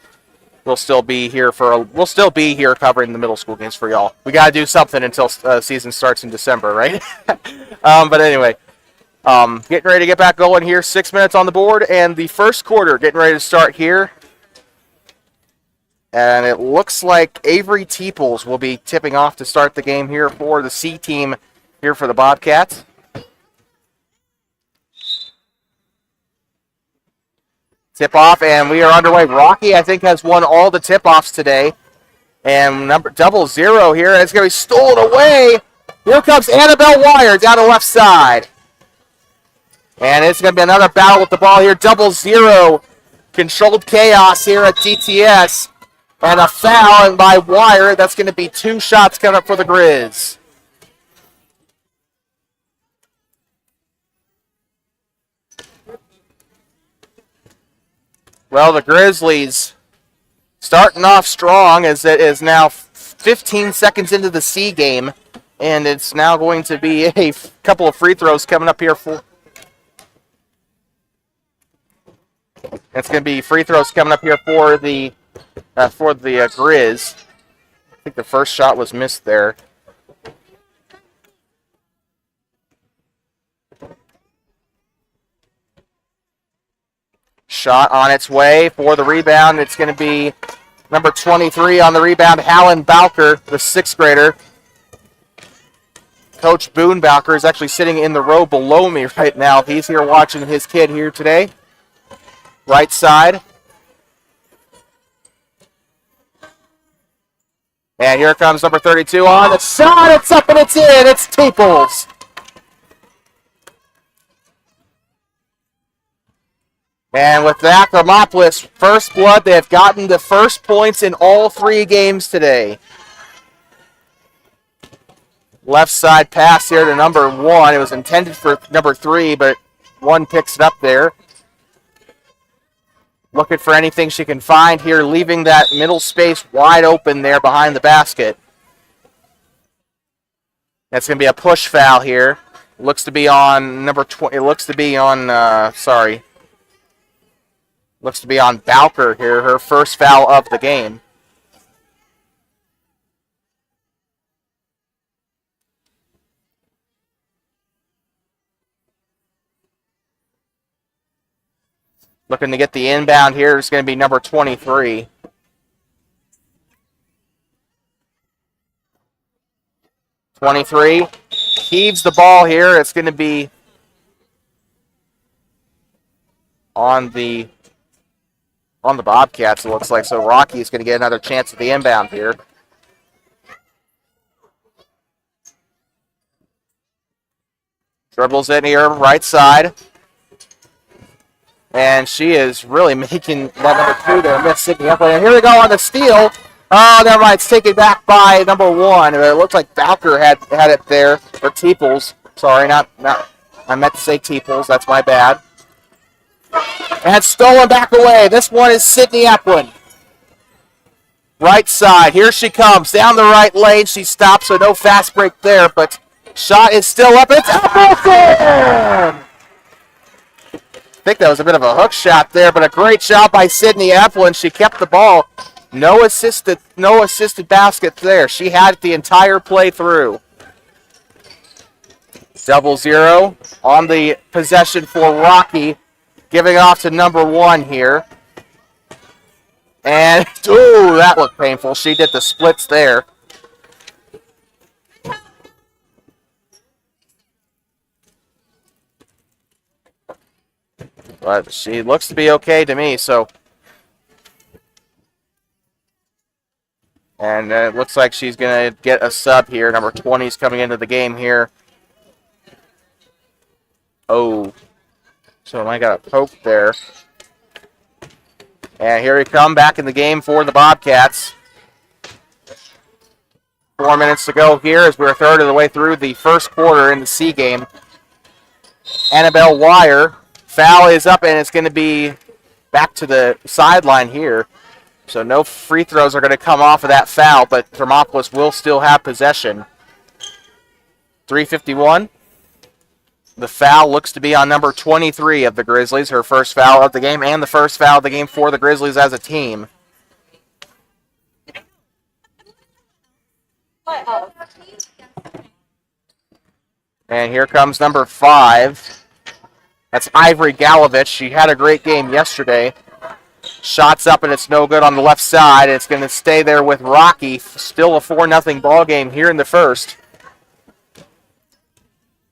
we'll still be here covering the middle school games for y'all. We got to do something until season starts in December, right? But anyway, getting ready to get back going here. 6 minutes on the board, and the first quarter getting ready to start here. And it looks like Avery Teeples will be tipping off to start the game here for the C team here for the Bobcats. Tip off, and we are underway. Rocky, I think, has won all the tip-offs today. And number 00 here, and it's going to be stolen away. Here comes Annabelle Wire down the left side. And it's going to be another battle with the ball here. 00, controlled chaos here at DTS. And a foul by Wire. That's going to be 2 shots coming up for the Grizz. Well, the Grizzlies starting off strong as it is now 15 seconds into the C game. And it's now going to be a couple of free throws coming up here for... It's going to be free throws coming up here for the Grizz. I think the first shot was missed there. Shot on its way for the rebound. It's going to be number 23 on the rebound, Hallen Bowker, the 6th grader. Coach Boone Bowker is actually sitting in the row below me right now. He's here watching his kid here today. Right side. And here comes number 32 on the shot. It's up and it's in. It's Teeples. And with that, Thermopolis, first blood. They have gotten the first points in all 3 games today. Left side pass here to number 1. It was intended for number 3, but 1 picks it up there. Looking for anything she can find here, leaving that middle space wide open there behind the basket. That's going to be a push foul here. Looks to be on number 20. It looks to be on, looks to be on Bowker here, her first foul of the game. Looking to get the inbound here is going to be number 23. Heaves the ball here. It's going to be on the Bobcats, it looks like. So Rocky's going to get another chance at the inbound here. Dribbles in here, right side. And she is really making that number 2 there, Miss Sydney Upland. And here we go on the steal. Oh, never mind. It's taken back by number 1. It looks like Bowker had it there, or Teeples. Sorry, not. I meant to say Teeples. That's my bad. And stolen back away. This one is Sydney Upland. Right side. Here she comes. Down the right lane. She stops, so no fast break there. But shot is still up. It's up. I think that was a bit of a hook shot there, but a great job by Sydney Eplin. She kept the ball. No assisted basket there. She had it the entire play through. 0-0 on the possession for Rocky. Giving off to number 1 here. And, ooh, that looked painful. She did the splits there. But she looks to be okay to me, so. And it looks like she's going to get a sub here. Number 20 is coming into the game here. Oh. So I got a poke there. And here we come back in the game for the Bobcats. 4 minutes to go here as we're a third of the way through the first quarter in the C game. Annabelle Wire. Foul is up, and it's going to be back to the sideline here. So no free throws are going to come off of that foul, but Thermopolis will still have possession. 3:51. The foul looks to be on number 23 of the Grizzlies, her first foul of the game, and the first foul of the game for the Grizzlies as a team. And here comes number 5. That's Ivory Galovich. She had a great game yesterday. Shots up, and it's no good on the left side. It's going to stay there with Rocky. Still a 4-0 ball game here in the first.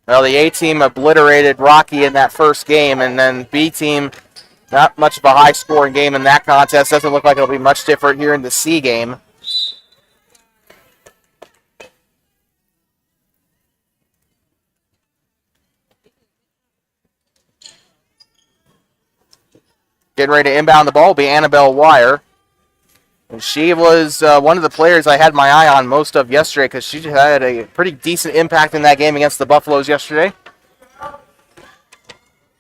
Well, the A-team obliterated Rocky in that first game, and then B-team, not much of a high-scoring game in that contest. Doesn't look like it'll be much different here in the C game. Getting ready to inbound the ball will be Annabelle Wire. And she was one of the players I had my eye on most of yesterday because she had a pretty decent impact in that game against the Buffaloes yesterday.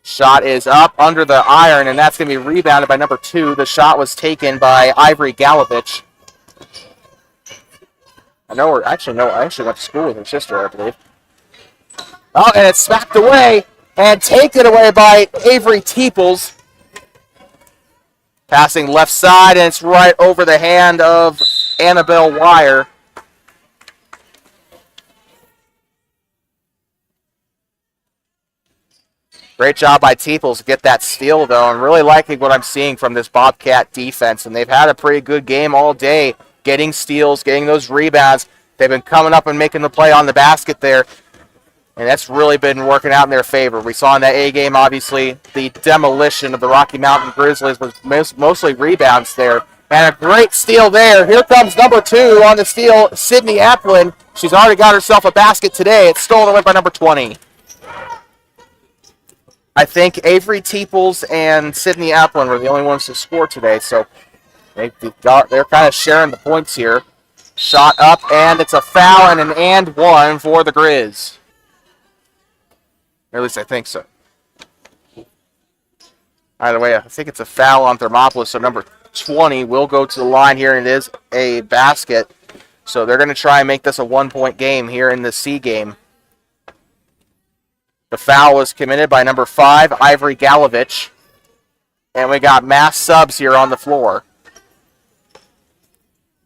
Shot is up under the iron, and that's going to be rebounded by number 2. The shot was taken by Ivory Galovich. I actually went to school with her sister, I believe. Oh, and it's smacked away and taken away by Avery Teeples. Passing left side, and it's right over the hand of Annabelle Wire. Great job by Teeples to get that steal, though. I'm really liking what I'm seeing from this Bobcat defense, and they've had a pretty good game all day, getting steals, getting those rebounds. They've been coming up and making the play on the basket there, and that's really been working out in their favor. We saw in that A game, obviously, the demolition of the Rocky Mountain Grizzlies was mostly rebounds there. And a great steal there. Here comes number 2 on the steal, Sydney Eplin. She's already got herself a basket today. It's stolen away by number 20. I think Avery Teeples and Sydney Eplin were the only ones to score today, so they're kind of sharing the points here. Shot up, and it's a foul and an and one for the Grizz. Or at least I think so. Either way, I think it's a foul on Thermopolis, so number 20 will go to the line here, and it is a basket. So they're going to try and make this a 1-point game here in the C game. The foul was committed by number 5, Ivory Galovich. And we got mass subs here on the floor.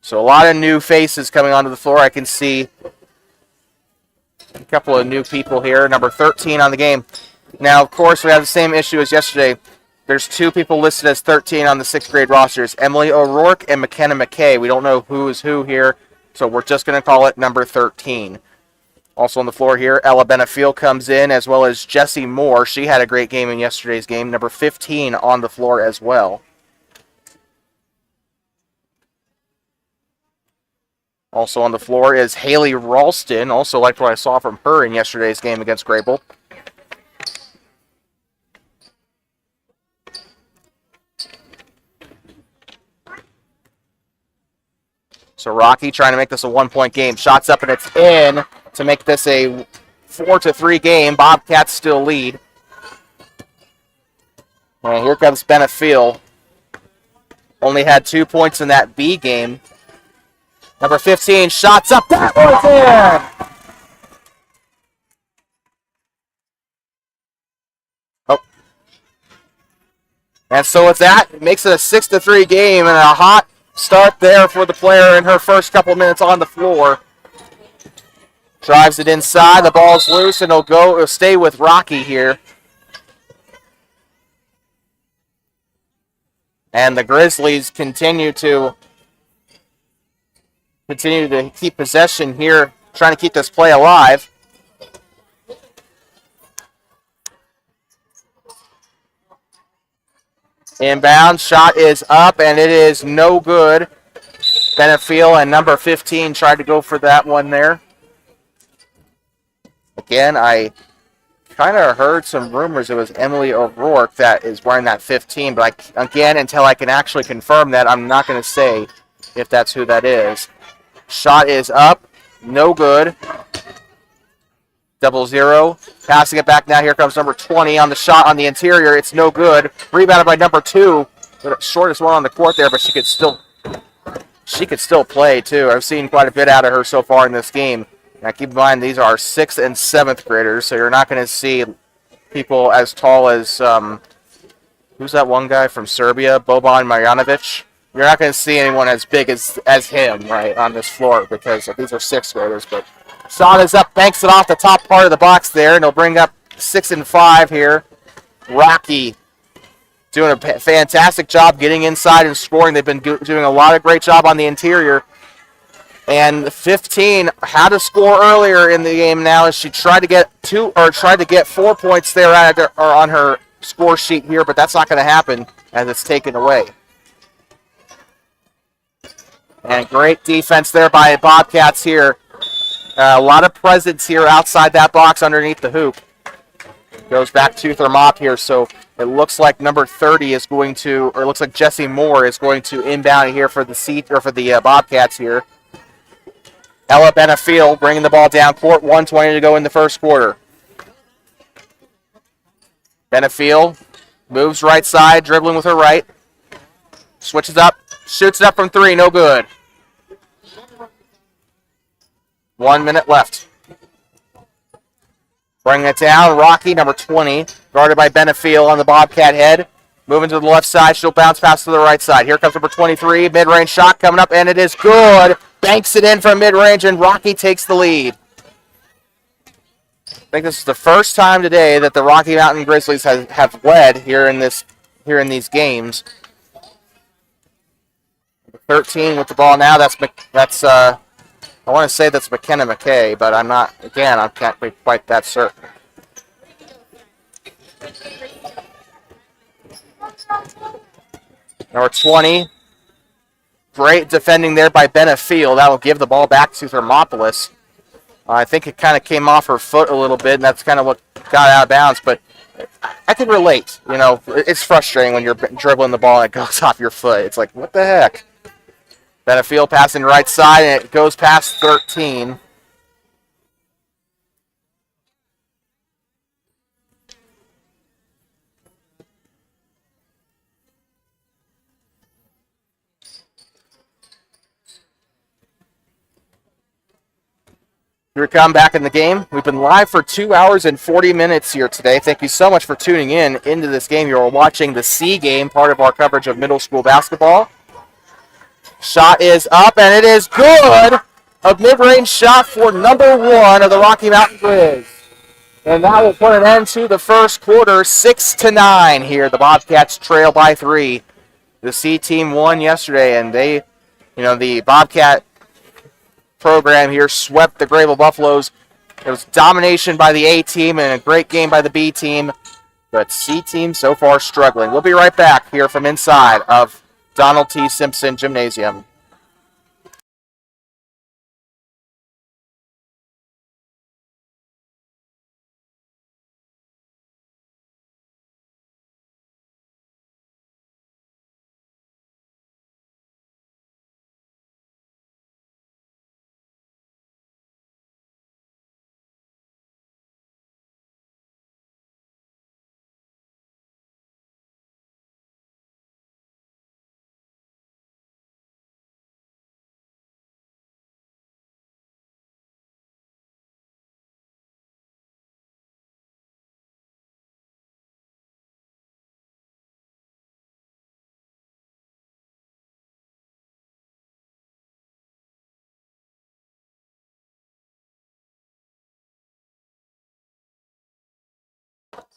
So a lot of new faces coming onto the floor. I can see a couple of new people here. Number 13 on the game. Now, of course, we have the same issue as yesterday. There's 2 people listed as 13 on the 6th grade rosters. Emily O'Rourke and McKenna McKay. We don't know who is who here, so we're just going to call it number 13. Also on the floor here, Ella Benefiel comes in, as well as Jessie Moore. She had a great game in yesterday's game. Number 15 on the floor as well. Also on the floor is Haley Ralston. Also liked what I saw from her in yesterday's game against Grable. So Rocky trying to make this a 1-point game. Shots up and it's in to make this a 4-3 game. Bobcats still lead. And here comes Benefiel. Only had 2 points in that B game. Number 15, shots up. That one's in. Oh. And so with that, it makes it a 6-3 game and a hot start there for the player in her first couple minutes on the floor. Drives it inside. The ball's loose, and it'll stay with Rocky here. And the Grizzlies continue to keep possession here, trying to keep this play alive. Inbound shot is up, and it is no good. Benefiel and number 15 tried to go for that one there. Again, I kind of heard some rumors it was Emily O'Rourke that is wearing that 15, but again, until I can actually confirm that, I'm not going to say if that's who that is. Shot is up, no good. 0-0. Passing it back now. Here comes number 20 on the shot on the interior. It's no good. Rebounded by number 2. The shortest one on the court there, but she could still play too. I've seen quite a bit out of her so far in this game. Now keep in mind these are 6th and 7th graders, so you're not going to see people as tall as who's that one guy from Serbia, Boban Marjanovic. You're not going to see anyone as big as him, right, on this floor because these are 6th graders. But shot is up, banks it off the top part of the box there, and he'll bring up 6 and 5 here. Rocky doing a fantastic job getting inside and scoring. They've been doing a lot of great job on the interior. And 15 had to score earlier in the game now as she tried to get 4 points there on her score sheet here, but that's not going to happen as it's taken away. And great defense there by Bobcats here. A lot of presence here outside that box underneath the hoop. Goes back to Thermop here, so it looks like number 30 is going to, or it looks like Jessie Moore is going to inbound here for the Bobcats here. Ella Benefiel bringing the ball down court, 1:20 to go in the first quarter. Benefiel moves right side, dribbling with her right. Switches up, shoots it up from 3, no good. 1 minute left. Bringing it down, Rocky, number 20, guarded by Benefiel on the Bobcat head. Moving to the left side, she'll bounce pass to the right side. Here comes number 23, mid-range shot coming up, and it is good. Banks it in from mid-range, and Rocky takes the lead. I think this is the first time today that the Rocky Mountain Grizzlies have led here in these games. 13 with the ball now. That's I want to say that's McKenna McKay, but I'm not. Again, I can't be quite that certain. Number 20. Great defending there by Benefiel. That will give the ball back to Thermopolis. I think it kind of came off her foot a little bit, and that's kind of what got out of bounds. But I can relate. You know, it's frustrating when you're dribbling the ball and it goes off your foot. It's like, what the heck? Benefiel passing right side, and it goes past 13. Here we come back in the game. We've been live for 2 hours and 40 minutes here today. Thank you so much for tuning into this game. You're watching the C game, part of our coverage of middle school basketball. Shot is up, and it is good. A mid-range shot for number 1 of the Rocky Mountain Grizz. And that will put an end to the first quarter, 6-9 here. The Bobcats trail by 3. The C team won yesterday, and the Bobcat program here swept the Grayville Buffaloes. It was domination by the A team and a great game by the B team, but C team so far struggling. We'll be right back here from inside of Donald T. Simpson Gymnasium.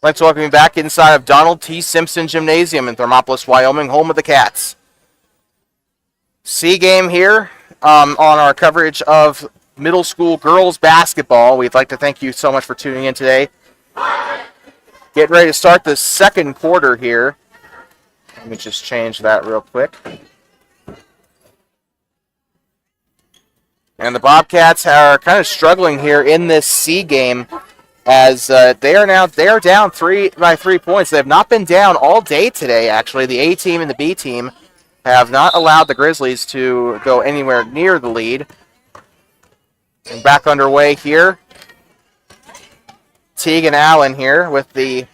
I'd like to welcome you back inside of Donald T. Simpson Gymnasium in Thermopolis, Wyoming, home of the Cats. C game here on our coverage of middle school girls basketball. We'd like to thank you so much for tuning in today. Getting ready to start the second quarter here. Let me just change that real quick. And the Bobcats are kind of struggling here in this C game, as they are down by 3 points. They have not been down all day today, actually. The A team and the B team have not allowed the Grizzlies to go anywhere near the lead. And back underway here. Tegan Allen here with the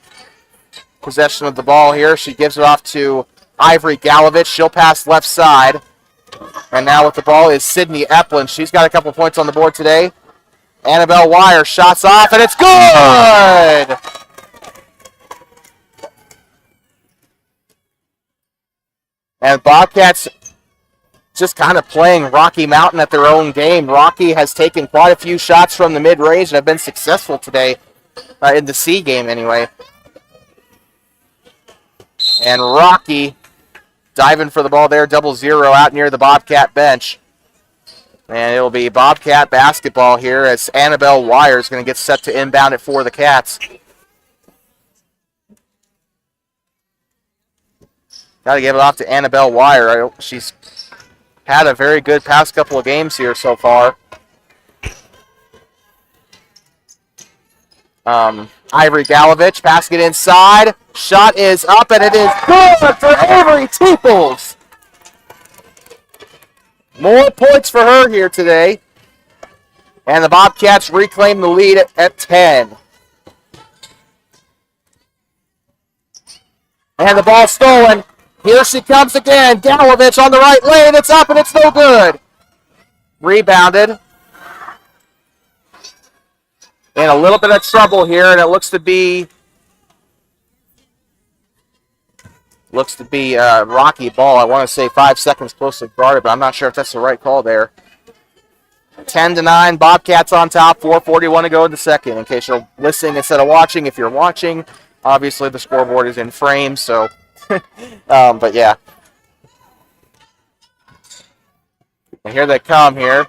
possession of the ball here. She gives it off to Ivory Galovich. She'll pass left side. And now with the ball is Sydney Eplin. She's got a couple points on the board today. Annabelle Wire shots off, and it's good! And Bobcats just kind of playing Rocky Mountain at their own game. Rocky has taken quite a few shots from the mid-range and have been successful today, in the C game anyway. And Rocky diving for the ball there, 0-0 out near the Bobcat bench. And it'll be Bobcat basketball here as Annabelle Wire is going to get set to inbound it for the Cats. Got to give it off to Annabelle Wire. She's had a very good past couple of games here so far. Ivory Galovich passing it inside. Shot is up, and it is good for Avery Teeples. More points for her here today. And the Bobcats reclaim the lead at 10. And the ball stolen. Here she comes again. Galovich on the right lane. It's up, and it's no good. Rebounded. In a little bit of trouble here, and it looks to be Rocky ball. I want to say 5 seconds closely guarded, but I'm not sure if that's the right call there. 10-9, Bobcats on top, 4:41 to go in the second. In case you're listening instead of watching, if you're watching, obviously the scoreboard is in frame, so, but yeah. And here they come here.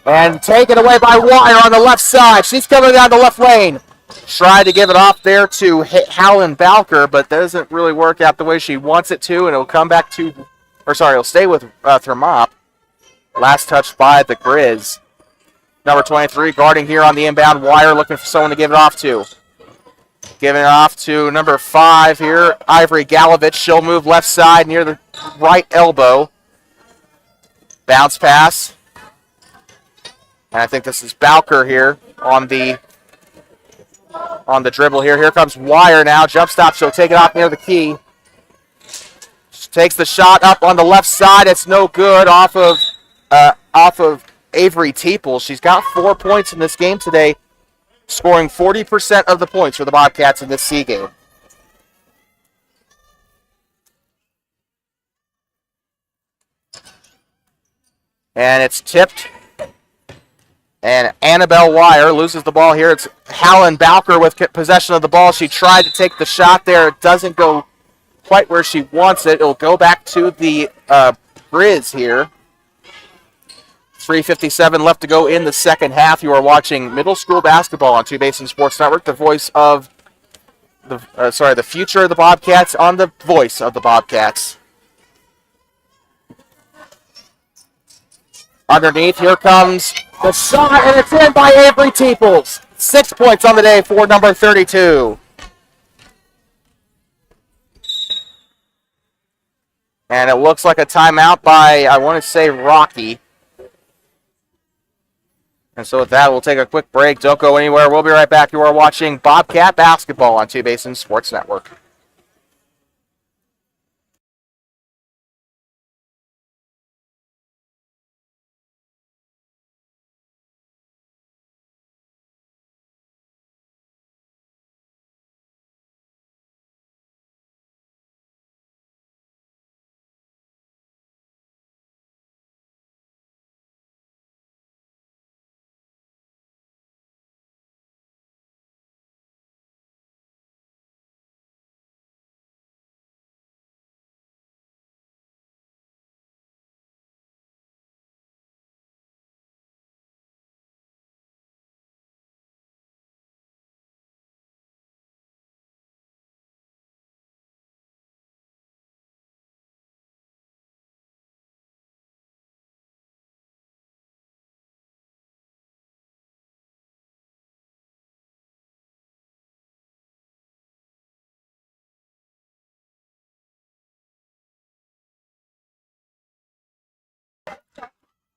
And taken away by Wire on the left side. She's coming down the left lane. Tried to give it off there to Helen Balker, but doesn't really work out the way she wants it to, and it'll come back to, it'll stay with Thermop. Last touch by the Grizz. Number 23 guarding here on the inbound. Wire looking for someone to give it off to. Giving it off to number 5 here, Ivory Galovich. She'll move left side near the right elbow. Bounce pass. And I think this is Balker here on the dribble here. Here comes Wire now. Jump stop. She'll take it off near the key. She takes the shot up on the left side. It's no good off of Avery Teeples. She's got 4 points in this game today, scoring 40% of the points for the Bobcats in this C game. And it's tipped. And Annabelle Wire loses the ball here. It's Helen Balker with possession of the ball. She tried to take the shot there. It doesn't go quite where she wants it. It'll go back to the Grizz here. 3:57 left to go in the second half. You are watching middle school basketball on Two Basin Sports Network. The voice of the future of the Bobcats on the voice of the Bobcats. Underneath, here comes the shot, and it's in by Avery Teeples. 6 points on the day for number 32. And it looks like a timeout by, I want to say, Rocky. And so with that, we'll take a quick break. Don't go anywhere. We'll be right back. You are watching Bobcat Basketball on Two Basin Sports Network.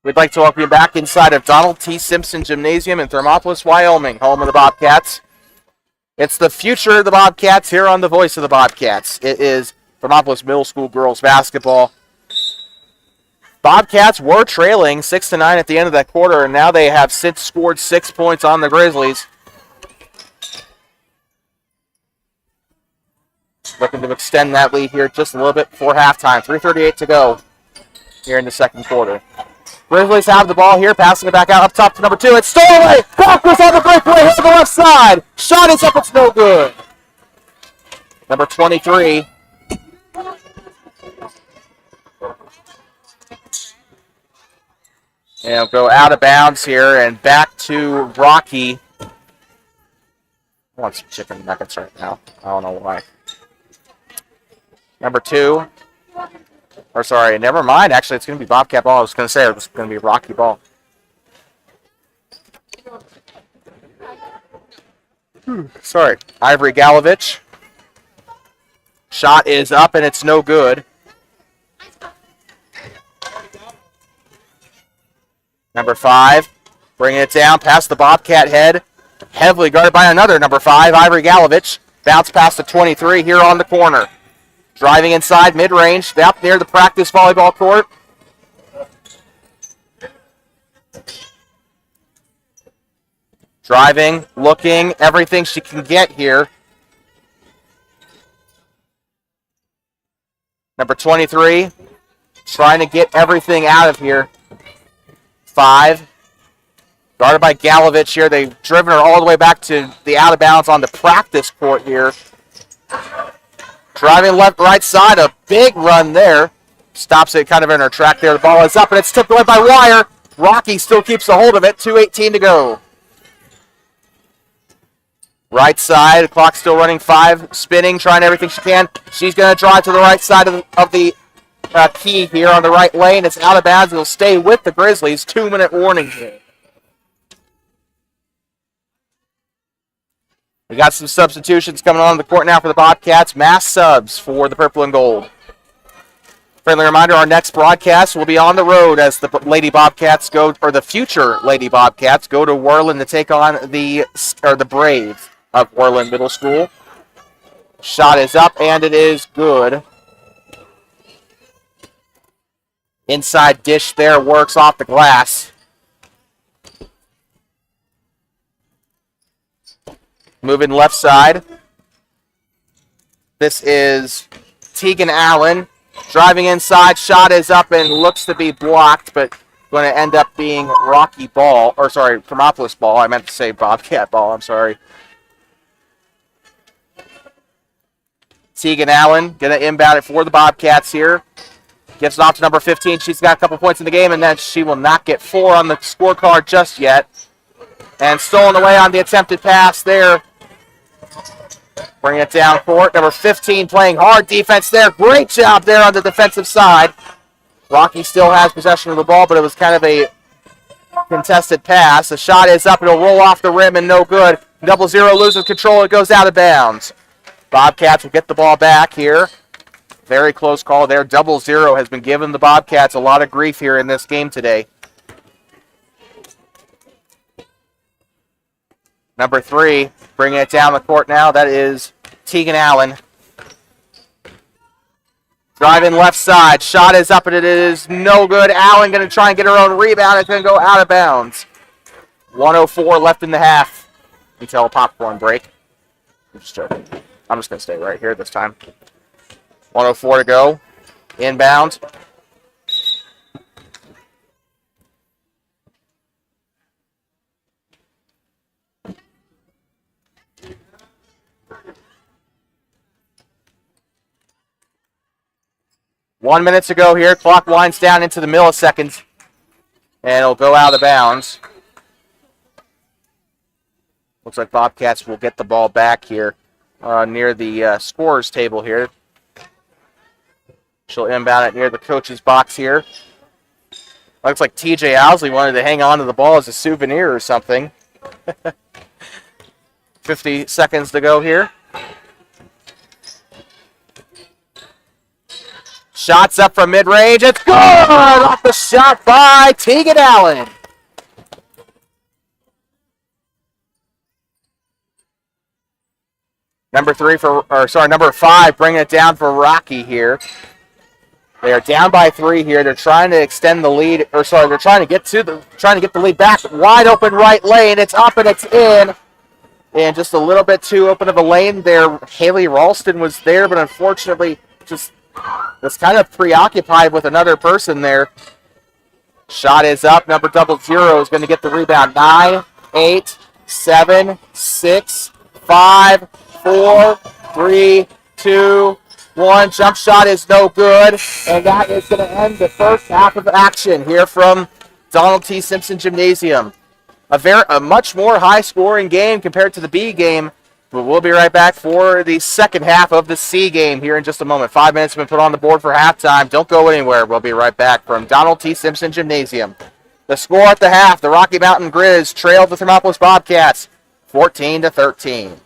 We'd like to welcome you back inside of Donald T. Simpson Gymnasium in Thermopolis, Wyoming, home of the Bobcats. It's the future of the Bobcats here on the Voice of the Bobcats. It is Thermopolis Middle School girls basketball. Bobcats were trailing 6-9 at the end of that quarter, and now they have since scored 6 points on the Grizzlies. Looking to extend that lead here just a little bit before halftime. 3:38 to go here in the second quarter. Grizzlies have the ball here, passing it back out up top to number 2. It's stolen away. Walker's on the breakaway here to the left side. Shot is up. It's no good. Number 23. And it'll go out of bounds here and back to Rocky. I want some chicken nuggets right now. I don't know why. Number 2. Or sorry, never mind. Actually, it's going to be Bobcat ball. I was going to say it was going to be Rocky ball. Sorry. Ivory Galovich. Shot is up, and it's no good. Number 5. Bringing it down past the Bobcat head. Heavily guarded by another number 5, Ivory Galovich. Bounce past the 23 here on the corner. Driving inside, mid-range, up near the practice volleyball court. Driving, looking, everything she can get here. Number 23, trying to get everything out of here. 5, guarded by Galovich here. They've driven her all the way back to the out of bounds on the practice court here. Driving left, right side, a big run there. Stops it kind of in her track there. The ball is up, and it's tipped away by Wire. Rocky still keeps a hold of it. 2:18 to go. Right side, the clock still running. 5, spinning, trying everything she can. She's going to drive to the right side of the key here on the right lane. It's out of bounds. It'll stay with the Grizzlies. 2-minute warning here. We got some substitutions coming on the court now for the Bobcats. Mass subs for the purple and gold. Friendly reminder, our next broadcast will be on the road as the Lady Bobcats go, or the future Lady Bobcats go to Worland to take on the Braves of Worland Middle School. Shot is up, and it is good. Inside dish there works off the glass. Moving left side. This is Tegan Allen. Driving inside. Shot is up and looks to be blocked, but going to end up being Rocky ball. Or, sorry, Thermopolis ball. I meant to say Bobcat ball. I'm sorry. Tegan Allen going to inbound it for the Bobcats here. Gives it off to number 15. She's got a couple points in the game, and then she will not get 4 on the scorecard just yet. And stolen away on the attempted pass there. Bring it down court. Number 15 playing hard defense there. Great job there on the defensive side. Rocky still has possession of the ball, but it was kind of a contested pass. The shot is up. It'll roll off the rim and no good. 0-0 loses control. It goes out of bounds. Bobcats will get the ball back here. Very close call there. 0-0 has been giving the Bobcats a lot of grief here in this game today. Number 3, bringing it down the court now. That is Tegan Allen. Driving left side. Shot is up, and it is no good. Allen going to try and get her own rebound. It's going to go out of bounds. 1:04 left in the half until a popcorn break. I'm just joking. I'm just going to stay right here this time. 1:04 to go. Inbound. One minute to go here. Clock winds down into the milliseconds. And it'll go out of bounds. Looks like Bobcats will get the ball back here near the scorer's table here. She'll inbound it near the coach's box here. Looks like TJ Owsley wanted to hang on to the ball as a souvenir or something. 50 seconds to go here. Shots up from mid-range. It's good! Off the shot by Tegan Allen. Number 5 bringing it down for Rocky here. They are down by 3 here. They're trying to extend the lead, they're trying to get the lead back. Wide open right lane. It's up and it's in. And just a little bit too open of a lane there. Haley Ralston was there, but unfortunately just was kind of preoccupied with another person there. Shot is up. Number 00 is going to get the rebound. 9, 8, 7, 6, 5, 4, 3, 2, 1. Jump shot is no good. And that is going to end the first half of action here from Donald T. Simpson Gymnasium. A much more high-scoring game compared to the B game. But we'll be right back for the second half of the C game here in just a moment. 5 minutes have been put on the board for halftime. Don't go anywhere. We'll be right back from Donald T. Simpson Gymnasium. The score at the half, the Rocky Mountain Grizz trailed the Thermopolis Bobcats 14-13.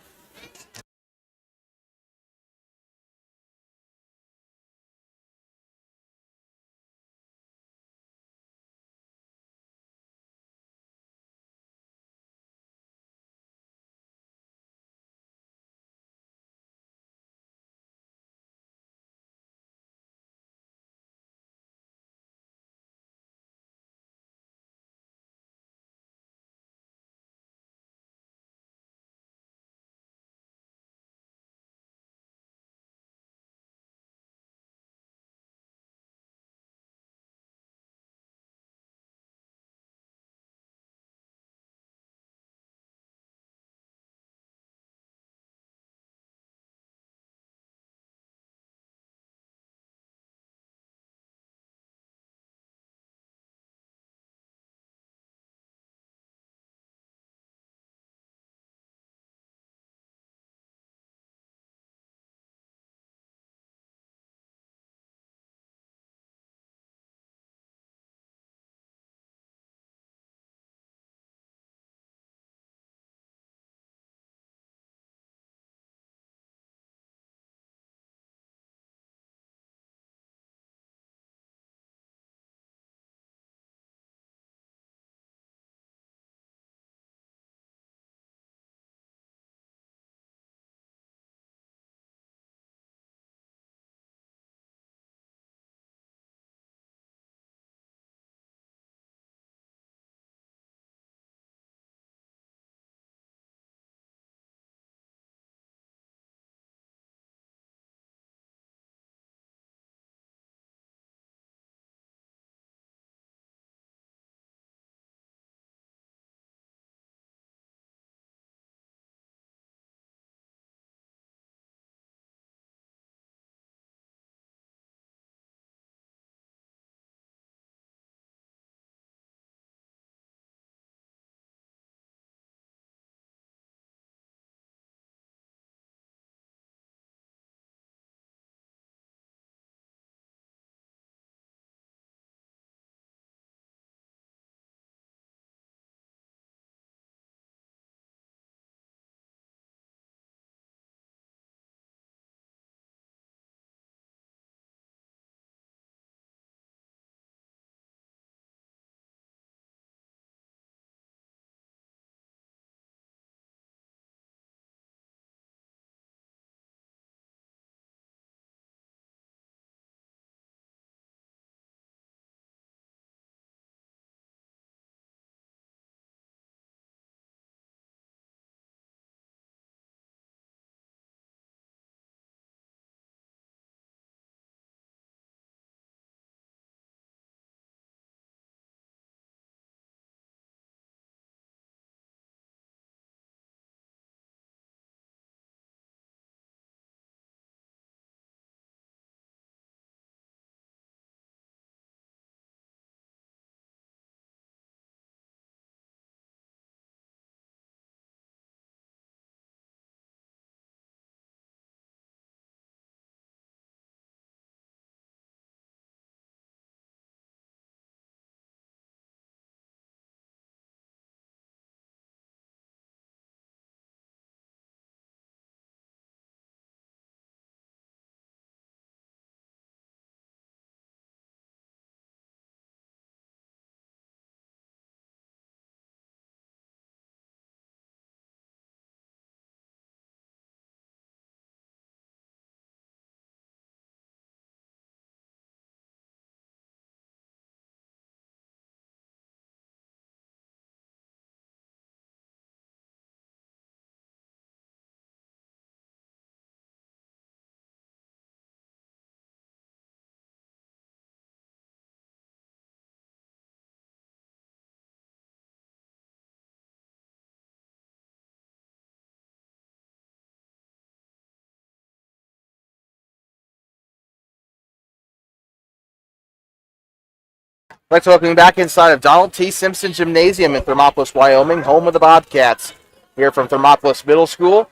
I'd like to welcome you back inside of Donald T. Simpson Gymnasium in Thermopolis, Wyoming, home of the Bobcats. Here from Thermopolis Middle School,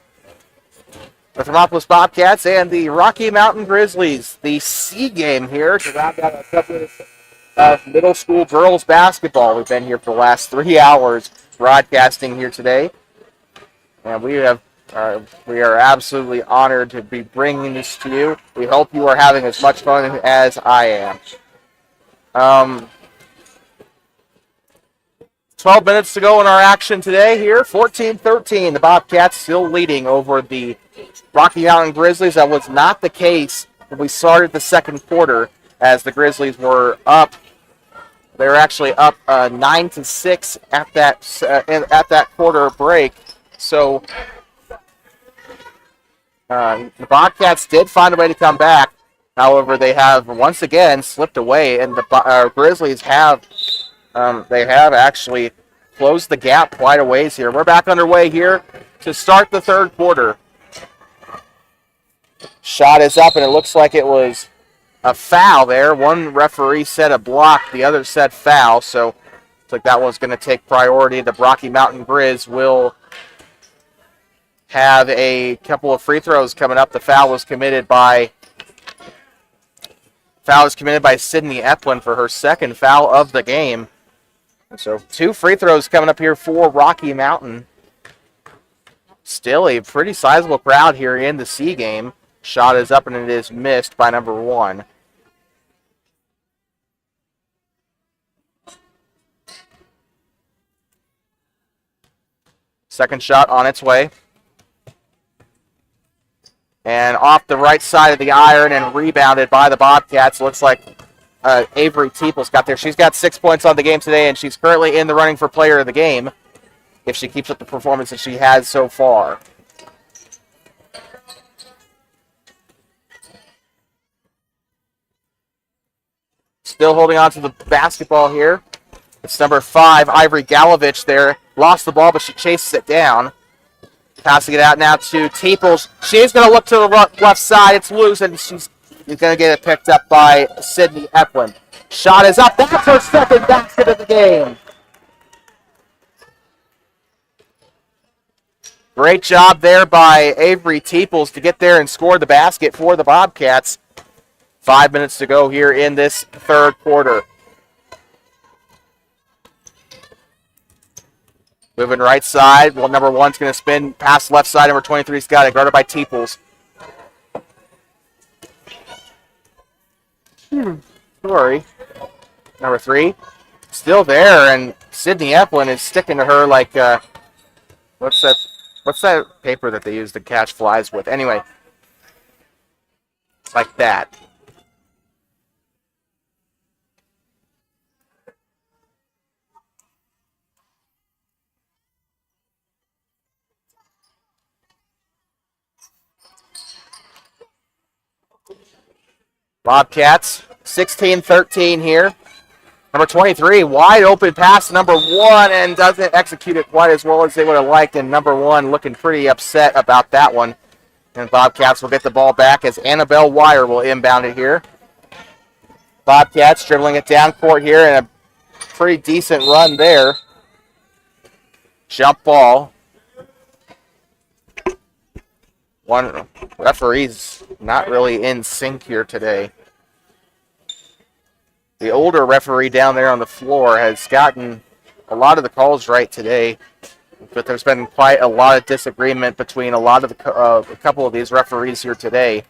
the Thermopolis Bobcats and the Rocky Mountain Grizzlies. The C game here to round out a couple of middle school girls basketball. We've been here for the last 3 hours broadcasting here today, and we are absolutely honored to be bringing this to you. We hope you are having as much fun as I am. 12 minutes to go in our action today here. 14-13. The Bobcats still leading over the Rocky Mountain Grizzlies. That was not the case when we started the second quarter, as the Grizzlies were up. They were actually up 9-6 at that quarter break. So the Bobcats did find a way to come back. However, they have once again slipped away, and the Grizzlies have actually closed the gap quite a ways here. We're back underway here to start the third quarter. Shot is up, and it looks like it was a foul there. One referee said a block, the other said foul, so looks like that one's going to take priority. The Rocky Mountain Grizz will have a couple of free throws coming up. The foul was committed by Sydney Eplin for her second foul of the game. So 2 free throws coming up here for Rocky Mountain. Still a pretty sizable crowd here in the C game. Shot is up and it is missed by number 1. Second shot on its way. And off the right side of the iron and rebounded by the Bobcats. Looks like Avery Teeples got there. She's got 6 points on the game today, and she's currently in the running for player of the game if she keeps up the performance that she has so far. Still holding on to the basketball here. It's number 5, Ivory Galovich there. Lost the ball, but she chases it down. Passing it out now to Teeples. She's going to look to the left side. It's loose, and she's going to get it picked up by Sydney Eplin. Shot is up. That's her second basket of the game. Great job there by Avery Teeples to get there and score the basket for the Bobcats. 5 minutes to go here in this third quarter. Moving right side. Well, number 1's going to spin past left side. Number 23's got it. Guarded by Teeples. Sorry. Number 3. Still there, and Sydney Eplin is sticking to her like, what's that paper that they use to catch flies with? Anyway, like that. Bobcats, 16-13 here. Number 23, wide open pass to number 1 and doesn't execute it quite as well as they would have liked. And number 1 looking pretty upset about that one. And Bobcats will get the ball back as Annabelle Wire will inbound it here. Bobcats dribbling it down court here and a pretty decent run there. Jump ball. One referee's not really in sync here today. The older referee down there on the floor has gotten a lot of the calls right today, but there's been quite a lot of disagreement between a couple of these referees here today.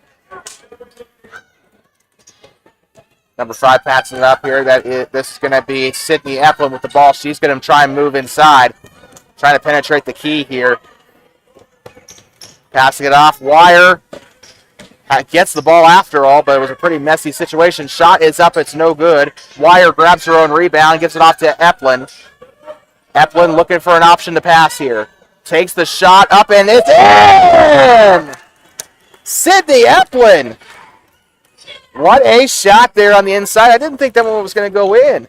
Number 5 passes it up here. This is going to be Sydney Eplin with the ball. She's going to try and move inside, trying to penetrate the key here. Passing it off. Wire gets the ball after all, but it was a pretty messy situation. Shot is up. It's no good. Wire grabs her own rebound, gives it off to Eplin. Eplin looking for an option to pass here. Takes the shot up, and it's in! Sydney Eplin! What a shot there on the inside. I didn't think that one was going to go in.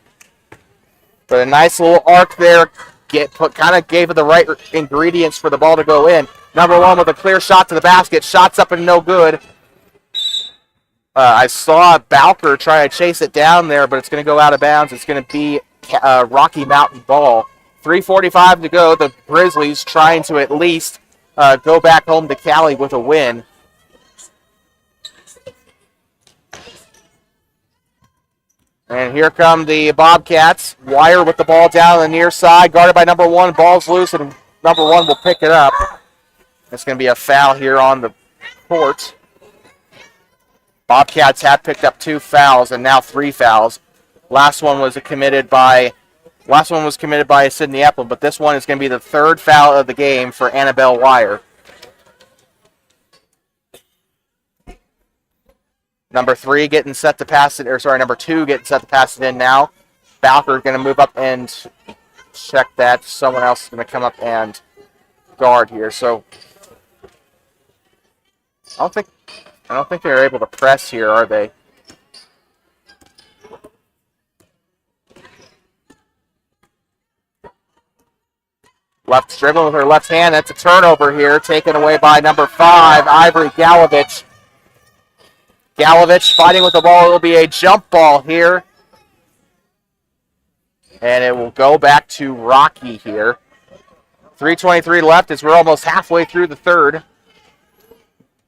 But a nice little arc there. Kind of gave it the right ingredients for the ball to go in. Number 1 with a clear shot to the basket. Shots up and no good. I saw Bowker try to chase it down there, but it's going to go out of bounds. It's going to be Rocky Mountain ball. 3:45 to go. The Grizzlies trying to at least go back home to Cali with a win. And here come the Bobcats. Wire with the ball down on the near side, guarded by number 1. Ball's loose, and number 1 will pick it up. It's going to be a foul here on the court. Bobcats have picked up 2 fouls and now 3 fouls. Last one was committed by Sydney Apple, but this one is going to be the 3rd foul of the game for Annabelle Wire. Number 2 getting set to pass it in now. Bowker going to move up and check that. Someone else is going to come up and guard here. So I don't think they're able to press here, are they? Left dribbling with her left hand. That's a turnover here, taken away by number 5, Ivory Galovich. Galovich fighting with the ball. It will be a jump ball here. And it will go back to Rocky here. 3:23 left as we're almost halfway through the third.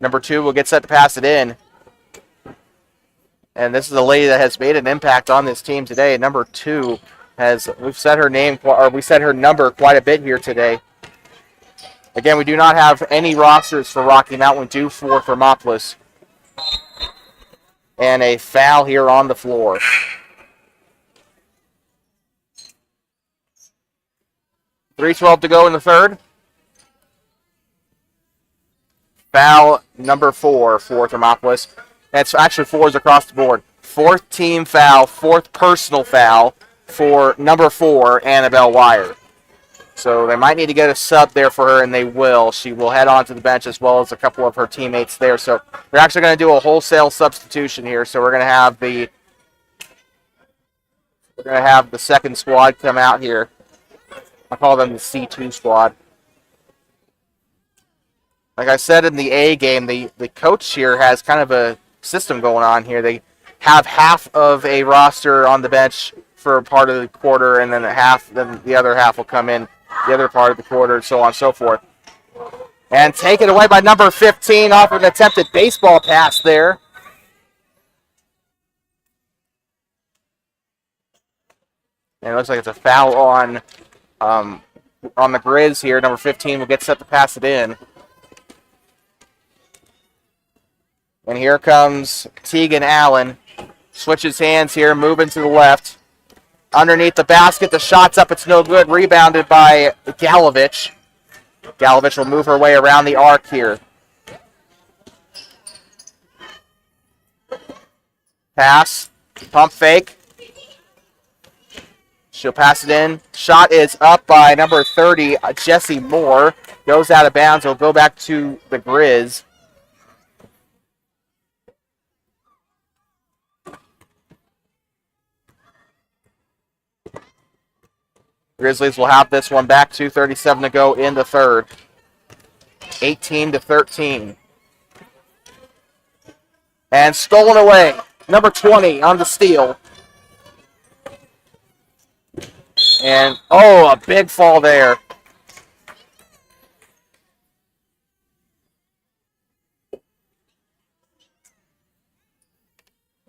Number 2 will get set to pass it in. And this is a lady that has made an impact on this team today. Number 2 we've said her number quite a bit here today. Again, we do not have any rosters for Rocky Mountain. We do for Thermopolis. And a foul here on the floor. .312 to go in the third. Foul number 4 for Thermopolis. That's actually 4s across the board. 4th team foul, 4th personal foul for number 4, Annabelle Wire. So they might need to get a sub there for her, and they will. She will head on to the bench as well as a couple of her teammates there. So they're actually going to do a wholesale substitution here. So we're going to have the second squad come out here. I call them the C2 squad. Like I said in the A game, the coach here has kind of a system going on here. They have half of a roster on the bench for a part of the quarter, and then the other half will come in the other part of the quarter, and so on and so forth. And taken away by number 15 off of an attempted baseball pass there. And it looks like it's a foul on the Grizz here. Number 15 will get set to pass it in. And here comes Tegan Allen. Switches hands here, moving to the left. Underneath the basket, the shot's up, it's no good. Rebounded by Galovich. Galovich will move her way around the arc here. Pass, pump fake. She'll pass it in. Shot is up by number 30, Jessie Moore. Goes out of bounds. It'll go back to the Grizz. Grizzlies will have this one back. 2:37 to go in the third. 18-13. And stolen away. Number 20 on the steal. And, a big fall there.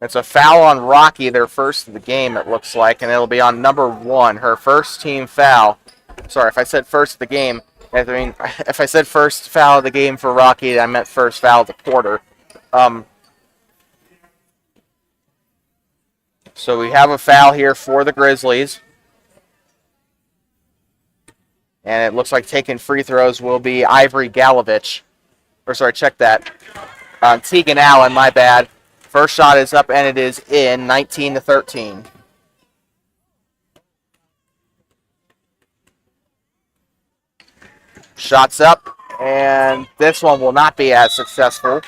It's a foul on Rocky, their first of the game, it looks like, and it'll be on number 1, her first team foul. Sorry, if I said first of the game, if I said first foul of the game for Rocky, I meant first foul of the quarter. So we have a foul here for the Grizzlies. And it looks like taking free throws will be Ivory Galovich. Check that. Tegan Allen, my bad. First shot is up, and it is in, 19-13. Shots up, and this one will not be as successful.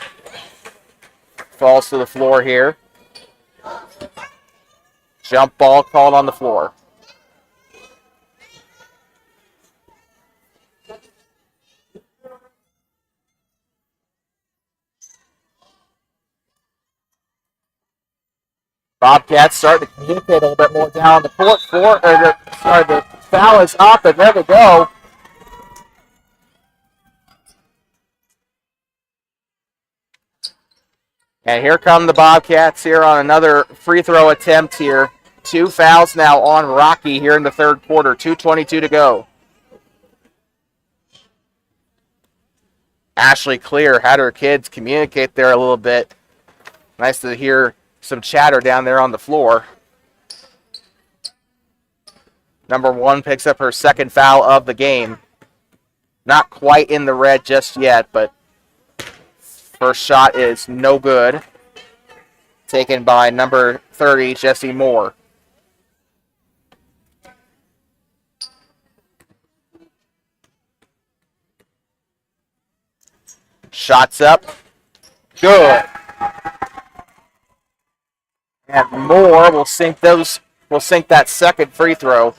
Falls to the floor here. Jump ball called on the floor. Bobcats starting to communicate a little bit more down the court. The foul is up, and there we go. And here come the Bobcats here on another free throw attempt here. 2 fouls now on Rocky here in the third quarter. 2:22 to go. Ashley Clear had her kids communicate there a little bit. Nice to hear some chatter down there on the floor. Number 1 picks up her second foul of the game. Not quite in the red just yet, but first shot is no good. Taken by number 30, Jessie Moore. Shots up. Good. And Moore will sink that second free throw.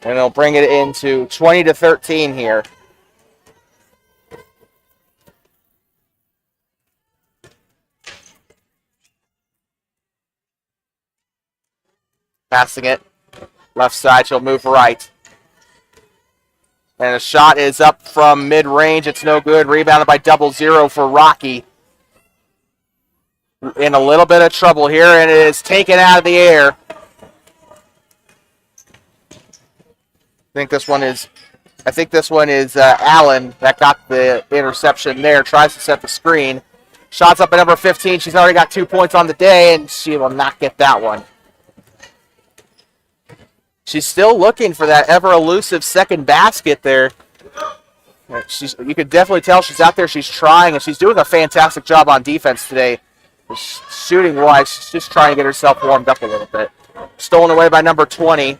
And they'll bring it into 20-13 here. Passing it. Left side, she'll move right. And the shot is up from mid-range. It's no good. Rebounded by 0 for Rocky. In a little bit of trouble here, and it is taken out of the air. I think this one is Allen that got the interception there. Tries to set the screen. Shots up at number 15. She's already got 2 points on the day, and she will not get that one. She's still looking for that ever-elusive second basket there. You could definitely tell she's out there. She's trying, and she's doing a fantastic job on defense today. Shooting-wise, she's just trying to get herself warmed up a little bit. Stolen away by number 20.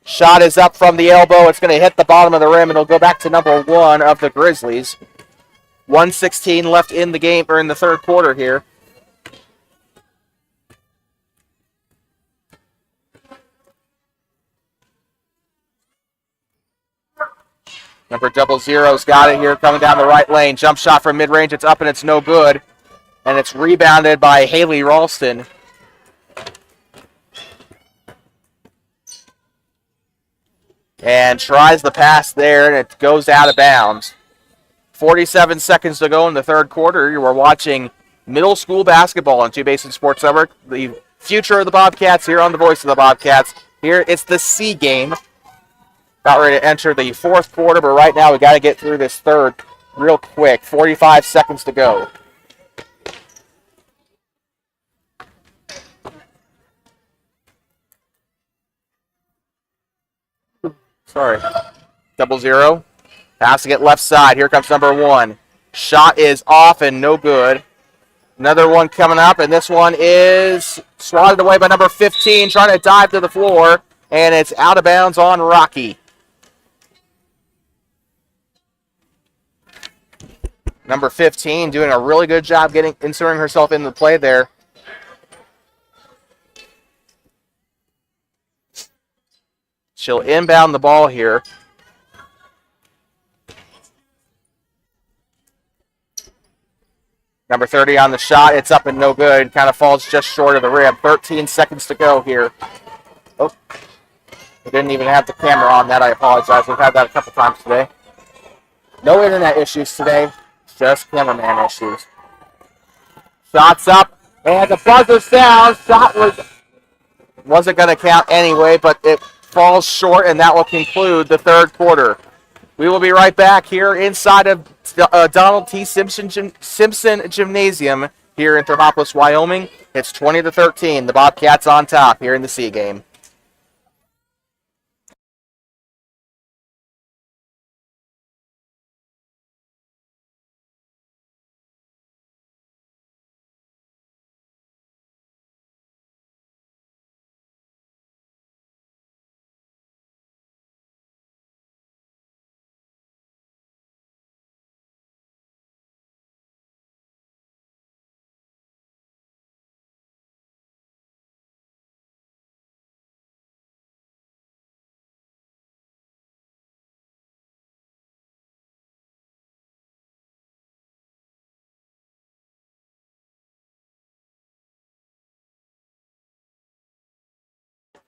Shot is up from the elbow. It's going to hit the bottom of the rim, and it'll go back to number 1 of the Grizzlies. 1:16 left in the game, or in the third quarter here. Number 00's got it here, coming down the right lane. Jump shot from mid-range. It's up, and it's no good. And it's rebounded by Haley Ralston. And tries the pass there, and it goes out of bounds. 47 seconds to go in the third quarter. You are watching middle school basketball on Two Basin Sports Network. The future of the Bobcats here on the Voice of the Bobcats. Here, it's the C game. About ready to enter the fourth quarter, but right now we got to get through this third real quick. 45 seconds to go. Sorry. 00. Passing it left side. Here comes number 1. Shot is off and no good. Another one coming up, and this one is swatted away by number 15, trying to dive to the floor, and it's out of bounds on Rocky. Number 15 doing a really good job inserting herself into the play there. She'll inbound the ball here. Number 30 on the shot. It's up and no good. Kind of falls just short of the rim. 13 seconds to go here. Oh, I didn't even have the camera on that. I apologize. We've had that a couple times today. No internet issues today. Just cameraman issues. Shots up. And the buzzer sounds. Shot wasn't going to count anyway, but it falls short, and that will conclude the third quarter. We will be right back here inside of Donald T. Simpson Gymnasium here in Thermopolis, Wyoming. It's 20-13. The Bobcats on top here in the C game.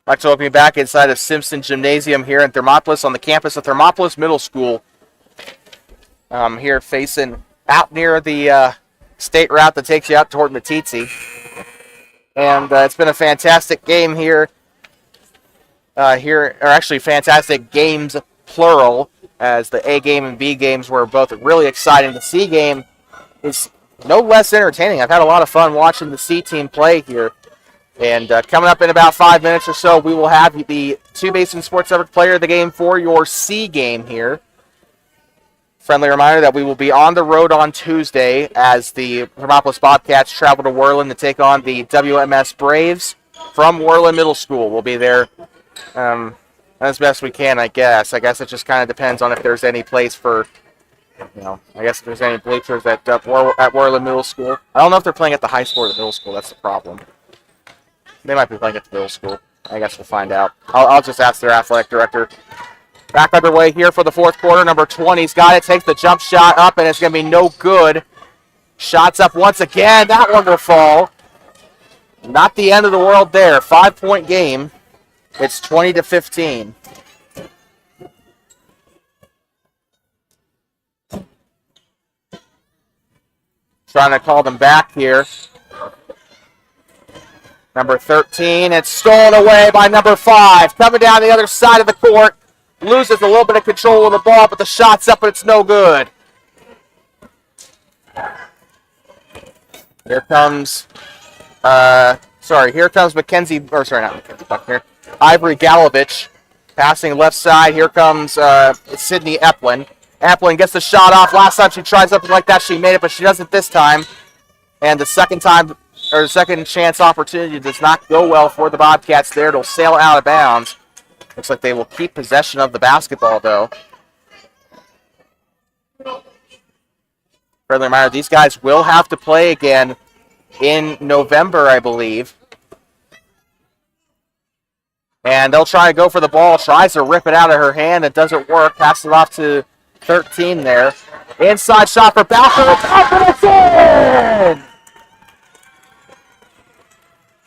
I'd like to welcome you back inside of Simpson Gymnasium here in Thermopolis on the campus of Thermopolis Middle School. Here facing out near the state route that takes you out toward Matitsi. And it's been a fantastic game here. Fantastic games, plural, as the A game and B games were both really exciting. The C game is no less entertaining. I've had a lot of fun watching the C team play here. And coming up in about 5 minutes or so, we will have the 2 Basin Sports Network player of the game for your C game here. Friendly reminder that we will be on the road on Tuesday as the Thermopolis Bobcats travel to Worland to take on the WMS Braves from Worland Middle School. We'll be there as best we can, I guess. I guess it just kind of depends on if there's any place for, I guess if there's any bleachers at Worland Middle School. I don't know if they're playing at the high school or the middle school. That's the problem. They might be playing at the middle school. I guess we'll find out. I'll just ask their athletic director. Back underway here for the fourth quarter. Number 20's got it. Takes the jump shot up, and it's going to be no good. Shots up once again. That one will fall. Not the end of the world there. 5-point game. It's 20-15. Trying to call them back here. Number 13, it's stolen away by number 5. Coming down the other side of the court. Loses a little bit of control of the ball, but the shot's up, but it's no good. Here comes, Mackenzie, not Mackenzie Buckner. Ivory Galovich passing left side. Here comes Sydney Eplin. Eplin gets the shot off. Last time she tried something like that, she made it, but she doesn't this time. And the second chance opportunity does not go well for the Bobcats there. It'll sail out of bounds. Looks like they will keep possession of the basketball, though. Friendly reminder, these guys will have to play again in November, I believe. And they'll try to go for the ball. Tries to rip it out of her hand. It doesn't work. Passes it off to 13 there. Inside shot for Balfour. It's in!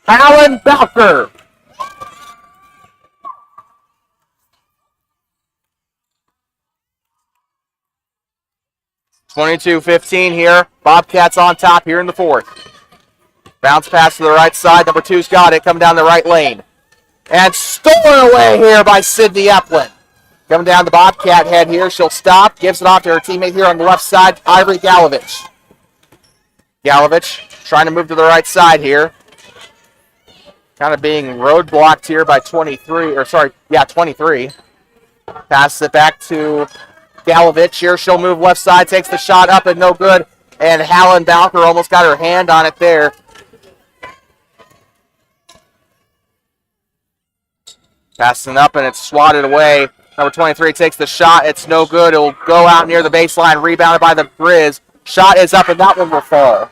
Alan Balker. (22-15) here. Bobcats on top here in the fourth. Bounce pass to the right side. Number 2's got it. Coming down the right lane. And stolen away here by Sydney Eplin. Coming down the Bobcat head here. She'll stop. Gives it off to her teammate here on the left side, Ivory Galovich. Galovich trying to move to the right side here. Kind of being roadblocked here by 23. Passes it back to Galovich here. She'll move left side. Takes the shot up and no good. And Helen Balker almost got her hand on it there. Passing up and it's swatted away. Number 23 takes the shot. It's no good. It'll go out near the baseline. Rebounded by the Grizz. Shot is up and that one will fall.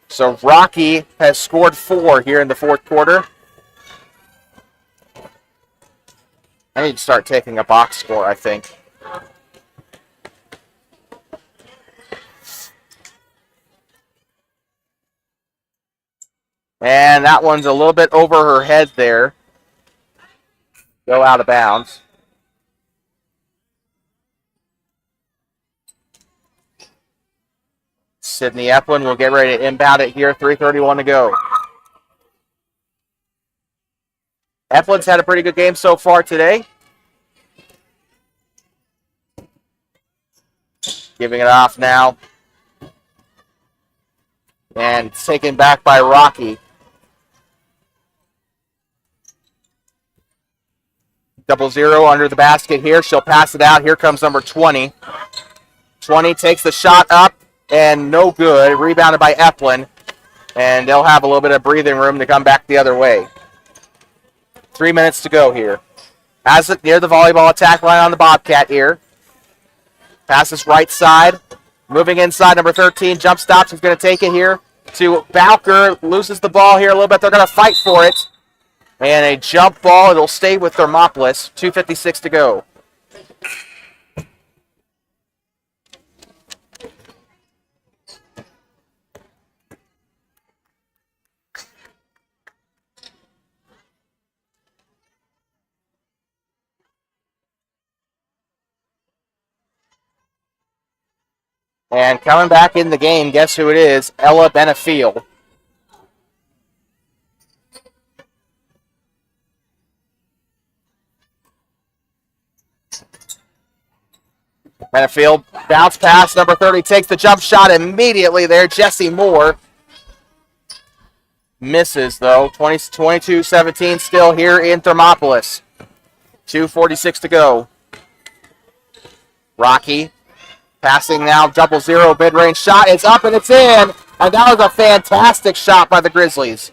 So Rocky has scored 4 here in the fourth quarter. I need to start taking a box score, I think. And that one's a little bit over her head there. Go out of bounds. Sydney Eplin will get ready to inbound it here. 3:31 to go. Eplin's had a pretty good game so far today. Giving it off now. And taken back by Rocky. 0-0 under the basket here. She'll pass it out. Here comes number 20. 20 takes the shot up and no good. Rebounded by Eplin. And they'll have a little bit of breathing room to come back the other way. 3 minutes to go here. Has it near the volleyball attack line on the Bobcat here. Passes right side. Moving inside, number 13. Jump stops. He's going to take it here to Balker. Loses the ball here a little bit. They're going to fight for it. And a jump ball. It'll stay with Thermopolis. 2:56 to go. And coming back in the game, guess who it is? Ella Benefiel. Benefiel, bounce pass, number 30, takes the jump shot immediately there. Jesse Moore misses, though. 22-17 still here in Thermopolis. 2:46 to go. Rocky passing now, 0-0 mid-range shot. It's up and it's in. And that was a fantastic shot by the Grizzlies.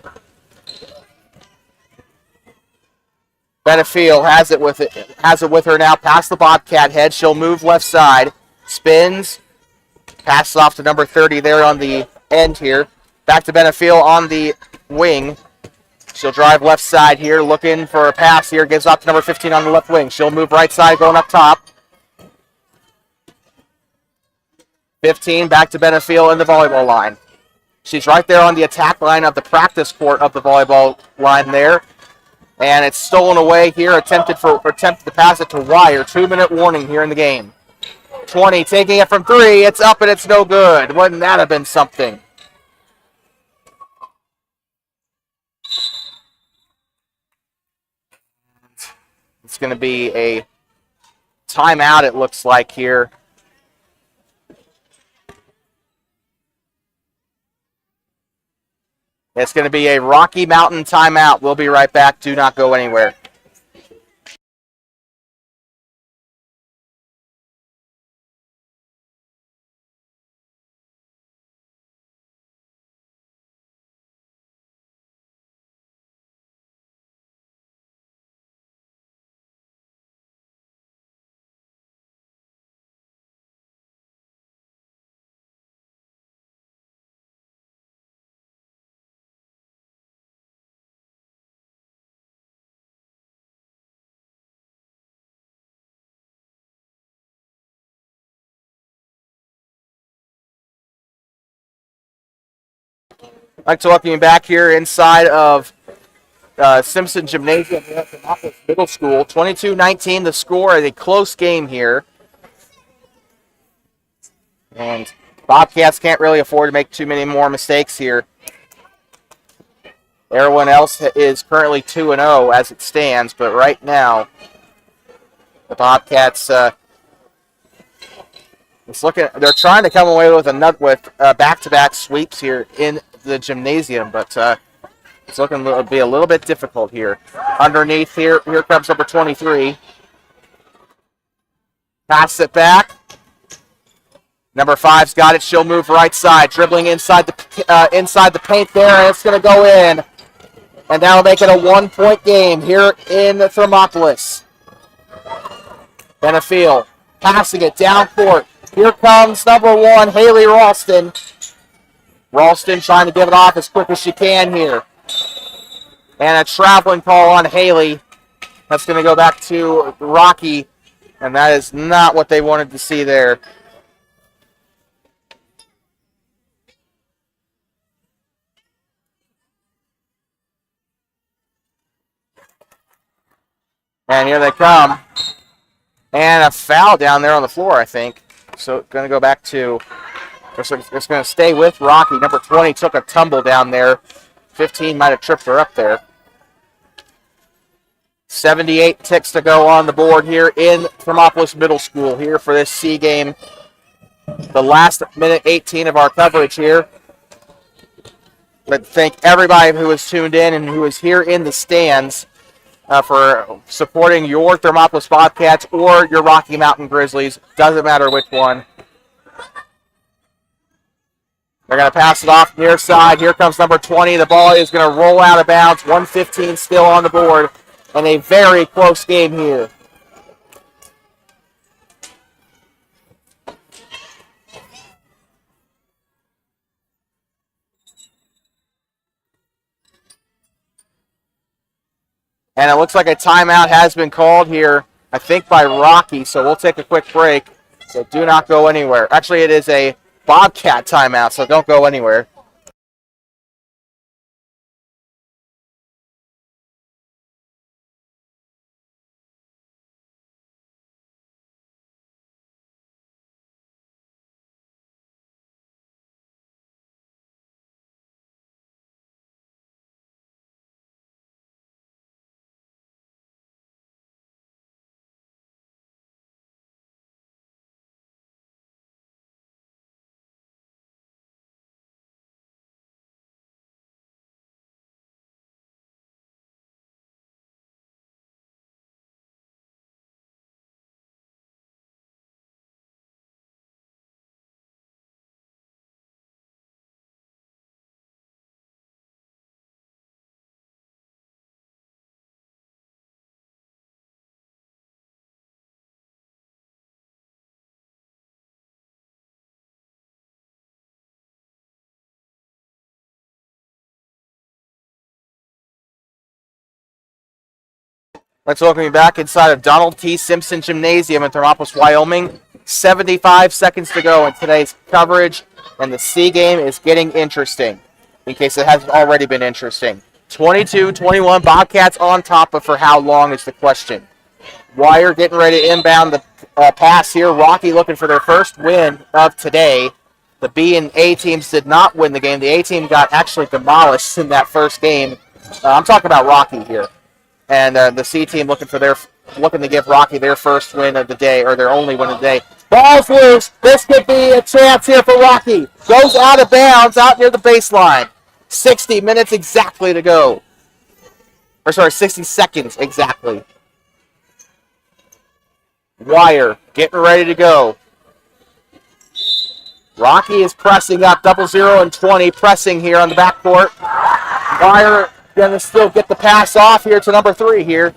Benefiel has it with her now, past the Bobcat head. She'll move left side. Spins. Passes off to number 30 there on the end here. Back to Benefiel on the wing. She'll drive left side here, looking for a pass here. Gives off to number 15 on the left wing. She'll move right side, going up top. 15 back to Benefiel in the volleyball line. She's right there on the attack line of the practice court of the volleyball line there. And it's stolen away here, attempted to pass it to Wire. 2-minute warning here in the game. 20 taking it from 3. It's up and it's no good. Wouldn't that have been something? It's going to be a timeout, it looks like here. It's going to be a Rocky Mountain timeout. We'll be right back. Do not go anywhere. I'd like to welcome you back here inside of Simpson Gymnasium here at Thermopolis Middle School. 22-19 the score. A close game here. And Bobcats can't really afford to make too many more mistakes here. Everyone else is currently 2-0 as it stands, but right now the Bobcats they're trying to come away with back-to-back sweeps here in the Gymnasium, but it's looking to be a little bit difficult here. Underneath here comes number 23. Pass it back. Number 5's got it. She'll move right side, dribbling inside the paint there, and it's going to go in. And that'll make it a 1-point game here in Thermopolis. Benefiel passing it down court. Here comes number 1, Haley Ralston. Ralston trying to give it off as quick as she can here. And a traveling call on Haley. That's going to go back to Rocky. And that is not what they wanted to see there. And here they come. And a foul down there on the floor, I think. So going to go back to, it's going to stay with Rocky. Number 20 took a tumble down there. 15 might have tripped her up there. 78 ticks to go on the board here in Thermopolis Middle School here for this C game. The last minute 18 of our coverage here. But thank everybody who was tuned in and who is here in the stands for supporting your Thermopolis Bobcats or your Rocky Mountain Grizzlies. Doesn't matter which one. They're going to pass it off near side. Here comes number 20. The ball is going to roll out of bounds. 1:15 still on the board. And a very close game here. And it looks like a timeout has been called here, I think by Rocky, so we'll take a quick break. So do not go anywhere. Actually, it is a Bobcat timeout, so don't go anywhere. Let's welcome you back inside of Donald T. Simpson Gymnasium in Thermopolis, Wyoming. 75 seconds to go in today's coverage, and the C game is getting interesting, in case it hasn't already been interesting. 22-21, Bobcats on top, but for how long is the question. Wire getting ready to inbound the pass here. Rocky looking for their first win of today. The B and A teams did not win the game. The A team got actually demolished in that first game. I'm talking about Rocky here. And the C team looking to give Rocky their first win of the day, or their only win of the day. Ball's loose. This could be a chance here for Rocky. Goes out of bounds, out near the baseline. 60 minutes exactly to go. 60 seconds exactly. Wire getting ready to go. Rocky is pressing up, 0-0 and 20, pressing here on the backcourt. Wire going to still get the pass off here to number 3 here.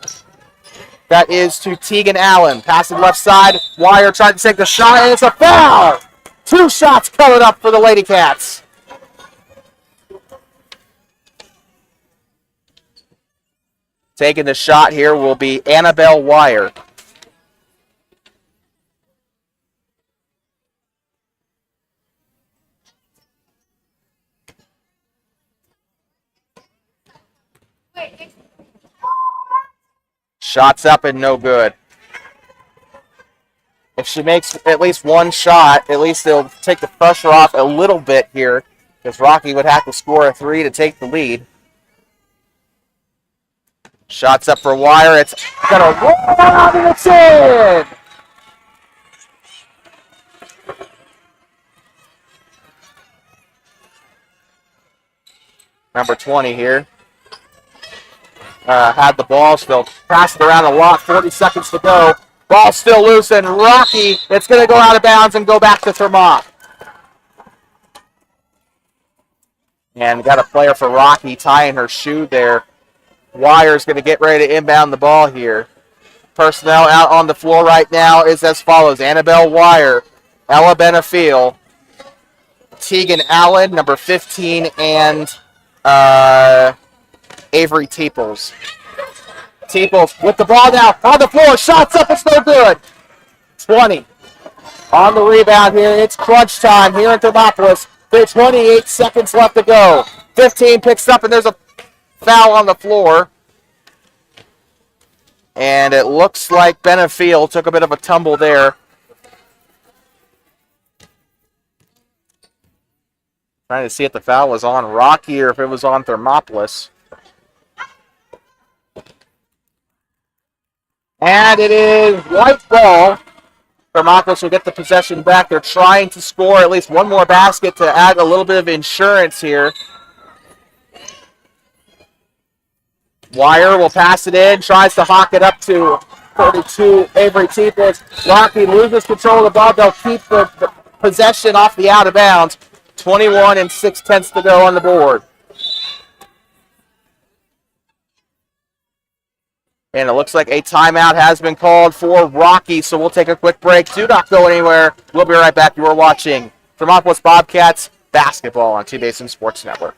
That is to Tegan Allen. Passing left side. Wire trying to take the shot, and it's a foul! 2 shots coming up for the Lady Cats. Taking the shot here will be Annabelle Wire. Shots up and no good. If she makes at least one shot, at least they'll take the pressure off a little bit here, because Rocky would have to score a 3 to take the lead. Shots up for Wire. It's going to roll out and it's in! Number 20 here. Had the ball still. Passed it around a lot. 40 seconds to go. Ball still loose, and Rocky, it's going to go out of bounds and go back to Thermop. And we got a player for Rocky tying her shoe there. Wire's going to get ready to inbound the ball here. Personnel out on the floor right now is as follows. Annabelle Wire, Ella Benefiel, Tegan Allen, number 15, and Avery Teeples. Teeples with the ball now on the floor. Shots up. It's no good. 20. On the rebound here. It's crunch time here in Thermopolis. There's 28 seconds left to go. 15 picks up, and there's a foul on the floor. And it looks like Benefiel took a bit of a tumble there. Trying to see if the foul was on Rocky or if it was on Thermopolis. And it is white ball. Thermopolis will get the possession back. They're trying to score at least one more basket to add a little bit of insurance here. Wire will pass it in, tries to hawk it up to 32, Avery Teeples. Rocky loses control of the ball. They'll keep the possession off the out of bounds. 21 and 6/10 to go on the board. And it looks like a timeout has been called for Rocky, so we'll take a quick break. Do not go anywhere. We'll be right back. You are watching Thermopolis Bobcats basketball on T-Basin Sports Network.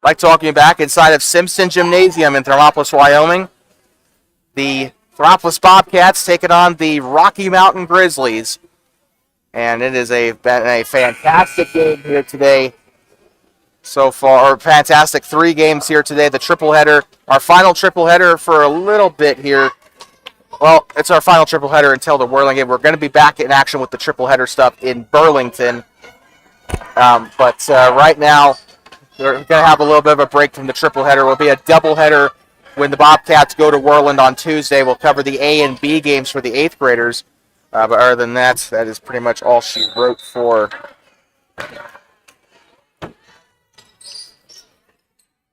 Like talking back inside of Simpson Gymnasium in Thermopolis, Wyoming. The Thermopolis Bobcats taking on the Rocky Mountain Grizzlies. And it has been a fantastic game here today so far. Or fantastic 3 games here today. The triple header, our final triple header for a little bit here. Well, it's our final triple header until the Whirling game. We're going to be back in action with the triple header stuff in Burlington. But right now, we're going to have a little bit of a break from the triple header. It will be a double header when the Bobcats go to Worland on Tuesday. We'll cover the A and B games for the 8th graders. But other than that, that is pretty much all she wrote for.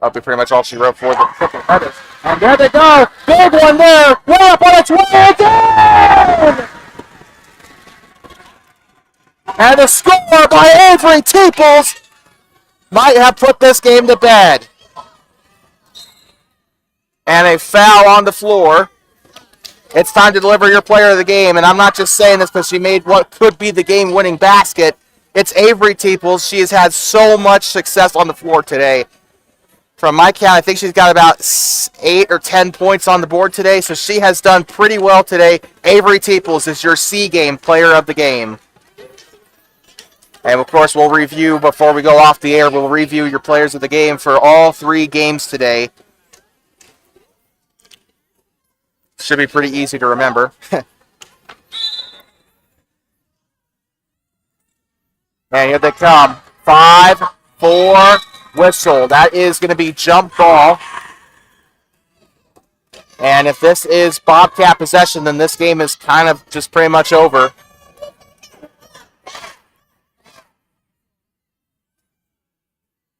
That'll be pretty much all she wrote for the triple headers. And there they go. Big one there. Way up on its way. It's in! And the score by Avery Teeples might have put this game to bed. And a foul on the floor. It's time to deliver your player of the game. And I'm not just saying this because she made what could be the game-winning basket. It's Avery Teeples. She has had so much success on the floor today. From my count, I think she's got about 8 or 10 points on the board today, so she has done pretty well today. Avery Teeples is your C-game player of the game. And, of course, we'll review, before we go off the air, we'll review your players of the game for all 3 games today. Should be pretty easy to remember. And here they come. 5, 4, whistle. That is going to be jump ball. And if this is Bobcat possession, then this game is kind of just pretty much over.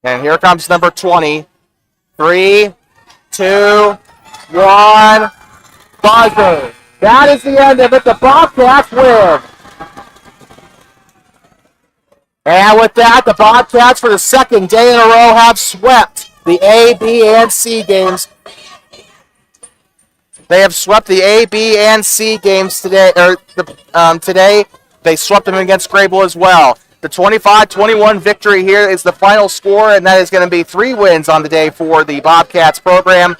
And here comes number 20. 3, 2, 1. Buzzer. That is the end of it. The Bobcats win. And with that, the Bobcats for the second day in a row have swept the A, B, and C games. They have swept the A, B, and C games today. Today, they swept them against Grable as well. The 25-21 victory here is the final score, and that is going to be 3 wins on the day for the Bobcats program.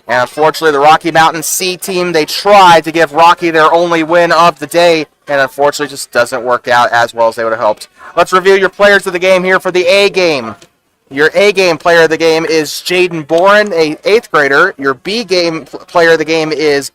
And unfortunately, the Rocky Mountain C team, they tried to give Rocky their only win of the day, and unfortunately just doesn't work out as well as they would have hoped. Let's review your players of the game here for the A game. Your A game player of the game is Jaden Boren, a 8th grader. Your B game player of the game is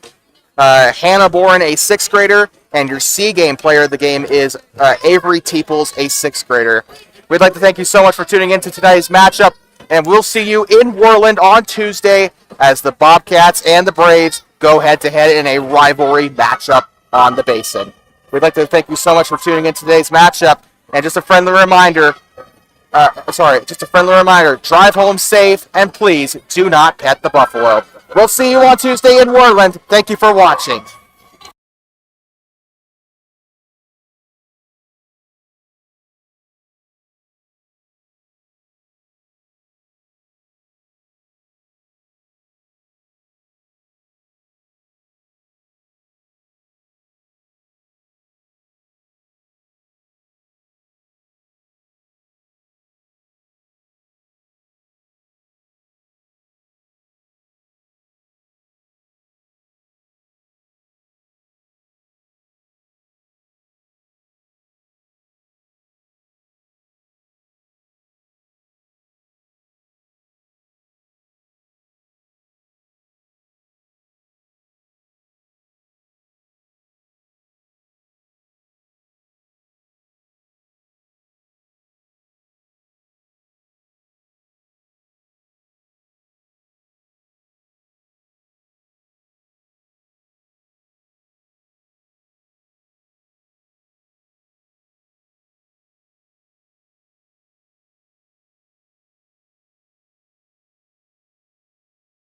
Hannah Boren, a 6th grader. And your C game player of the game is Avery Teeples, a 6th grader. We'd like to thank you so much for tuning in to today's matchup. And we'll see you in Worland on Tuesday as the Bobcats and the Braves go head-to-head in a rivalry matchup on the Basin. We'd like to thank you so much for tuning in to today's matchup. And just a friendly reminder, drive home safe, and please do not pet the buffalo. We'll see you on Tuesday in Worland. Thank you for watching.